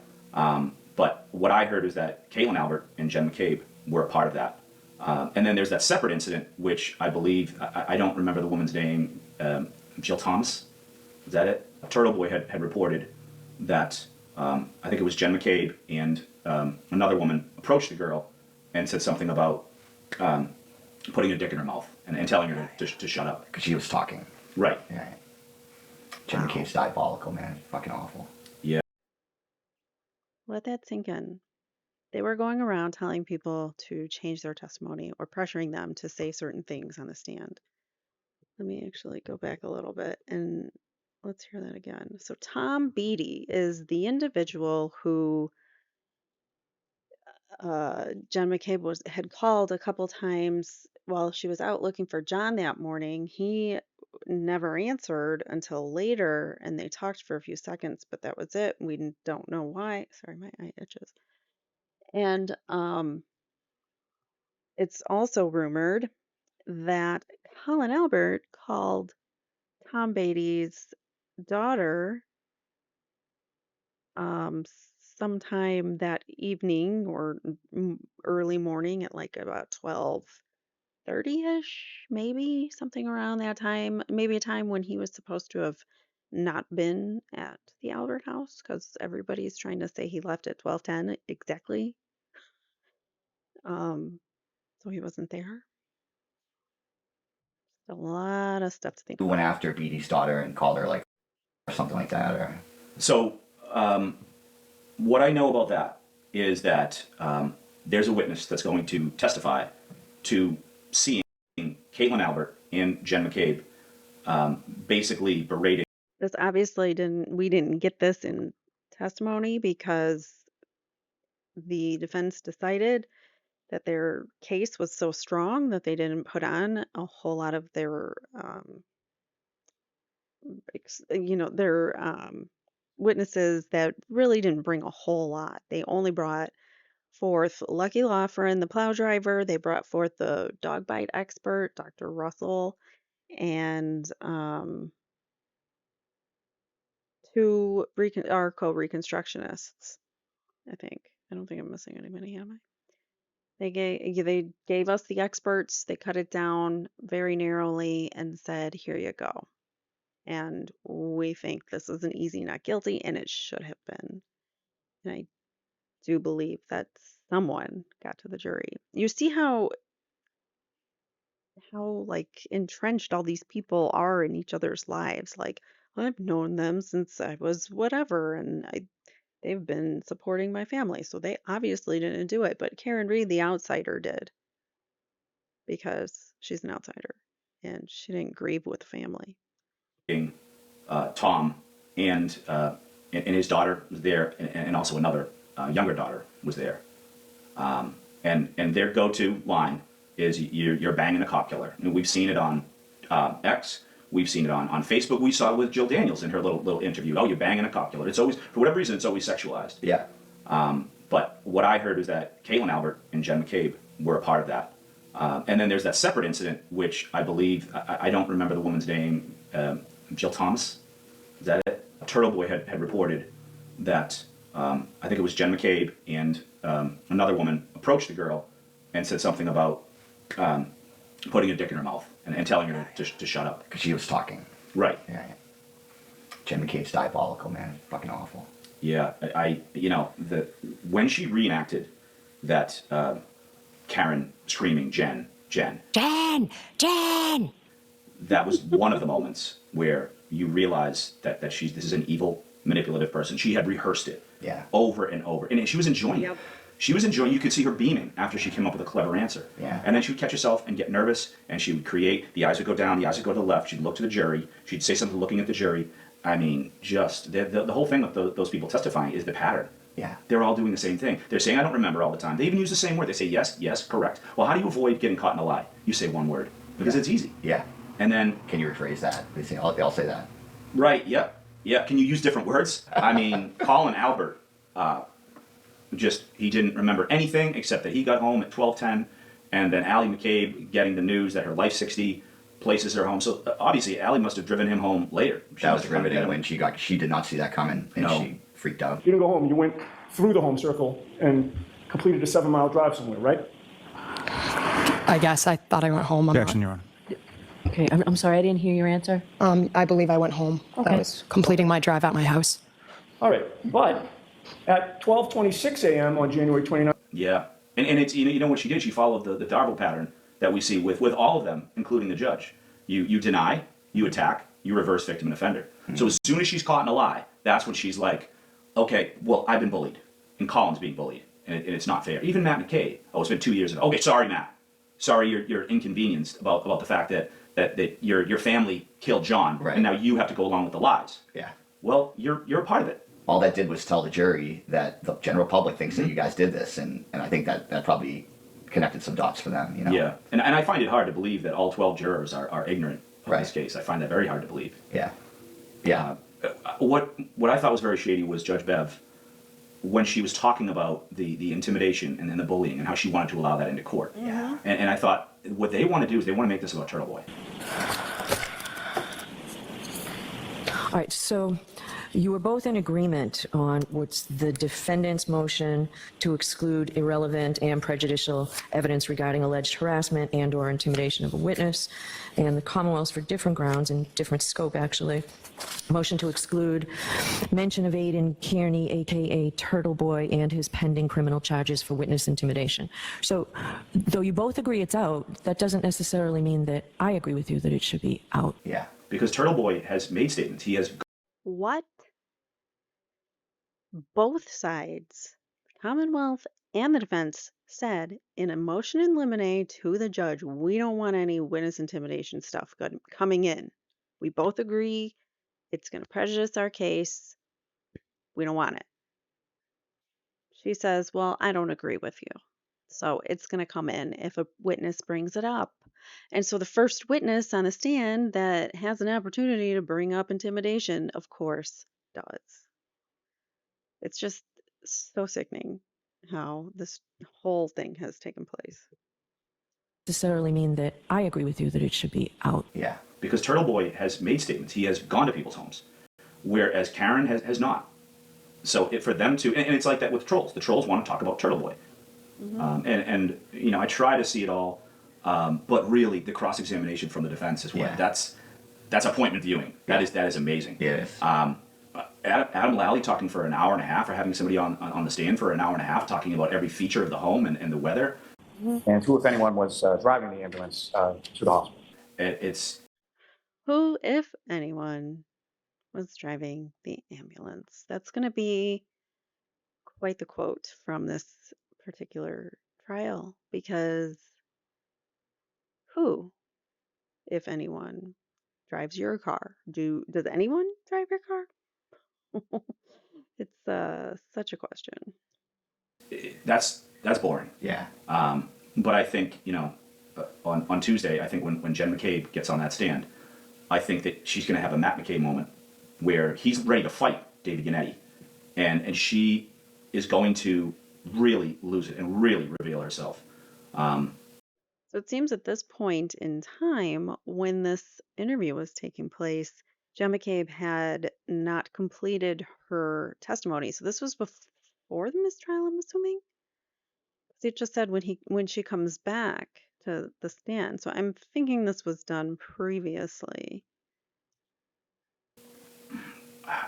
But what I heard is that Caitlin Albert and Jen McCabe were a part of that. And then there's that separate incident, which I believe, I don't remember the woman's name, Jill Thomas. Is that it? Turtle Boy had reported that I think it was Jen McCabe and another woman approached the girl and said something about putting a dick in her mouth and telling her to shut up. Because she was talking. Right. Yeah. Jen McCabe's diabolical, man. Fucking awful. Yeah. Let that sink in. They were going around telling people to change their testimony or pressuring them to say certain things on the stand. Let me actually go back a little bit and let's hear that again. So Tom Beatty is the individual who Jen McCabe had called a couple times while she was out looking for John that morning. He never answered until later, and they talked for a few seconds, but that was it. We don't know why. Sorry, my eye itches. And it's also rumored that Colin Albert called Tom Beatty's daughter sometime that evening or early morning at like about 12:30ish, maybe something around that time, maybe a time when he was supposed to have not been at the Albert house because everybody's trying to say he left at 12:10 exactly. So he wasn't there. A lot of stuff to think Who about. went after Beatty's daughter and called her like or something like that, or So what I know about that is that there's a witness that's going to testify to seeing Caitlin Albert and Jen McCabe basically berating. This obviously we didn't get this in testimony because the defense decided that their case was so strong that they didn't put on a whole lot of their witnesses that really didn't bring a whole lot. They only brought forth Lucky Laughran, the plow driver. They brought forth the dog bite expert, Dr. Russell, and two co-reconstructionists, I think. I don't think I'm missing anybody, am I? They gave us the experts. They cut it down very narrowly and said, "Here you go." And we think this is an easy not guilty, and it should have been. And I do believe that someone got to the jury. You see how like entrenched all these people are in each other's lives. Like, I've known them since I was whatever, and they've been supporting my family, so they obviously didn't do it. But Karen Reed, the outsider, did, because she's an outsider and she didn't grieve with family. Tom and his daughter was there, and also another younger daughter was there. And their go-to line is you're banging a cop killer. And we've seen it on X. We've seen it on Facebook. We saw it with Jill Daniels in her little interview. Oh, you're banging a cop killer. It's always, for whatever reason, it's always sexualized. Yeah. But what I heard is that Caitlin Albert and Jen McCabe were a part of that. And then there's that separate incident, which I believe, I don't remember the woman's name, Jill Thomas. Is that it? Turtle Boy had reported that I think it was Jen McCabe and another woman approached the girl and said something about putting a dick in her mouth and telling her to shut up. Because she was talking. Right. Yeah. Jen McCabe's diabolical, man. Fucking awful. Yeah. When she reenacted that Karen screaming, Jen, Jen! that was one of the moments where you realize that this is an evil, manipulative person. She had rehearsed it over and over. And she was enjoying it. She was enjoying. You could see her beaming after she came up with a clever answer. Yeah. And then she would catch herself and get nervous, and she would create, the eyes would go down, the eyes would go to the left, she'd look to the jury, she'd say something looking at the jury. I mean, just, the whole thing with those people testifying is the pattern. Yeah. They're all doing the same thing. They're saying, I don't remember all the time. They even use the same word. They say, yes, yes, correct. Well, how do you avoid getting caught in a lie? You say one word. Because it's easy. Yeah. And then... Can you rephrase that? They all say that. Right, yeah. Yeah, can you use different words? I mean, Colin Albert, he didn't remember anything except that he got home at 12:10, and then Allie McCabe getting the news that her Life 60 places her home. So obviously, Allie must have driven him home later. That was riveting when she did not see that coming, and she freaked out. You didn't go home. You went through the home circle and completed a 7-mile drive somewhere, right? I guess I thought I went home. Objection, Your Honor. Okay, I'm sorry, I didn't hear your answer. I believe I went home. Okay. I was completing my drive at my house. All right, but at 12:26 a.m. on January 29th. Yeah, and it's you know what she did? She followed the Darvel pattern that we see with all of them, including the judge. You deny, you attack, you reverse victim and offender. Mm-hmm. So as soon as she's caught in a lie, that's when she's like, okay, well, I've been bullied, and Colin's being bullied, and it's not fair. Even Matt McKay. Oh, it's been 2 years ago. Okay, sorry, Matt. Sorry, you're inconvenienced about the fact that your family killed John, right, and now you have to go along with the lies. Yeah. Well, you're a part of it. All that did was tell the jury that the general public thinks that you guys did this, and I think that probably connected some dots for them, you know? Yeah, and I find it hard to believe that all 12 jurors are ignorant of this case. I find that very hard to believe. Yeah. Yeah. What I thought was very shady was Judge Bev, when she was talking about the intimidation and the bullying and how she wanted to allow that into court. Yeah. And I thought, what they want to do is they want to make this about Turtle Boy. All right, so you were both in agreement on what's the defendant's motion to exclude irrelevant and prejudicial evidence regarding alleged harassment and or intimidation of a witness, and the Commonwealth's for different grounds and different scope, actually. Motion to exclude mention of Aiden Kearney, a.k.a. Turtle Boy, and his pending criminal charges for witness intimidation. So, though you both agree it's out, that doesn't necessarily mean that I agree with you that it should be out. Yeah, because Turtle Boy has made statements. He has... What? Both sides, the Commonwealth and the defense, said in a motion in limine to the judge, we don't want any witness intimidation stuff coming in. We both agree it's going to prejudice our case. We don't want it. She says, well, I don't agree with you. So it's going to come in if a witness brings it up. And so the first witness on the stand that has an opportunity to bring up intimidation, of course, does. It's just so sickening. how this whole thing has taken place. Necessarily mean that I agree with you that it should be out. Yeah, because Turtle Boy has made statements. He has gone to people's homes, whereas Karen has not. So for them to, and it's like that with trolls. The trolls want to talk about Turtle Boy. And you know, I try to see it all, but really the cross-examination from the defense is what that's appointment viewing. That is amazing. Yes. Adam Lally talking for an hour and a half, or having somebody on the stand for an hour and a half talking about every feature of the home and the weather. And who, if anyone, was driving the ambulance to the hospital? It's Who, if anyone, was driving the ambulance? That's going to be quite the quote from this particular trial, because who, if anyone, drives your car? Does anyone drive your car? It's such a question. that's boring. Yeah. But I think, you know, on Tuesday, I think when Jen McCabe gets on that stand, I think that she's going to have a Matt McCabe moment where he's ready to fight David Yannetti, and she is going to really lose it and really reveal herself. So it seems at this point in time, when this interview was taking place, Jen McCabe had not completed her testimony. So this was before the mistrial, I'm assuming. 'Cause it just said when she comes back to the stand. So I'm thinking this was done previously.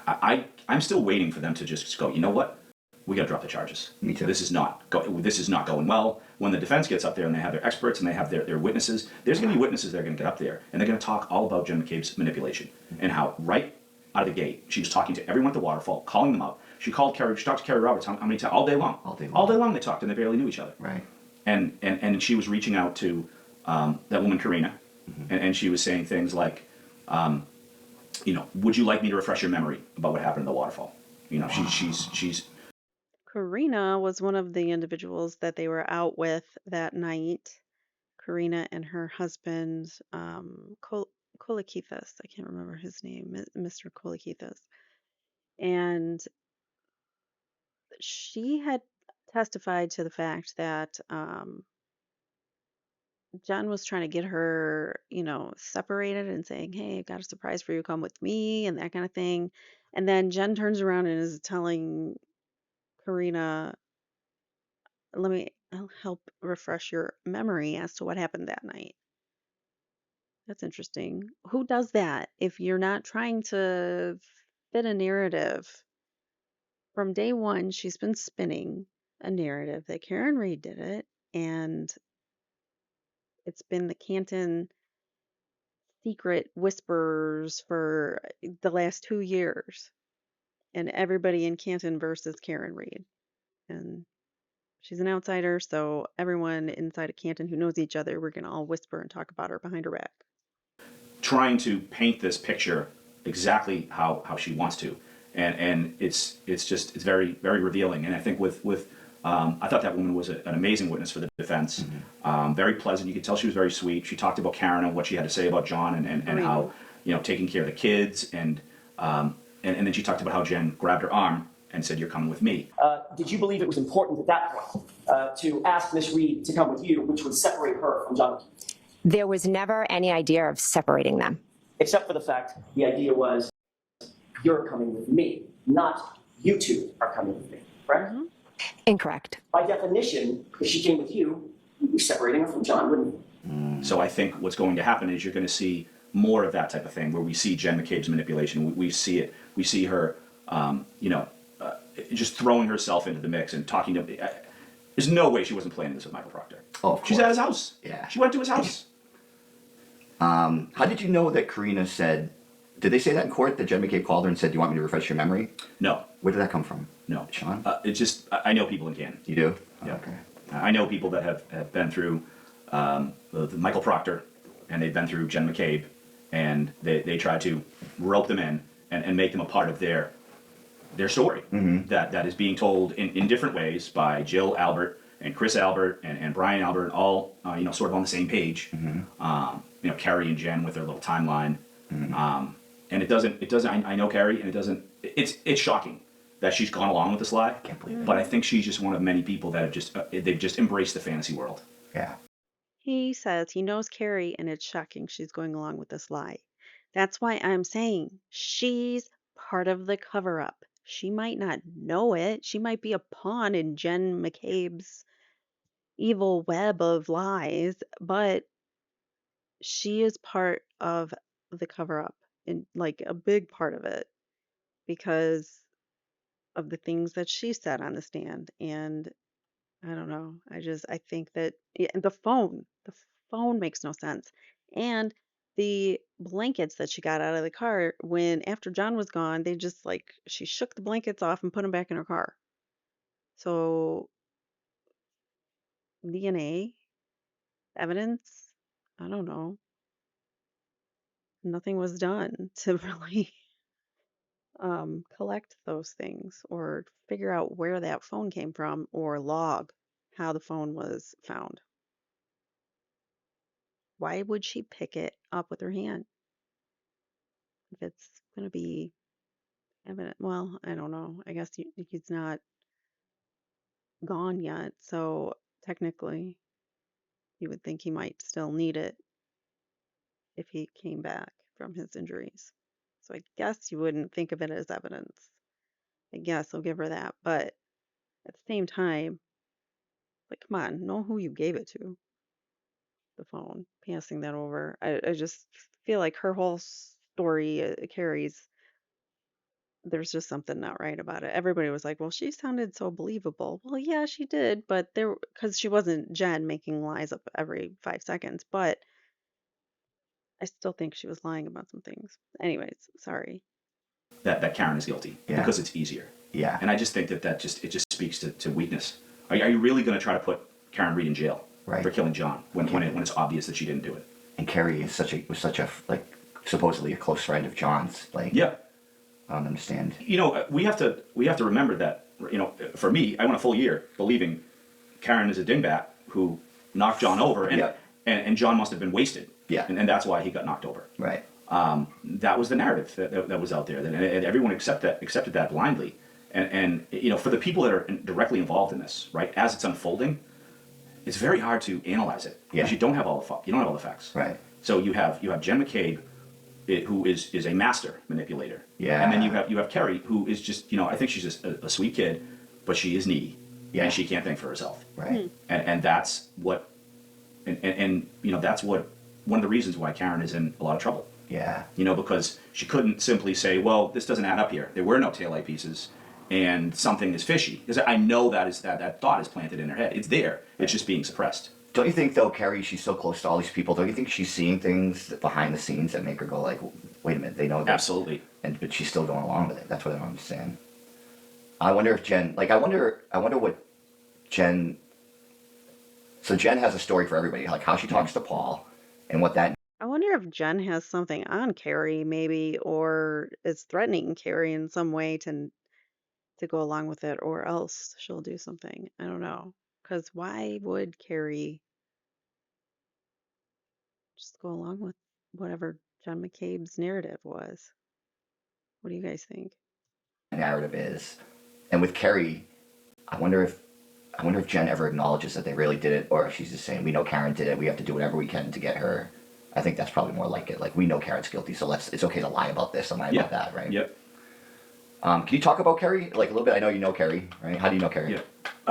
I'm still waiting for them to just go, you know what? We got to drop the charges. Me too. This is not going well. When the defense gets up there and they have their experts and they have their witnesses, there's going to be witnesses that are going to get up there and they're going to talk all about Jen McCabe's manipulation and how right out of the gate she was talking to everyone at the waterfall, calling them out. She talked to Kerry Roberts how many times? All day long. All day long they talked and they barely knew each other. Right. And she was reaching out to that woman Karina, and she was saying things like, you know, would you like me to refresh your memory about what happened in the waterfall? You know, she's Karina was one of the individuals that they were out with that night. Karina and her husband, Kolakithis. I can't remember his name, Mr. Kolakithis. And she had testified to the fact that Jen was trying to get her, separated and saying, "Hey, I got a surprise for you, come with me," and that kind of thing. And then Jen turns around and is telling Karina, I'll help refresh your memory as to what happened that night. That's interesting. Who does that if you're not trying to fit a narrative? From day one, she's been spinning a narrative that Karen Reed did it, and it's been the Canton secret whispers for the last 2 years, and everybody in Canton versus Karen Reed. And she's an outsider, so everyone inside of Canton who knows each other, we're going to all whisper and talk about her behind her back. trying to paint this picture exactly how she wants to, and it's very very revealing. And I think with I thought that woman was an amazing witness for the defense. Very pleasant. You could tell she was very sweet. She talked about Karen and what she had to say about John and how, you know, taking care of the kids, and then she talked about how Jen grabbed her arm and said, "You're coming with me." Did you believe it was important at that point to ask Miss Reed to come with you, which would separate her from John? There was never any idea of separating them. Except for the fact the idea was, you're coming with me, not you two are coming with me, correct? Incorrect. By definition, if she came with you, you'd be separating her from John, wouldn't you? So I think what's going to happen is you're going to see more of that type of thing, where we see Jen McCabe's manipulation. We see it. We see her, just throwing herself into the mix and talking to. There's no way she wasn't planning this with Michael Proctor. Oh, of course. She's at his house. Yeah. She went to his house. How did you know that Karina said? Did they say that in court that Jen McCabe called her and said, "Do you want me to refresh your memory"? No. Where did that come from? No. Sean? It's just I know people in Canton. You do? Yeah. Okay. I know people that have been through the Michael Proctor, and they've been through Jen McCabe, and they try to rope them in and make them a part of their story that is being told in different ways by Jill Albert and Chris Albert and Brian Albert, all sort of on the same page. Carrie and Jen with their little timeline, and it doesn't. I know Carrie, and it doesn't. It's shocking that she's gone along with this lie. Can't believe it. But I think she's just one of many people that have just they've just embraced the fantasy world. Yeah. He says he knows Carrie, and it's shocking she's going along with this lie. That's why I'm saying she's part of the cover up. She might not know it. She might be a pawn in Jen McCabe's evil web of lies, but she is part of the cover up, and like a big part of it, because of the things that she said on the stand. And I don't know. I think that and the phone makes no sense. And the blankets that she got out of the car when after John was gone, they just like she shook the blankets off and put them back in her car. So DNA evidence, I don't know. Nothing was done to really collect those things or figure out where that phone came from or log how the phone was found. Why would she pick it up with her hand if it's going to be evident? Well, I don't know. I guess he's not gone yet, so technically you would think he might still need it if he came back from his injuries. So I guess you wouldn't think of it as evidence. I guess I'll give her that. But at the same time, like, come on, know who you gave it to, the phone, passing that over. I just feel like her whole story carries there's just something not right about it. Everybody was like, well, she sounded so believable. Well, yeah, she did, but because she wasn't Jen making lies up every 5 seconds, but I still think she was lying about some things. Anyways, sorry. That Karen is guilty because it's easier. Yeah. And I just think that it just speaks to weakness. Are you really going to try to put Karen Reed in jail for killing John when it's obvious that she didn't do it? And Carrie is was such a like supposedly a close friend of John's. Like, yeah. I don't understand. You know, we have to remember that, you know, for me, I went a full year believing Karen is a dingbat who knocked John over, and John must have been wasted. Yeah. And that's why he got knocked over. Right. That was the narrative that was out there, and everyone accepted that blindly. And you know, for the people that are directly involved in this, right, as it's unfolding, it's very hard to analyze it because you don't have all the facts. Right. So you have Jen McCabe, who is a master manipulator. Yeah. And then you have Carrie, who is just, you know, I think she's just a sweet kid, but she is needy. Yeah. And she can't think for herself. Right. And that's what, and you know, that's what one of the reasons why Karen is in a lot of trouble. Yeah. You know, because she couldn't simply say, well, this doesn't add up here. There were no taillight pieces, and something is fishy. Because I know that thought is planted in her head. It's there. It's just being suppressed. Don't you think, though, Carrie, she's so close to all these people, don't you think she's seeing things behind the scenes that make her go like, wait a minute, they know this? Absolutely. But she's still going along with it. That's what I don't understand. I wonder if Jen, like, I wonder what Jen, so Jen has a story for everybody, like how she talks to Paul and what that. I wonder if Jen has something on Carrie, maybe, or is threatening Carrie in some way to go along with it, or else she'll do something. I don't know. Because why would Carrie just go along with whatever John McCabe's narrative was? What do you guys think? Narrative is, and with Carrie, I wonder if Jen ever acknowledges that they really did it, or if she's just saying, we know Karen did it, we have to do whatever we can to get her. I think that's probably more like it. Like, we know Karen's guilty, so it's okay to lie about this and lie about that, right? Yep. Can you talk about Carrie, like, a little bit? I know you know Carrie, right? How do you know Carrie? Yeah.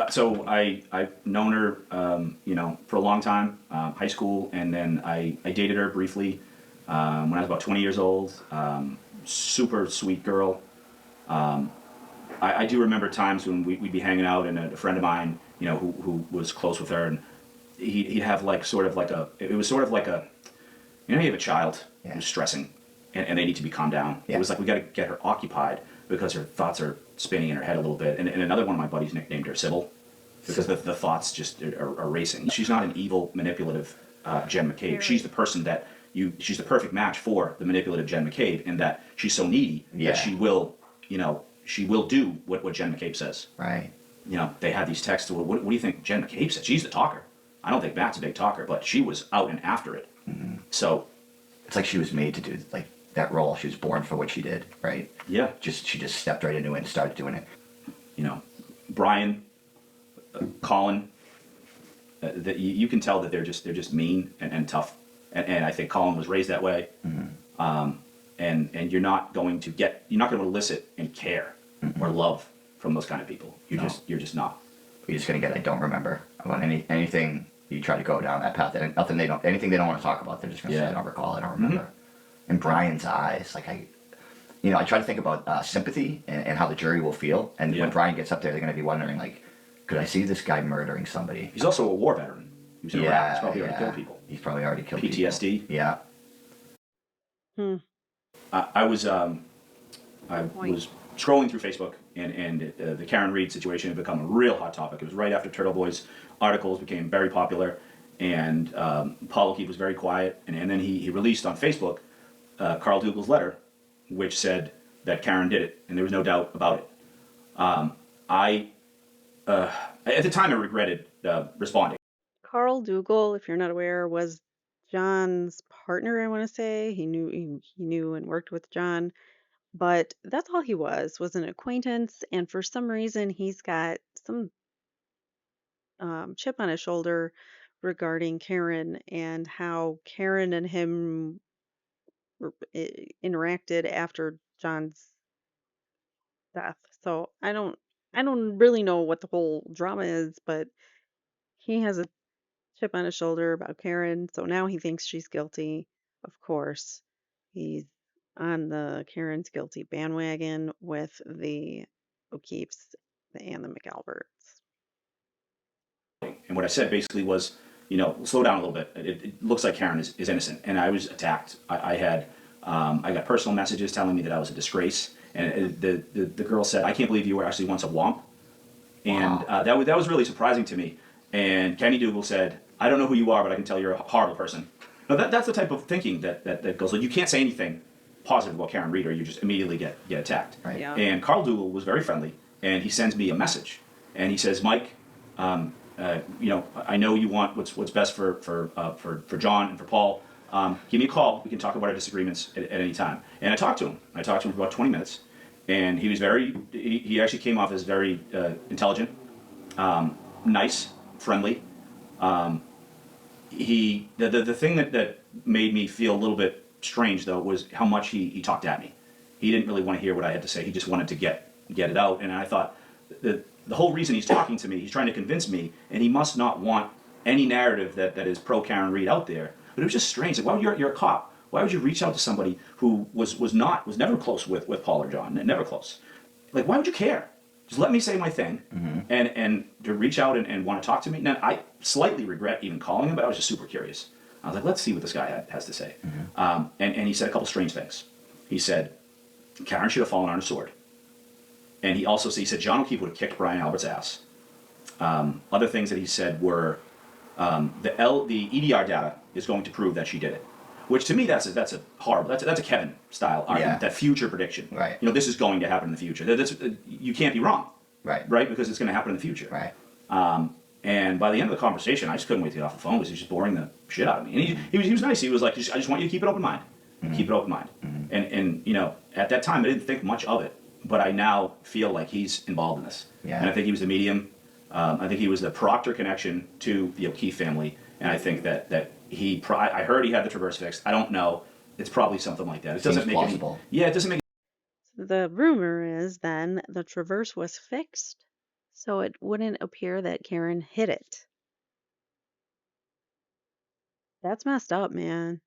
So I've known her, you know, for a long time, high school, and then I dated her briefly when I was about 20 years old. Super sweet girl. I do remember times when we'd be hanging out, and a friend of mine, you know, who was close with her, and he'd have like sort of like it was sort of like a, you know, you have a child who's stressing, and they need to be calmed down. It was like, we got to get her occupied because her thoughts are spinning in her head a little bit. And another one of my buddies nicknamed her Sybil because the thoughts just are racing. She's not an evil, manipulative Jen McCabe. She's the person that she's the perfect match for the manipulative Jen McCabe, in that she's so needy that she will, you know, she will do what Jen McCabe says. Right. You know, they had these texts. What do you think Jen McCabe said? She's the talker. I don't think Matt's a big talker, but she was out and after it. Mm-hmm. So it's like she was made to do like that role. She was born for what she did, right? Yeah. She just stepped right into it and started doing it. Brian, Colin, that you can tell that they're just mean and tough, and I think Colin was raised that way. And you're not going to elicit and care or love from those kind of people. You're just not. You're just gonna get I don't remember about anything you try to go down that path. And anything they don't want to talk about. They're just gonna say I don't recall, I don't remember. In Brian's eyes, like I try to think about sympathy and how the jury will feel. And when Brian gets up there, they're gonna be wondering like, could I see this guy murdering somebody? He's also a war veteran. He was in Iraq. He's probably already killed people. He's probably already killed PTSD. people. Yeah. I was scrolling through Facebook, and the Karen Reed situation had become a real hot topic. It was right after Turtle Boy's articles became very popular, and Paul O'Keefe was very quiet. And then he released on Facebook Carl Dougal's letter, which said that Karen did it, and there was no doubt about it. At the time, I regretted responding. Carl Dougal, if you're not aware, was John's partner, I want to say. He knew and worked with John, but that's all he was an acquaintance. And for some reason, he's got some chip on his shoulder regarding Karen and how Karen and him interacted after John's death. So I don't really know what the whole drama is, but he has a chip on his shoulder about Karen, so now he thinks she's guilty. Of course, he's on the Karen's guilty bandwagon with the O'Keefes and the McAlberts. And what I said basically was, slow down a little bit. It looks like Karen is innocent, and I was attacked. I got personal messages telling me that I was a disgrace, and the girl said, "I can't believe you were actually once a womp," and that was really surprising to me. And Kenny Dougal said, "I don't know who you are, but I can tell you're a horrible person." Now that's the type of thinking that goes. Like, you can't say anything positive about Karen Reed, or you just immediately get attacked. Right. Yeah. And Carl Dougal was very friendly, and he sends me a message, and he says, "Mike, I know you want what's best for John and for Paul. Give me a call. We can talk about our disagreements at any time." And I talked to him. For about 20 minutes, and he was he actually came off as very intelligent, nice, friendly. The thing that made me feel a little bit strange, though, was how much he talked at me. He didn't really want to hear what I had to say. He just wanted to get it out. And I thought that the whole reason he's talking to me, he's trying to convince me, and he must not want any narrative that is pro Karen Reed out there. But it was just strange. Like, you're a cop. Why would you reach out to somebody who was never close with Paul or John, never close? Like, why would you care? Just let me say my thing, and to reach out and want to talk to me. Now, I slightly regret even calling him, but I was just super curious. I was like, let's see what this guy has to say. And he said a couple strange things. He said, Karen should have fallen on her sword. And he said John O'Keefe would have kicked Brian Albert's ass. Other things that he said were, the EDR data is going to prove that she did it. Which to me, that's a horrible, that's a Kevin style argument, that future prediction. Right. This is going to happen in the future. You can't be wrong. Right. Right? Because it's going to happen in the future. Right. And by the end of the conversation, I just couldn't wait to get off the phone because he was just boring the shit out of me. And he was nice. He was like, I just want you to keep an open mind. Keep an open mind. And at that time, I didn't think much of it. But I now feel like he's involved in this. Yeah. And I think he was the medium. I think he was the Proctor connection to the O'Keefe family. And I think that I heard he had the Traverse fixed. I don't know. It's probably something like that. It doesn't make plausible. it doesn't make. The rumor is then the Traverse was fixed, so it wouldn't appear that Karen hid it. That's messed up, man.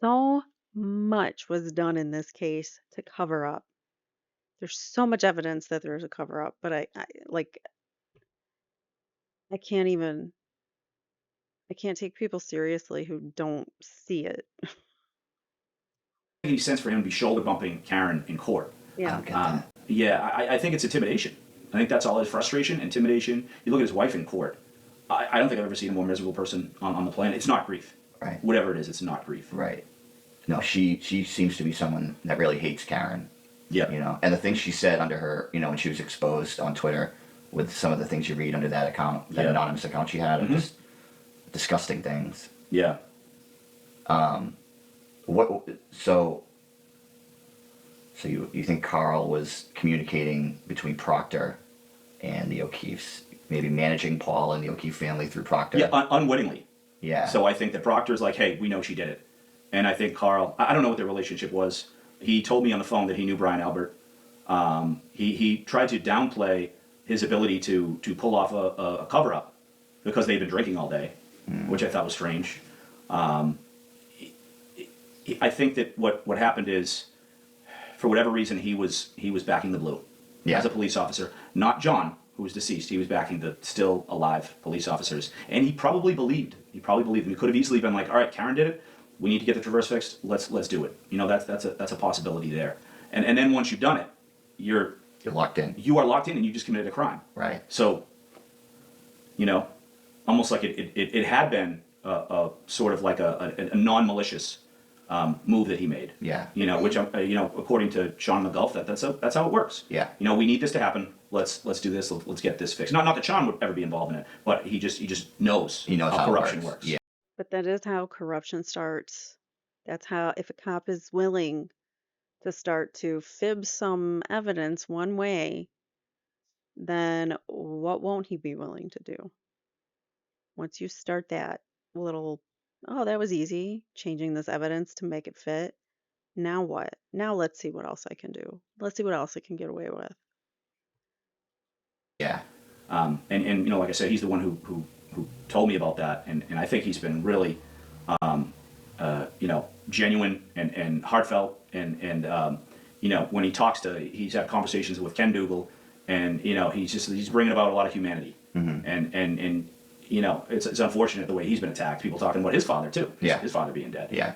So much was done in this case to cover up. There's so much evidence that there's a cover up, but I can't take people seriously who don't see it. Any sense for him to be shoulder bumping Karen in court? Yeah. I think it's intimidation. I think that's all his frustration, intimidation. You look at his wife in court. I don't think I've ever seen a more miserable person on the planet. It's not grief. Right. Whatever it is, it's not grief. Right. No, she seems to be someone that really hates Karen. Yeah. And the things she said under her, when she was exposed on Twitter with some of the things you read under that account, that anonymous account she had, are just disgusting things. Yeah. So So you think Carl was communicating between Proctor and the O'Keefes, maybe managing Paul and the O'Keefe family through Proctor? Yeah, unwittingly. Yeah. So I think that Proctor's like, hey, we know she did it. And I think Carl, I don't know what their relationship was. He told me on the phone that he knew Brian Albert. He tried to downplay his ability to pull off a cover-up because they'd been drinking all day, which I thought was strange. I think that what happened is, for whatever reason, he was backing the Blue as a police officer, not John, who was deceased. He was backing the still alive police officers, and he probably believed. He could have easily been like, all right, Karen did it. We need to get the traverse fixed. Let's do it. You know, that's a possibility there. And then once you've done it, you're locked in. You are locked in, and you just committed a crime. Right. So, you know, almost like it had been a sort of like a non-malicious move that he made. Yeah. You know, which according to Sean McGulph, that's how it works. Yeah. You know, we need this to happen. Let's do this. Let's get this fixed. Not that Sean would ever be involved in it, but he just knows. He knows how how it corruption works. works. Yeah. But that is how corruption starts. That's how, if a cop is willing to start to fib some evidence one way, then what won't he be willing to do? Once you start that little, oh, that was easy, changing this evidence to make it fit. Now what? Now let's see what else I can do. Let's see what else I can get away with. Yeah. And you know, like I said, he's the one who told me about that, and I think he's been really, you know, genuine and heartfelt, and you know, when he talks he's had conversations with Ken Dougal, and you know, he's bringing about a lot of humanity, and you know, it's unfortunate the way he's been attacked. People talking about his father too. His father being dead. Yeah.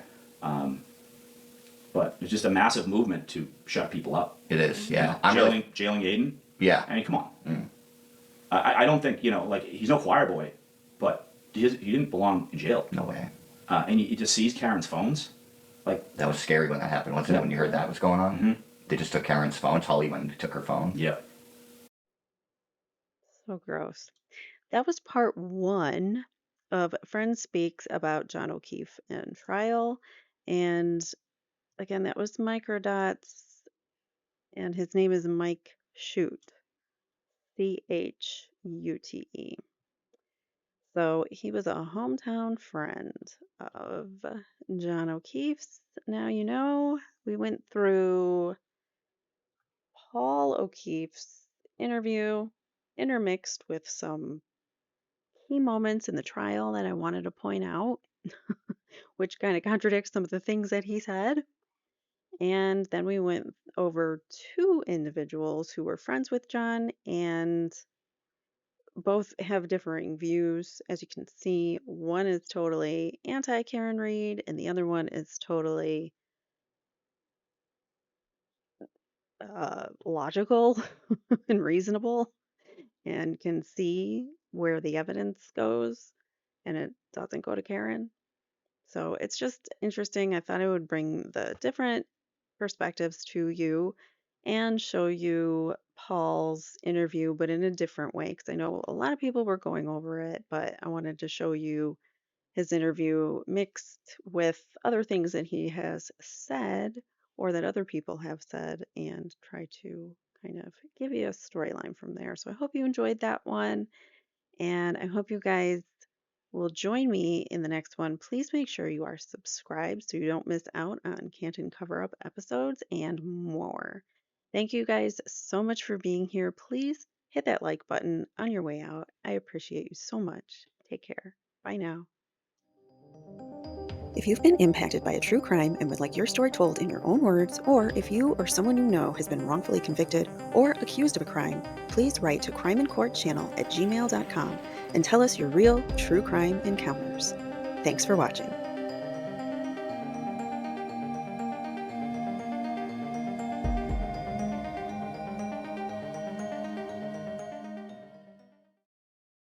But it's just a massive movement to shut people up. It is. Yeah. Jailing Aiden. Yeah. I mean, come on. I don't think, you know, like, he's no choir boy, but he didn't belong in jail. No way. And he just seized Karen's phones. Like, that was scary when that happened, wasn't it? When you heard that was going on, they just took Karen's phone. Tully went and took her phone. Yeah. So gross. That was part 1 of Friend Speaks about John O'Keefe and trial. And again, that was Microdots, and his name is Mike Chute. Chute. So he was a hometown friend of John O'Keefe's. Now you know, we went through Paul O'Keefe's interview, intermixed with some key moments in the trial that I wanted to point out, which kind of contradicts some of the things that he said. And then we went over 2 individuals who were friends with John, and both have differing views. As you can see, one is totally anti-Karen Reed, and the other one is totally logical and reasonable, and can see where the evidence goes, and it doesn't go to Karen. So it's just interesting. I thought I would bring the different perspectives to you and show you Paul's interview, but in a different way, because I know a lot of people were going over it, but I wanted to show you his interview mixed with other things that he has said or that other people have said, and try to kind of give you a storyline from there. So I hope you enjoyed that one, and I hope you guys will join me in the next one. Please make sure you are subscribed so you don't miss out on Canton Cover-Up episodes and more. Thank you guys so much for being here. Please hit that like button on your way out. I appreciate you so much. Take care. Bye now. If you've been impacted by a true crime and would like your story told in your own words, or if you or someone you know has been wrongfully convicted or accused of a crime, please write to crimeincourtchannel@gmail.com and tell us your real true crime encounters. Thanks for watching.